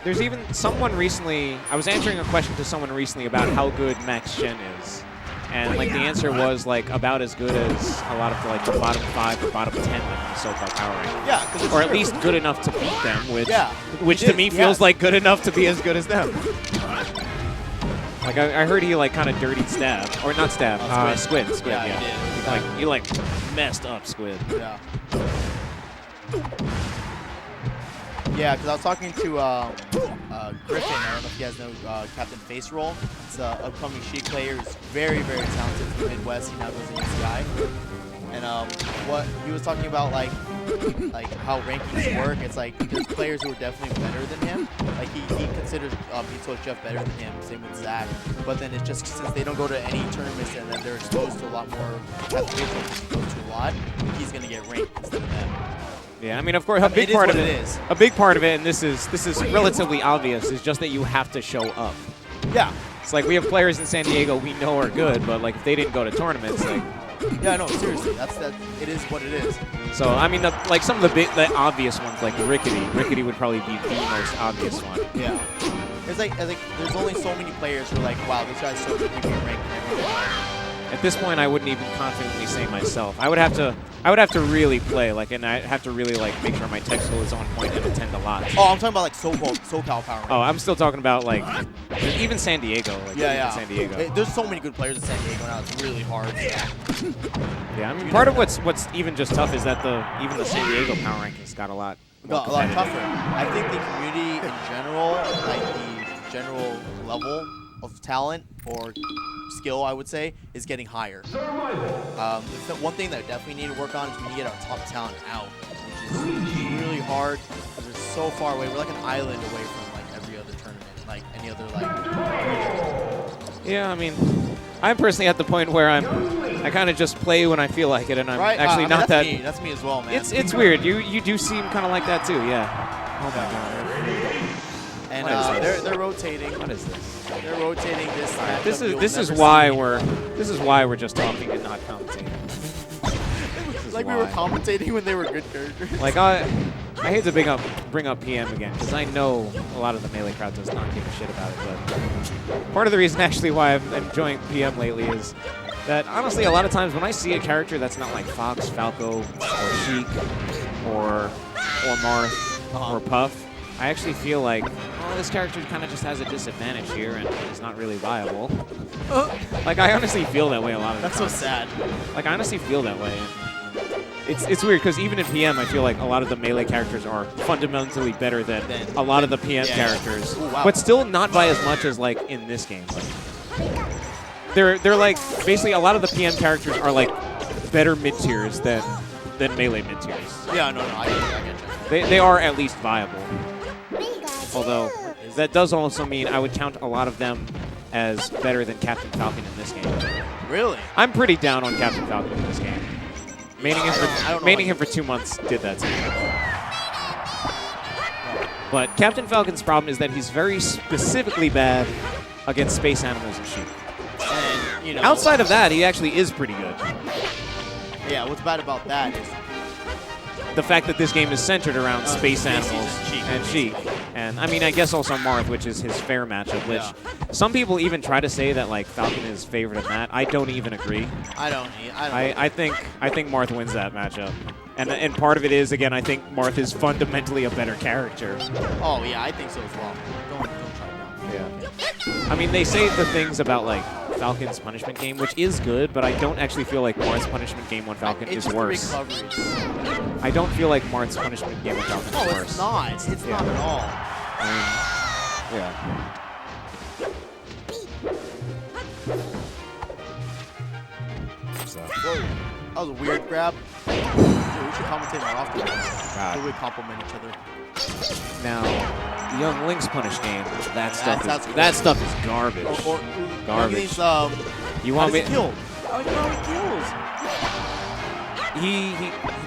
there's even someone recently. I was answering a question to someone recently about how good Max Shen is, and like the answer was like about as good as a lot of like the bottom 5 or bottom 10 in the SoCal power ranking. Yeah, or at least good enough to beat them, which to me feels like good enough to be as good as them. Like I heard he like kind of dirtied Stab, or not Stab, Squid. Yeah. He like messed up Squid. Yeah. Yeah, because I was talking to Griffin. I don't know if you guys know Captain Face Roll. It's an upcoming Sheik player. He's very, very talented in the Midwest. He now goes to UCI. And what he was talking about, like how rankings work. It's like there's players who are definitely better than him. Like he considers East Coast Jeff better than him. Same with Zach. But then it's just since they don't go to any tournaments and then they're exposed to a lot more. Captain Face Roll is exposed to a lot. He's gonna get ranked instead of them. Yeah, I mean, of course, a big part of it, and this is relatively obvious, is just that you have to show up. Yeah. It's like we have players in San Diego we know are good, but like if they didn't go to tournaments, like. Yeah, no, seriously, it is what it is. So I mean, like some of the obvious ones, like Rickety would probably be the most obvious one. Yeah. It's like there's only so many players who are like, wow, this guy's so good, he can rank everything. At this point, I wouldn't even confidently say myself. I would have to really play, like, and I'd have to really like make sure my tech skill is on point and attend a lot. Oh, I'm talking about like SoCal power. Oh, I'm still talking about like even San Diego. Like, yeah. San Diego. There's so many good players in San Diego now. It's really hard. Yeah, I mean, part of what's even just tough is that even the San Diego power rankings got a lot tougher. I think the community in general, like the general level of talent or skill, I would say, is getting higher. One thing that I definitely need to work on is we need to get our top talent out, which hard because we're so far away. We're like an island away from like every other tournament, like any other like. Yeah, I mean, I'm personally at the point where I kind of just play when I feel like it, and I'm Right? actually I mean, not that's that. Me. That's me as well, man. It's weird. You do seem kind of like that too. Yeah. Oh my god. And What is this? they're rotating. What is this? They're rotating this. matchup This you'll is never why see. we're just talking and not commentating. Like we were commentating when they were good characters. Like I hate to bring up PM again because I know a lot of the Melee crowd does not give a shit about it, but part of the reason actually why I'm enjoying PM lately is that honestly a lot of times when I see a character that's not like Fox, Falco, or Sheik, or Marth, or Puff, I actually feel like, oh, this character kind of just has a disadvantage here and is not really viable. Like I honestly feel that way a lot of the That's time. so sad. Like I honestly feel that way. It's weird because even in PM, I feel like a lot of the Melee characters are fundamentally better than a lot of the PM characters, Ooh, wow. but still not by as much as like in this game. Like, they're like basically a lot of the PM characters are like better mid tiers than Melee mid tiers. Yeah, no, I get you. They are at least viable. Although that does also mean I would count a lot of them as better than Captain Falcon in this game. Really? I'm pretty down on Captain Falcon in this game. Maining him for 2 months did that to me. But Captain Falcon's problem is that he's very specifically bad against space animals and sheep. And, you know, Outside of that, he actually is pretty good. yeah, what's bad about that is The fact that this game is centered around space species animals and sheep. And I mean, I guess also Marth, which is his fair matchup, which some people even try to say that like Falcon is favored in that. I don't even agree. I think Marth wins that matchup. And part of it is, again, I think Marth is fundamentally a better character. Oh, yeah, I think so as well. Don't try it out. Yeah. I mean, they say the things about like Falcon's punishment game, which is good, but I don't actually feel like Marth's punishment game on Falcon It's is just worse. the recoveries. I don't feel like Marth's punishment game on Falcon is worse. It's not. It's not at all. I mean, yeah. So. Whoa. That was a weird grab. Dude, we should commentate more often. So we compliment each other. Now, the Young Link's punish game, that stuff is garbage. Garbage. You want me? Kill. How he He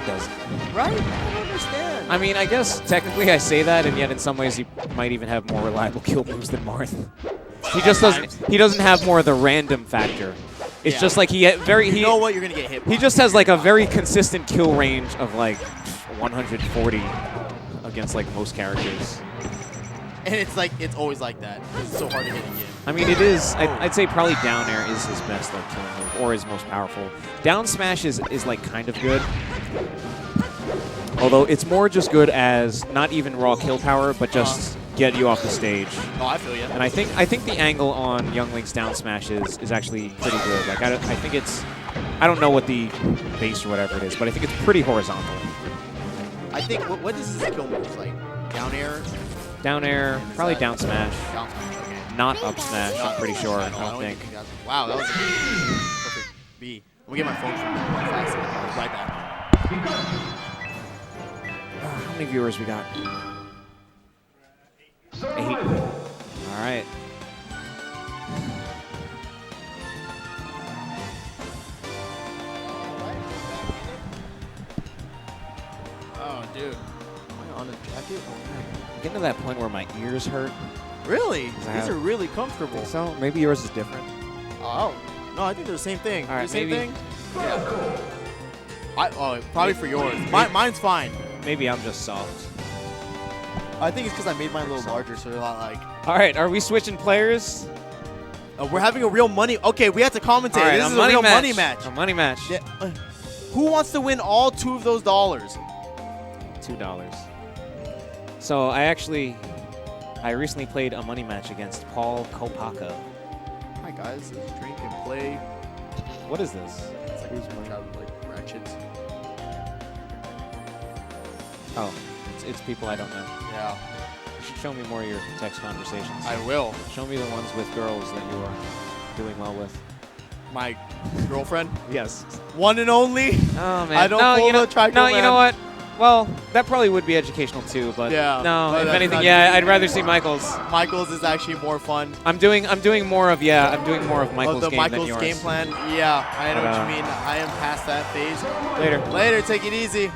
doesn't. kills? Right? I don't understand. I mean, I guess technically I say that, and yet in some ways he might even have more reliable kill moves than Marth. He just doesn't. He doesn't have more of the random factor. It's just like he You know what? You're gonna get hit. He just has like a very consistent kill range of like 140 against like most characters. And it's like it's always like that. It's so hard to hit again. I mean, it is. I'd say probably down air is his best like kill move or his most powerful. Down smash is like kind of good. Although it's more just good as not even raw kill power, but just get you off the stage. Oh, I feel you. And I think the angle on Young Link's down smash is actually pretty good. Like I think it's, I don't know what the base or whatever it is, but I think it's pretty horizontal. I think what does his kill moves like? Down air. Down air, probably down smash. Down smash. Okay. Not up smash. I'm pretty sure. I don't think. Wow, that was a perfect B. Let me get my phone from fast. Right back. How many viewers we got? 8. All right. Oh, dude. Am I on a jacket? I'm getting to that point where my ears hurt. Really? I These are really comfortable. So maybe yours is different. Oh, no, I think they're the same thing. All right, same maybe- thing? Yeah. Probably for yours. Mine's fine. Maybe I'm just soft. I think it's because I made mine a little larger, so they're not like. All right, are we switching players? We're having a real money. Okay, we have to commentate. All right, this is a real money match. A money match. Yeah. Who wants to win all 2 of those dollars? $2. So I recently played a money match against Paul Kopaka. Hi guys, this is Drink and Play. What is this? It's like who's money out of like ratchets. Oh, it's people I don't know. Yeah. You should show me more of your text conversations. I will. Show me the ones with girls that you are doing well with. My girlfriend? Yes. One and only? Oh man. I don't no, pull you know, the trichael, no, you know man. what? Well, that probably would be educational too, but Yeah, no. but If that's anything, not- yeah, I'd rather see Michael's. Michael's is actually more fun. I'm doing more of Michael's The game Michael's than yours. game plan. Yeah, I know But, what you mean. I am past that phase. Later. Later, take it easy.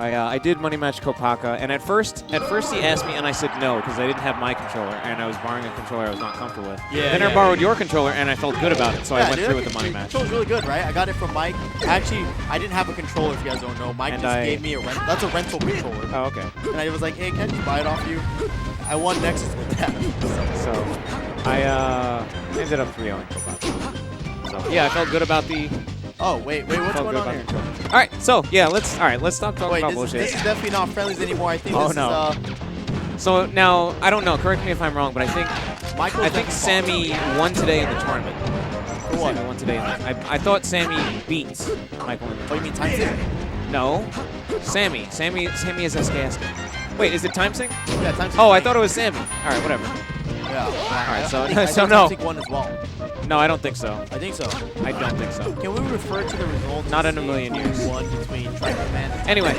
I did money match Kopaka, and at first he asked me, and I said no because I didn't have my controller, and I was borrowing a controller I was not comfortable with. Yeah, Then I yeah. borrowed your controller, and I felt good about it, so I Yeah, went dude, through with the money match. Controller's really good, right? I got it from Mike. Actually, I didn't have a controller, if you guys don't know. Mike And just I- gave me a rent. That's a rental controller. Oh, okay. And I was like, hey, can I just buy it off you? I won Nexus with that. So I ended up 3-0ing Kopaka. So yeah, I felt good about the. Oh, wait, what's felt going good on about here? the controller. All right, so yeah, let's stop talking Wait, about this bullshit. is definitely not friendlies anymore. I think Oh, this no. is, So now I don't know. Correct me if I'm wrong, but I think Michael's Sammy won today in the tournament. For what? Sammy won today. I thought Sammy beat Michael in the Oh, you mean tournament. timesink? No, Sammy is SKS. Wait, is it timesink? Yeah, timesink. Oh, I thought it was Sammy. All right, whatever. Yeah. All right, so- I so think no. timesink won as well. No, I don't think so. I think so. I don't think so. Can we refer to the results? Not to in a see million who years. won between Trichael and Anyway,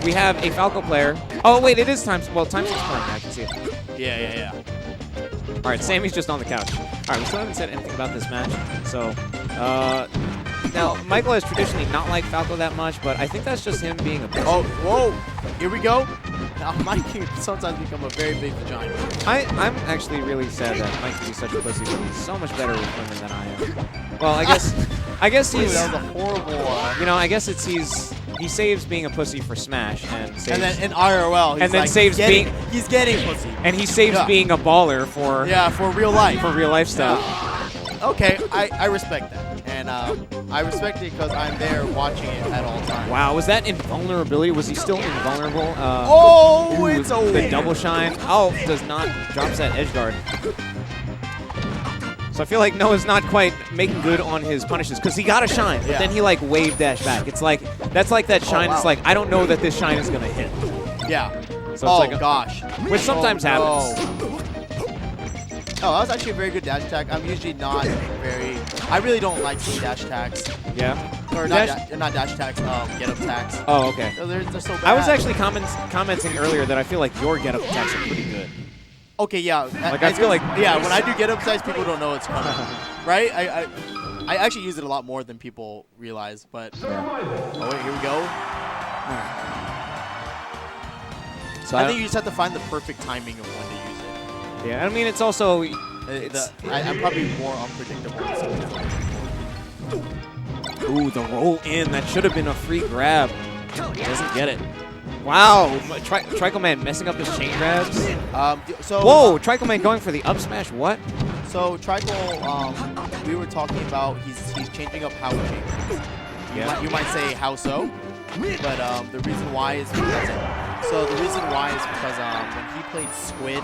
we have a Falco player. Oh wait, it is timesink's playing. I can see it. Yeah. All right, Sammy's just on the couch. All right, we still haven't said anything about this match. So, now Michael has traditionally not liked Falco that much, but I think that's just him being a pussy. Oh, whoa. Here we go. Now, Mike can sometimes become a very big vagina. I'm actually really sad that Mike can be such a pussy, but he's so much better with women than I am. Well, I guess Dude, he's, that was a horrible. you know, I guess he saves being a pussy for Smash and saves, And then in IRL, he's And then like saves getting, he's getting pussy. and he saves Yeah. being a baller for For real life. for real life stuff. Okay, I respect that. And I respect it because I'm there watching it at all times. Wow, was that invulnerability? Was he still invulnerable? Oh, Ooh, it's over. the double shine. Oh, does not drops that edge guard. So I feel like Noah's not quite making good on his punishes because he got a shine, but Yeah. then he like wave dash back. It's like that's like that shine. wow. It's like I don't know that this shine is gonna hit. Yeah. So it's Oh, like gosh. which sometimes happens. Oh, that was actually a very good dash attack. I'm usually not very. I really don't like seeing dash attacks. Yeah. Or not dash attacks, get up attacks. Oh, okay. They're so bad. I was actually commenting earlier that I feel like your get up attacks are pretty good. Okay, yeah. Like, I feel like- Yeah, when I do get up attacks, people don't know it's coming. Right? I actually use it a lot more than people realize, but. Oh, wait, here we go. So I think you just have to find the perfect timing of when to use it. yeah, I mean it's also I'm probably more unpredictable. in some ways. ooh, the roll in. That should have been a free grab. Doesn't get it. Wow, Trichael Man messing up his chain grabs. Whoa, Trichael Man going for the up smash. What? So Trichael, we were talking about he's changing up how he changes. Yeah. You might say how so, but the reason why is because when he played Squid,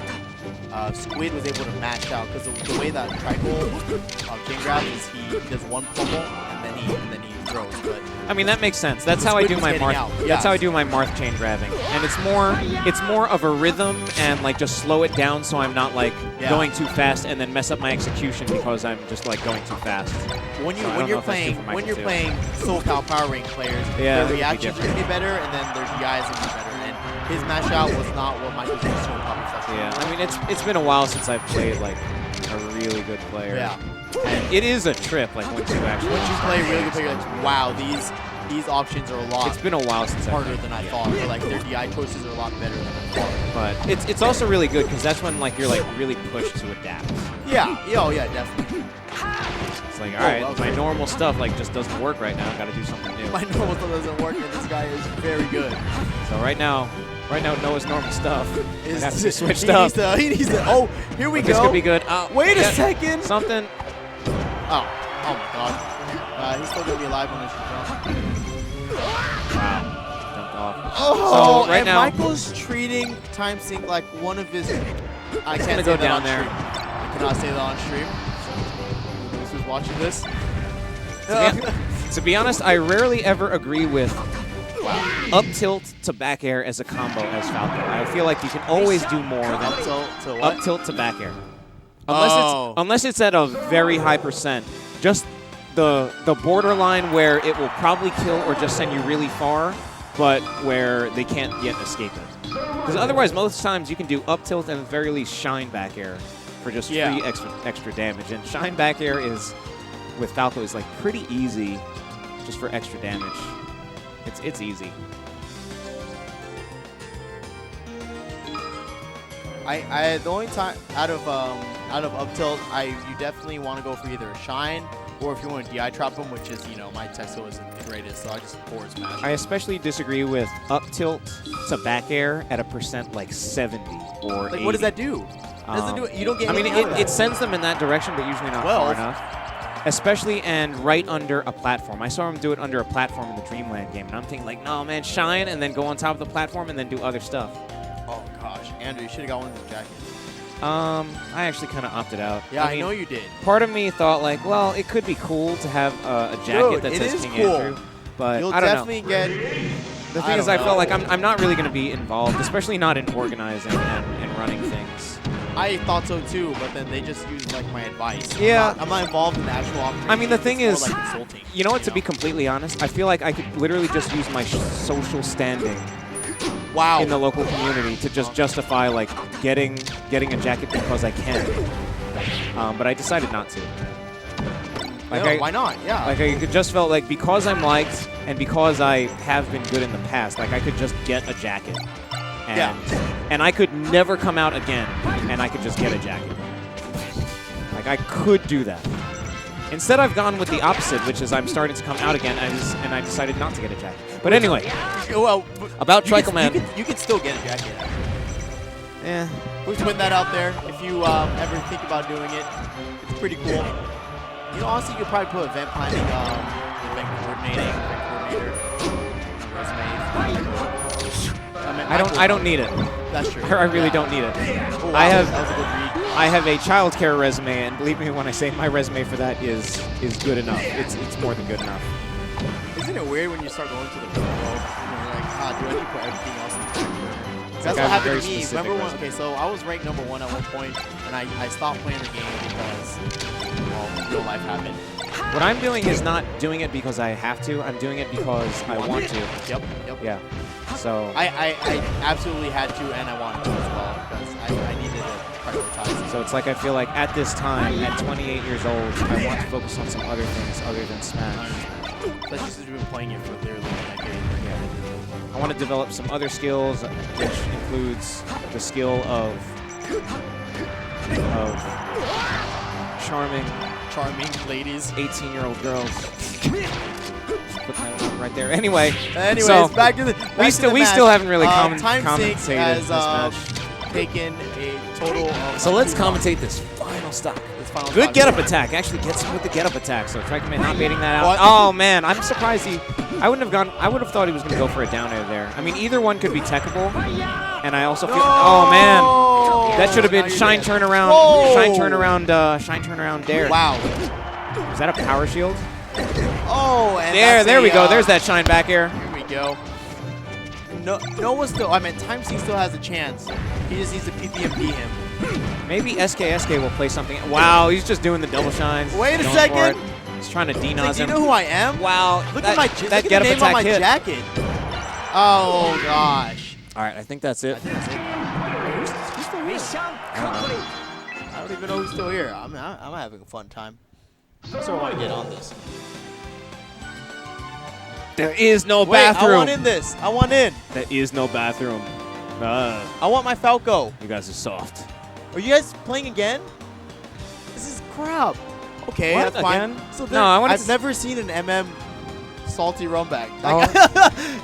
Squid was able to mash out because the way that Trichael chain grabs is he does one pummel and then he throws. But I mean that makes sense. That's how I Squid do was my getting Marth. out. That's Yeah. how I do my Marth chain grabbing, and it's more of a rhythm and like just slow it down so I'm not like Yeah. going too fast and then mess up my execution because I'm just like going too fast. when So I don't know if that's true for Michael, too. playing SoCal Power Rank players, Yeah, their that would be reactions different. can be better and then their DIs can be better. And his mash out was not what Michael's used to in Power Professional. Yeah, I mean it's been a while since I've played like a really good player. Yeah. And it is a trip like once you actually. Once you play a really good player, you're like, wow, these options are a lot It's been a while since I've harder played. than I thought. Or like their DI choices are a lot better than I thought. But it's also really good because that's when like you're like really pushed to adapt. Yeah, oh yeah, definitely. It's like, Oh, all right, that was my great. normal stuff like just doesn't work right now. Got to do something new. My normal stuff doesn't work, and this guy is very good. So right now Noah's normal stuff Is has to be switched he up. Needs to, he needs to, oh, here we But go. this could be good. Wait a yeah, second. Something. Oh my god. He's still gonna be alive when I shoot jump. Wow. Jumped off. Oh, so right and now, Michael's treating timesink like one of his. I can't gonna say go that down on there. Stream. I cannot say that on stream. Those who's watching this. to be honest, I rarely ever agree with up tilt to back air as a combo as Falco. I feel like you can always do more than Up tilt to what? up tilt to back air. Oh. Unless it's at a very high percent. Just the borderline where it will probably kill or just send you really far. but where they can't yet escape it. Because otherwise, most times you can do up tilt and at the very least shine back air for just free extra damage. And shine back air is, with Falco, is like pretty easy just for extra damage. It's easy. The only time out of up tilt, you definitely want to go for either a shine or if you want to DI trap them, which is, you know, my techskill isn't the greatest, so I just forward smash. I especially disagree with up tilt to back air at a percent like 70 or Like, 80. what does that do? Doesn't do it. You don't get. I mean, anything out of it that. sends them in that direction, but usually not far enough. Especially and right under a platform. I saw him do it under a platform in the Dreamland game, and I'm thinking like, no man, shine and then go on top of the platform and then do other stuff. Oh gosh, Andrew, you should have got one of the jackets. I actually kind of opted out. Yeah, I mean, know you did. Part of me thought like, well, it could be cool to have a jacket Dude, that it says is King cool. Andrew, but You'll I don't know. definitely get. The thing is, I felt like I'm not really going to be involved, especially not in organizing and running things. I thought so too, but then they just used like my advice. Yeah. I'm not involved in the actual operation. I mean, the thing It's is, more like consulting, you know what? To be completely honest, I feel like I could literally just use my social standing wow. in the local community to just justify like getting a jacket because I can. But I decided not to. Like No, why not? Yeah. Like I just felt like because I'm liked and because I have been good in the past, like I could just get a jacket. And I could never come out again, and I could just get a jacket. Like, I could do that. Instead, I've gone with the opposite, which is I'm starting to come out again, and I decided not to get a jacket. But anyway, well, about Trichael Man. You could still get a jacket. Yeah. We'll put that out there if you ever think about doing it. It's pretty cool. You know, honestly, you could probably put event planning, event coordinator, resume. I don't need it. That's true. I really don't need it. Oh, wow, that was a good read. I have a childcare resume, and believe me when I say my resume for that is good enough. It's more than good enough. Isn't it weird when you start going to the real world and you're like, do I need to put everything else in the back burner? That's what happened to me. Remember when? Okay, so I was ranked #1 at one point, and I stopped playing the game because, well, real life happened. What I'm doing is not doing it because I have to. I'm doing it because I want to. Yep. Yeah. So I absolutely had to, and I wanted to as well because I needed to prioritize. So it's like I feel like at this time, at 28 years old, I want to focus on some other things other than Smash. Especially since you've been playing it for literally a decade. Yeah. I want to develop some other skills, which includes the skill of charming ladies, 18-year-old girls. Put that one right there. Anyways, so back to the we still haven't really timesink commentated has this match. taken a total of. So let's commentate this final stock. Good get-up attack. Actually gets him with the get-up attack. So Trichael Man not baiting that out. What? Oh man, I'm surprised I would have thought he was going to go for a down air there. I mean, either one could be techable. And I also feel. Oh man, that should have been shine turnaround. Shine turnaround dare. Wow. Is that a power shield? Oh, and there we go. There's that shine back air. Here we go. Noah still. I mean, timesink still has a chance. He just needs to PPMP him. Maybe SKSK will play something. Wow, he's just doing the double shines. Wait a second. He's trying to Do D-Naz you him. know who I am? Wow. Look at my that look get at the up name on attack my hit. jacket. Oh gosh. All right, I think that's it. I think that's it. Who's still here? I don't even know who's still here. I'm having a fun time. I sort of want to get on this. There is no Wait, bathroom. I want in this. I want in. There is no bathroom. I want my Falco. You guys are soft. Are you guys playing again? This is crap. Okay, What? that's fine. Again? So No, I wanted I've to never seen an MM salty run back. Oh.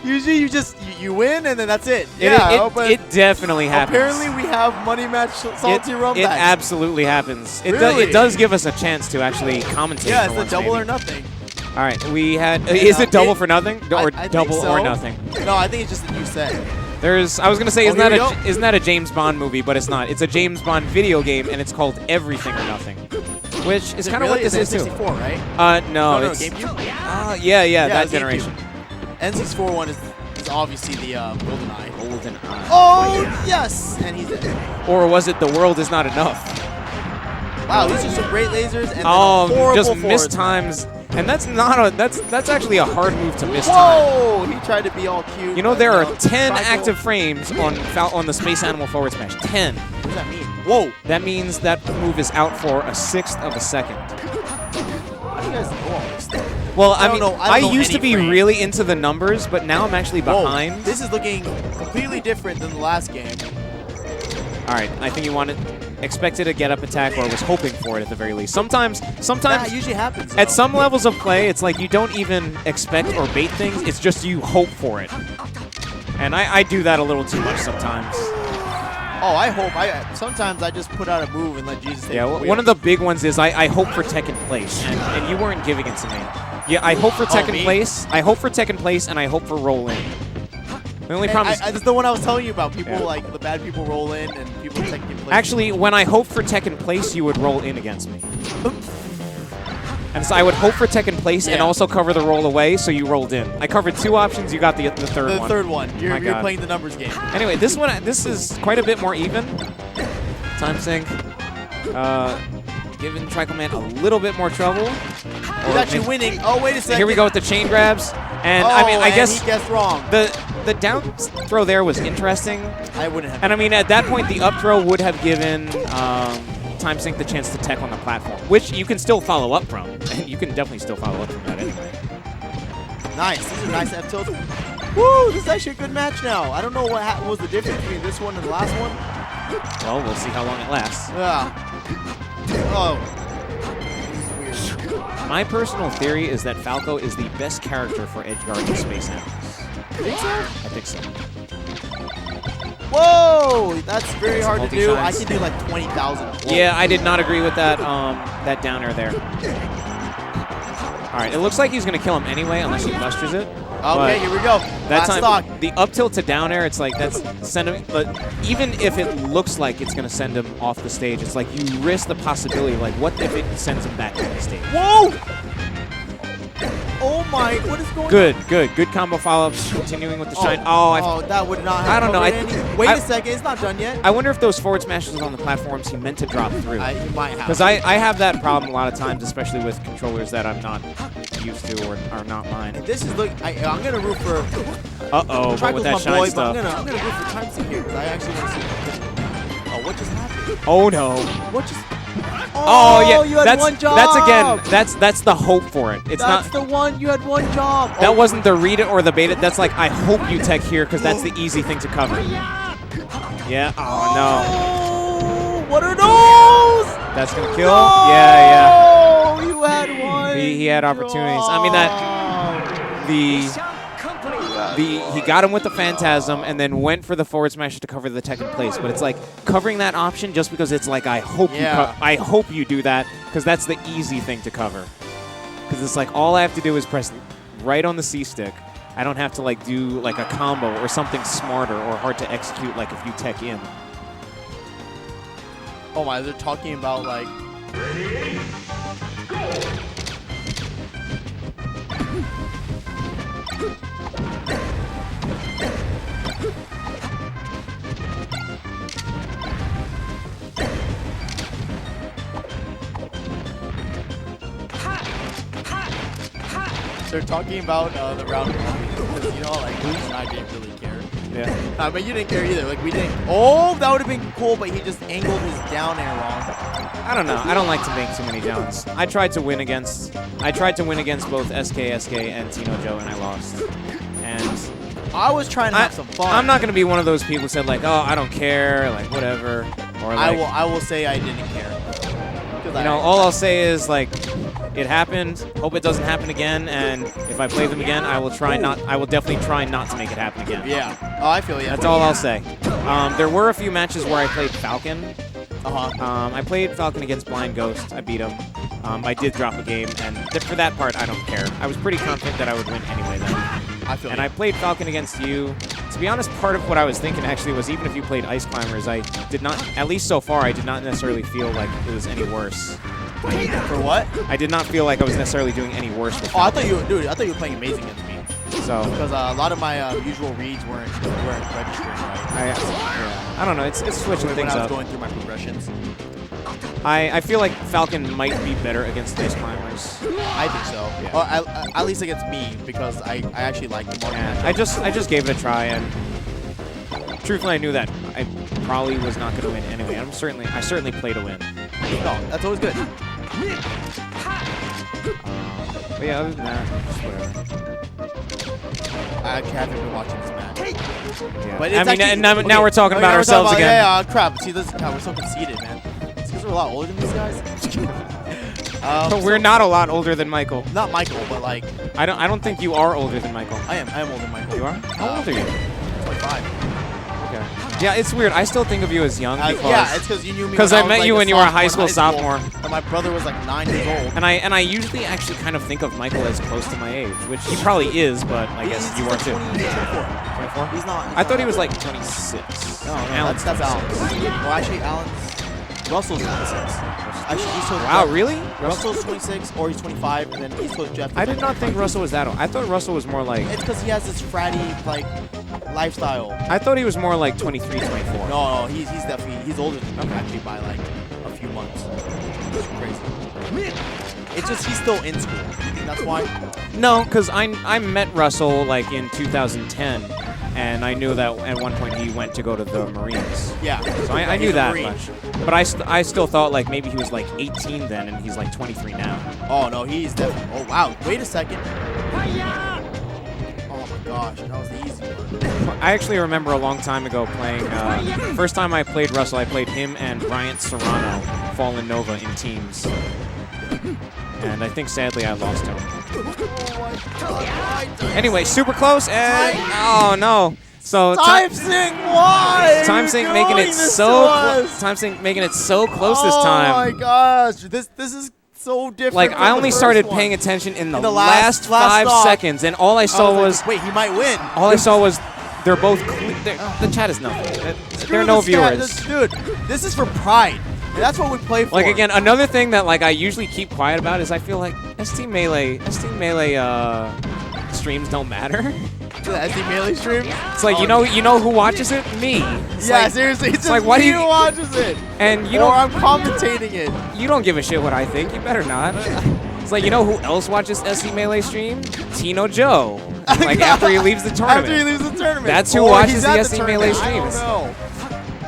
Usually you just you win and then that's it. It definitely happens. Apparently we have money match salty run It back. absolutely happens. Really? It does give us a chance to actually commentate. Yeah, for it's once, a double maybe. or nothing. All right, we had. Is it double for nothing or I double think so. or nothing? No, I think it's just a new set. I was gonna say, Oh, here we go. isn't that a James Bond movie? But it's not. It's a James Bond video game, and it's called Everything or Nothing, which is kind of what this is too. 64, right? No, No, it's GameCube. yeah, that it's generation. N64 one is obviously the GoldenEye. Golden Eye. Oh yes, and he's dead. Or was it The World Is Not Enough? Wow, these are some great lasers and Oh, then a horrible just forward mistimes. And that's not a that's actually a hard move to miss time. Whoa! He tried to be all cute. You know but there are no. 10 Trichael. active frames on the Space Animal forward smash. 10. What does that mean? Whoa! That means that move is out for a 1/6 of a second. How do you guys know all this stuff? Well, I I don't mean, know- I I don't know used to any be frames. really into the numbers, but now I'm actually Whoa, behind. this is looking completely different than the last game. All right, I think you expected a get-up attack, or was hoping for it at the very least. Sometimes That usually happens. at though. some levels of play, it's like you don't even expect or bait things. It's just you hope for it. And I do that a little too much sometimes. Oh, I hope. Sometimes I just put out a move and let Jesus take Yeah, the wheel. one of the big ones is I hope for second place, and you weren't giving it to me. Yeah, I hope for second me? place. I hope for second place, and I hope for roll in. The only problem is That's the one I was telling you about. People Yeah. like the bad people roll in and people second place. actually when I hoped for second place, you would roll in against me. And so I would hope for second place and Yeah. also cover the roll away, so you rolled in. I covered 2 options. You got the third the one. third one. My You're God. playing the numbers game. Anyway, this is quite a bit more even. Timesink. Giving Trichael Man a little bit more trouble. He's actually winning. Oh, wait a second. Here we go with the chain grabs. And Oh, I mean, I and guess he guessed wrong. the down throw there was interesting. I wouldn't have. And I mean, at that point, the up throw would have given Timesink the chance to tech on the platform, which you can still follow up from. And you can definitely still follow up from that anyway. Nice. This is a nice F tilt. Woo! This is actually a good match now. I don't know what was the difference between this one and the last one. Well, we'll see how long it lasts. Yeah. Oh. This is weird. My personal theory is that Falco is the best character for edgeguard in Space Animals. Think so? I think so. Whoa! That's very Some hard to do. I multi-shines. can do like 20,000. Yeah, I did not agree with that that down air there. All right, it looks like he's going to kill him anyway, unless he busters it. Okay, here we go. That Last time, stock. the up tilt to down air, it's like that's send him. But even if it looks like it's going to send him off the stage, it's like you risk the possibility. Like, what if it sends him back to the stage? Whoa! Oh my! What is going on? Good combo follow-ups. Continuing with the shine. Oh, that would not have I don't know, covered any. Wait a second, it's not done yet. I wonder if those forward smashes on the platforms he meant to drop through. You might have. Because I have that problem a lot of times, especially with controllers that I'm not used to or are not mine. This is I'm gonna root for. Uh-oh, but with that Trichael's my shine boy, stuff. but I'm gonna root for timesink here because I actually want to see. Oh, what just happened? Oh, no. What just? Oh, yeah. You had that's, one job. That's, again, that's the hope for it. It's That's not. the one. You had one job. That wasn't the read it or the bait it. That's like, I hope you tech here because that's the easy thing to cover. Yeah. Oh, no. Oh, what are those? That's going to kill? No, Yeah, you had one. He had opportunities. I mean, he got him with the Phantasm and then went for the forward smash to cover the tech in place. But it's like covering that option just because it's like I hope you do that because that's the easy thing to cover. Because it's like all I have to do is press right on the C stick. I don't have to like do like a combo or something smarter or hard to execute like if you tech in. Oh my! They're talking about like. Ready? Go! They're talking about the round one. You know, like Bruce and I didn't really care. Yeah. But you didn't care either. Like we didn't. Oh, that would have been cool, but he just angled his down air wrong. I don't know. I don't like to make too many downs. I tried to win against both SK, and Tino Joe, and I lost. And I was trying to have some fun. I'm not gonna be one of those people who said like, oh, I don't care, like whatever, or like, I will say I didn't care. you know, all I'll say is like, it happened. Hope it doesn't happen again. And if I play them again, I will definitely try not to make it happen again. Yeah. Oh, I feel you. That's all I'll say. There were a few matches where I played Falcon. Uh-huh. I played Falcon against Blind Ghost. I beat him. I did drop a game, and for that part, I don't care. I was pretty confident that I would win anyway, though. I feel And you. I played Falcon against you. To be honest, part of what I was thinking actually was even if you played Ice Climbers, I did not, at least so far, I did not necessarily feel like it was any worse. For what? I did not feel like I was necessarily doing any worse with Oh, I Falcon. thought you were playing amazing against me. So Because a lot of my usual reads weren't registering right. I don't know. It's switching When things I was up. going through my progressions. I feel like Falcon might be better against ice climbers. I think so. Yeah. Or at least against me, because I actually like the more. And I just gave it a try, and truthfully, I knew that I probably was not going to win anyway. I certainly play to win. No, that's always good. But yeah, other than that, just whatever. I actually haven't been watching this match. Yeah. But I it's mean, actually, and now we're talking about ourselves again. Yeah, crap. See, this we're so conceited, man. It's because we're a lot older than these guys. But we're not a lot older than Michael. Not Michael, but like I don't think you are older than Michael. I am older than Michael. You are? How old are you? 25. Okay. Yeah, it's weird. I still think of you as young because yeah, it's because you knew me. because when I met was, you like, when you were a high school sophomore. And my brother was like 9 years old. And I usually actually kind of think of Michael as close to my age, which he probably is, but I guess you are too. 24? He's not. I thought he was like 26. No, Alan's that's Alan's. Well, actually, Russell's 26. Actually, East Coast Wow, Jeff, really? Russell's 26, or he's 25, and then East Coast Jeff. I did not think Russell was that old. I thought Russell was more like... It's because he has this fratty like lifestyle. I thought he was more like 23, 24. No, he's definitely older than me actually by like a few months. It's crazy. It's just he's still in school. That's why. No, because I met Russell like in 2010, and I knew that at one point he went to go to the Marines. Yeah. So I knew that much. But I still thought like maybe he was like 18 then, and he's like 23 now. Oh no, he's definitely. Oh wow, wait a second. Oh my gosh, that was the easy one. I actually remember a long time ago playing. First time I played Russell, I played him and Bryant Serrano, Fallen Nova in teams. And I think sadly I lost him. Anyway, super close and oh no. So timesink, why? timesink making it so timesink making it so close this time. Oh my gosh, this is so different. Like from I the only first started one. paying attention in the last 5 stop. seconds, and all I saw was wait, he might win. all I saw was they're both the chat is nothing. There are no viewers. Dude, this is for pride. And that's what we play for. Like again, another thing that like I usually keep quiet about is I feel like ST Melee streams don't matter. The SD Melee stream. It's like you know who watches it? Me. It's yeah, like, seriously, it's just like why do you who watches it? And you or don't I'm commentating it. you don't give a shit what I think. You better not. It's like you know who else watches SC Melee stream? Tino Joe. Like after he leaves the tournament. After he leaves the tournament. That's who or watches he's the at SC tournament. Melee I streams. don't know.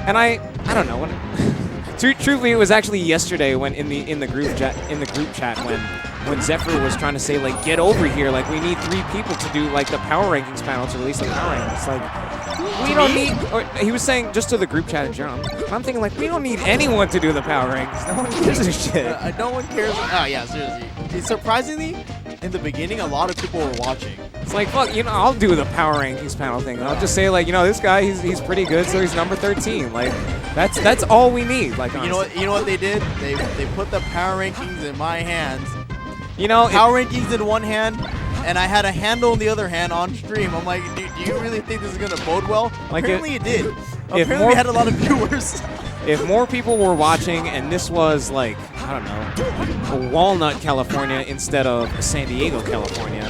And I don't know. Truthfully, it was actually yesterday when in the group chat when Zephyr was trying to say like get over here, like we need 3 people to do like the power rankings panel to release the power rankings. Like we don't need. Or he was saying just to the group chat in general. I'm thinking like we don't need anyone to do the power rankings. No one gives a shit. No one cares. Oh yeah, seriously. Surprisingly, in the beginning, a lot of people were watching. It's like fuck, I'll do the power rankings panel thing. I'll just say like this guy he's pretty good, so he's number 13. Like that's all we need. Like You know what they did? They put the power rankings in my hands. Power rankings in one hand, and I had a handle in the other hand on stream. I'm like, do you really think this is gonna bode well? Like Apparently it did. Apparently we had a lot of viewers. If more people were watching, and this was like I don't know, Walnut, California instead of San Diego, California,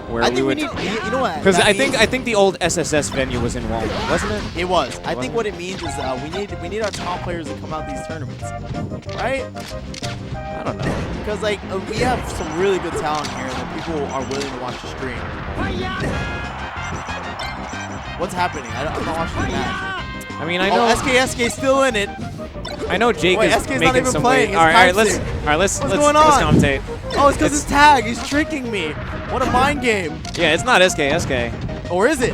where I we think would. we need. You know what? Because I think the old SSS venue was in Walnut, wasn't it? It was. I think what it means is we need our top players to come out these tournaments, right? I don't know. Because like we have some really good talent here that people are willing to watch the stream. What's happening? I'm not watching the match. I mean, I know. SK's still in it. I know Jake Wait, is SK's not making even some playing. weight. It's All right, let's What's going on? commentate. Oh, it's because his tag. He's tricking me. What a mind game. Yeah, it's not SK. Or is it?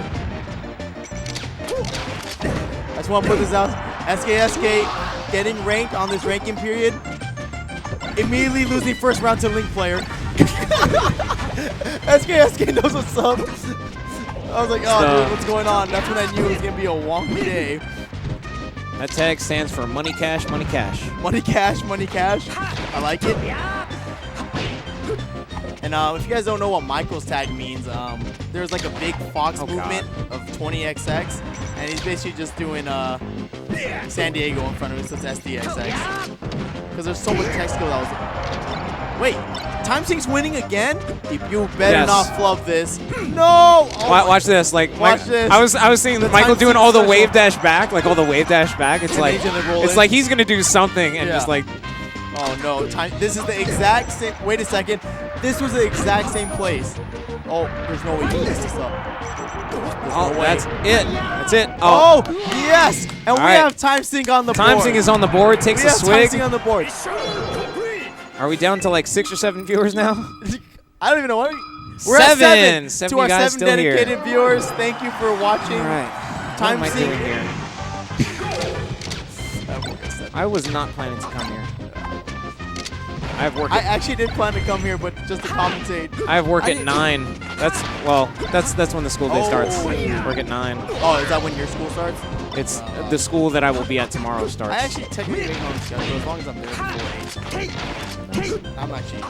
I just want to put this out. SK getting ranked on this ranking period. Immediately losing first round to Link player. SK knows what's up. I was like, oh, dude, what's going on? That's when I knew it was going to be a wonky day. That tag stands for money, cash, money, cash. Money, cash, money, cash. I like it. And if you guys don't know what Michael's tag means, there's like a big Fox movement of 20XX, and he's basically just doing San Diego in front of it, so it's SDXX. Because there's so much tech skill that was... Wait, timesink's winning again? You better Yes. not flub this. No! Oh Watch this. Like, Watch this. I was seeing The Michael timesink doing all the special. wave dash back, like all the wave dash back. It's And like he's gonna roll it's in. like he's gonna do something and Yeah. just like Oh no, this is the exact same. Wait a second. This was the exact same place. Oh, there's no way you messed this up. There's oh, no way. that's it. That's it. Oh, yes! And we right. have timesink on the board. Timesink is on the board. Takes We a have swig. timesink on the board. Are we down to like 6 or 7 viewers now? I don't even know what. We're at 7. 7. 7 To our guys 7 still here. dedicated viewers, thank you for watching. All right. What am I Timesink. doing here? I was not planning to come here. I have work. I actually did plan to come here, but just to commentate. I have work I at didn't- 9. That's when the school day starts. Oh. Work at 9. Oh, is that when your school starts? It's the school that I will be at tomorrow starts. I actually technically make my own schedule as long as I'm there before 8. I'm actually.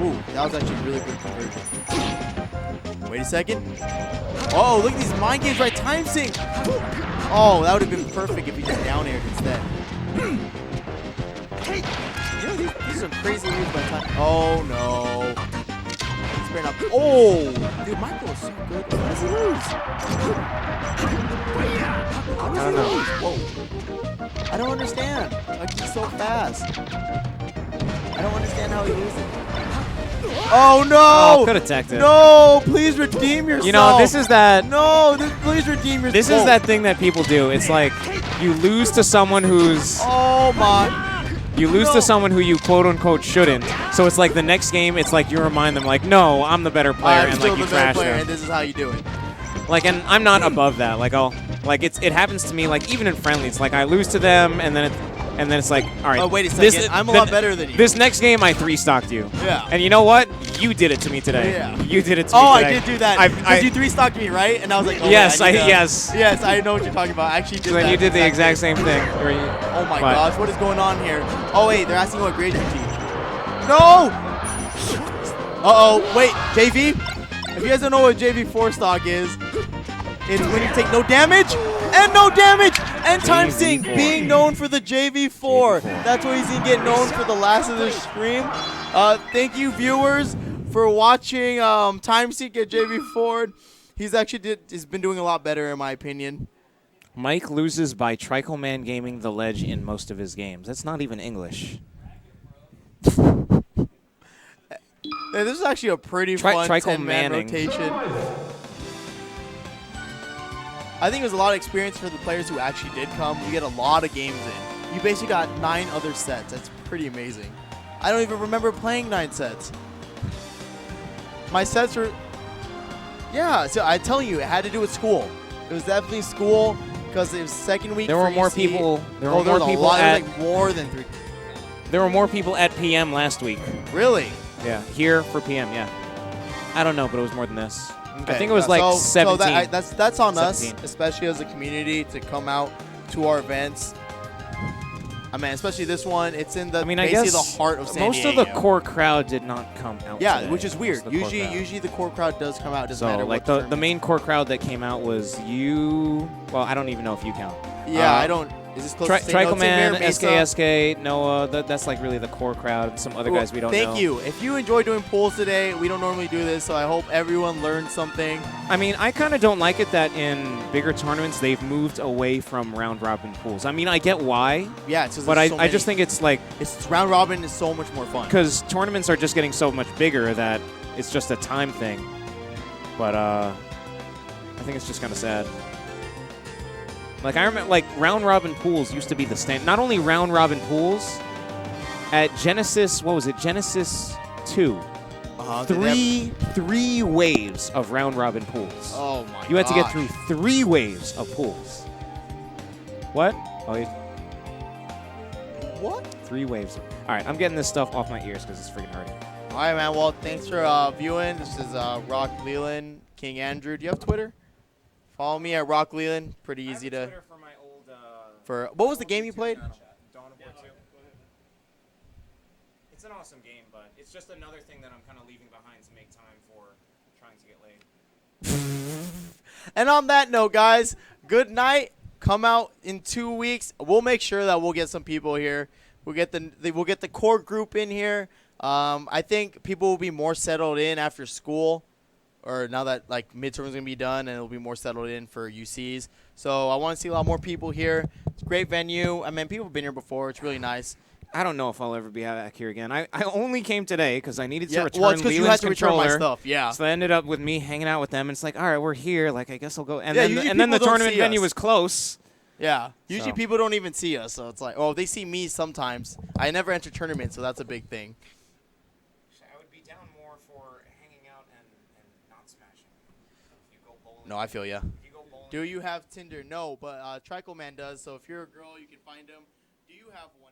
Ooh, that was actually a really good conversion. Wait a second. Oh, look at these mind games right timesink. Oh, that would have been perfect if he just down aired instead. You know, these are crazy moves by time. Oh no. Spare up. Oh, dude, Michael is so good. How does he lose? How does he lose? Whoa. I don't understand. Like, he's so fast. I don't understand how he loses. Oh no! Oh, could have teched it. No, please redeem yourself. You know, this is that. No, please redeem yourself. This is that thing that people do. It's like you lose to someone who's Oh my. you lose No. to someone who you quote unquote shouldn't. So it's like the next game. It's like you remind them like, no, I'm the better player, I'm and still like you the better trash player, them. and this is how you do it. Like, and I'm not above that. Like it happens to me. Like even in friendly, it's like I lose to them, and then it's like, all right. Oh, wait a second. I'm a lot better than you. This next game, I 3-stocked you. Yeah. And you know what? You did it to me today. Yeah. You did it to me Oh, today. I did do that. I- Because you 3-stocked me, right? And I was like, oh, Yes, wait, need to- yes. Yes, I know what you're talking about. I actually did So that. then you did the exact same thing. Where you, Oh my but- gosh, what is going on here? Oh wait, they're asking what grade you teach. No! Uh-oh, wait, JV? If you guys don't know what JV 4-stock is, it's when you take no damage and no damage and timesink JV4. being known for the JV4. That's what he's gonna get known for the last of this stream. Thank you viewers for watching timesink at JV4. He's actually has been doing a lot better in my opinion. Mike loses by Trichael Man Gaming the ledge in most of his games. That's not even English. Yeah, this is actually a pretty fun Trichael 10-man Manning. rotation. I think it was a lot of experience for the players who actually did come. You get a lot of games in. You basically got 9 other sets. That's pretty amazing. I don't even remember playing 9 sets. My sets were... Yeah, so I'm telling you, it had to do with school. It was definitely school because it was second week There were for more EC. people. There Oh, were more was a people lot. There at. was like more than 3. There were more people at PM last week. Really? Yeah, here for PM. Yeah. I don't know, but it was more than this. I Okay, think it was yeah, like so 17. that's on us, 17. especially as a community, to come out to our events. I mean, especially this one. It's in the I mean, I basically guess the heart of San most Diego. of the core crowd did not come out. Yeah, today. which is weird. Most of the core crowd. Usually the core crowd does come out. Doesn't So matter like what the main core crowd that came out was you. Well, I don't even know if you count. Yeah, I don't. Is this close to St. Trichael Man, Mesa? SKSK, Noah. That's like really the core crowd. And some other Cool. guys we don't know. Thank you. If you enjoy doing polls today, we don't normally do this, so I hope everyone learned something. I mean, I kind of don't like it that in bigger tournaments they've moved away from round robin pools. I mean, I get why, Yeah, it's just but there's I so just many. think it's like it's round robin is so much more fun. because tournaments are just getting so much bigger that it's just a time thing. But I think it's just kind of sad. Like I remember, like round robin pools used to be the stand. Not only round robin pools at Genesis. What was it? Genesis 2. Three waves of round robin pools. Oh my! You had to get gosh. through 3 waves of pools. What? Oh, What? 3 waves. All right, I'm getting this stuff off my ears because it's freaking hurting. All right, man. Well, thanks for viewing. This is Rockleeland, King Andrew. Do you have Twitter? Follow me at Rockleeland. Pretty easy to. For my old. For what was the game you played? Dawn of War 2. It's an awesome game, but it's just another thing that I'm kind of leaving behind to make time for trying to get laid. And on that note, guys, good night. Come out in 2 weeks. We'll make sure that we'll get some people here. We'll get the core group in here. I think people will be more settled in after school, or now that like midterms gonna be done, and it'll be more settled in for UCs. So I want to see a lot more people here. It's a great venue. I mean, people have been here before. It's really nice. I don't know if I'll ever be back here again. I only came today because I needed to Yeah, return well, it's because you had Leland's to return my controller. stuff. Yeah. So that ended up with me hanging out with them. And it's like, all right, we're here. Like, I guess I'll go. And Yeah, then usually and then the people don't tournament see venue us. was close. Yeah. Usually So. people don't even see us, so it's like, oh, they see me sometimes. I never enter tournaments, so that's a big thing. I would be down more for hanging out and not smashing. If you go bowling. No, I feel ya. If you go bowling. Do you have Tinder? No, but Trichael Man does. So if you're a girl, you can find him. Do you have one?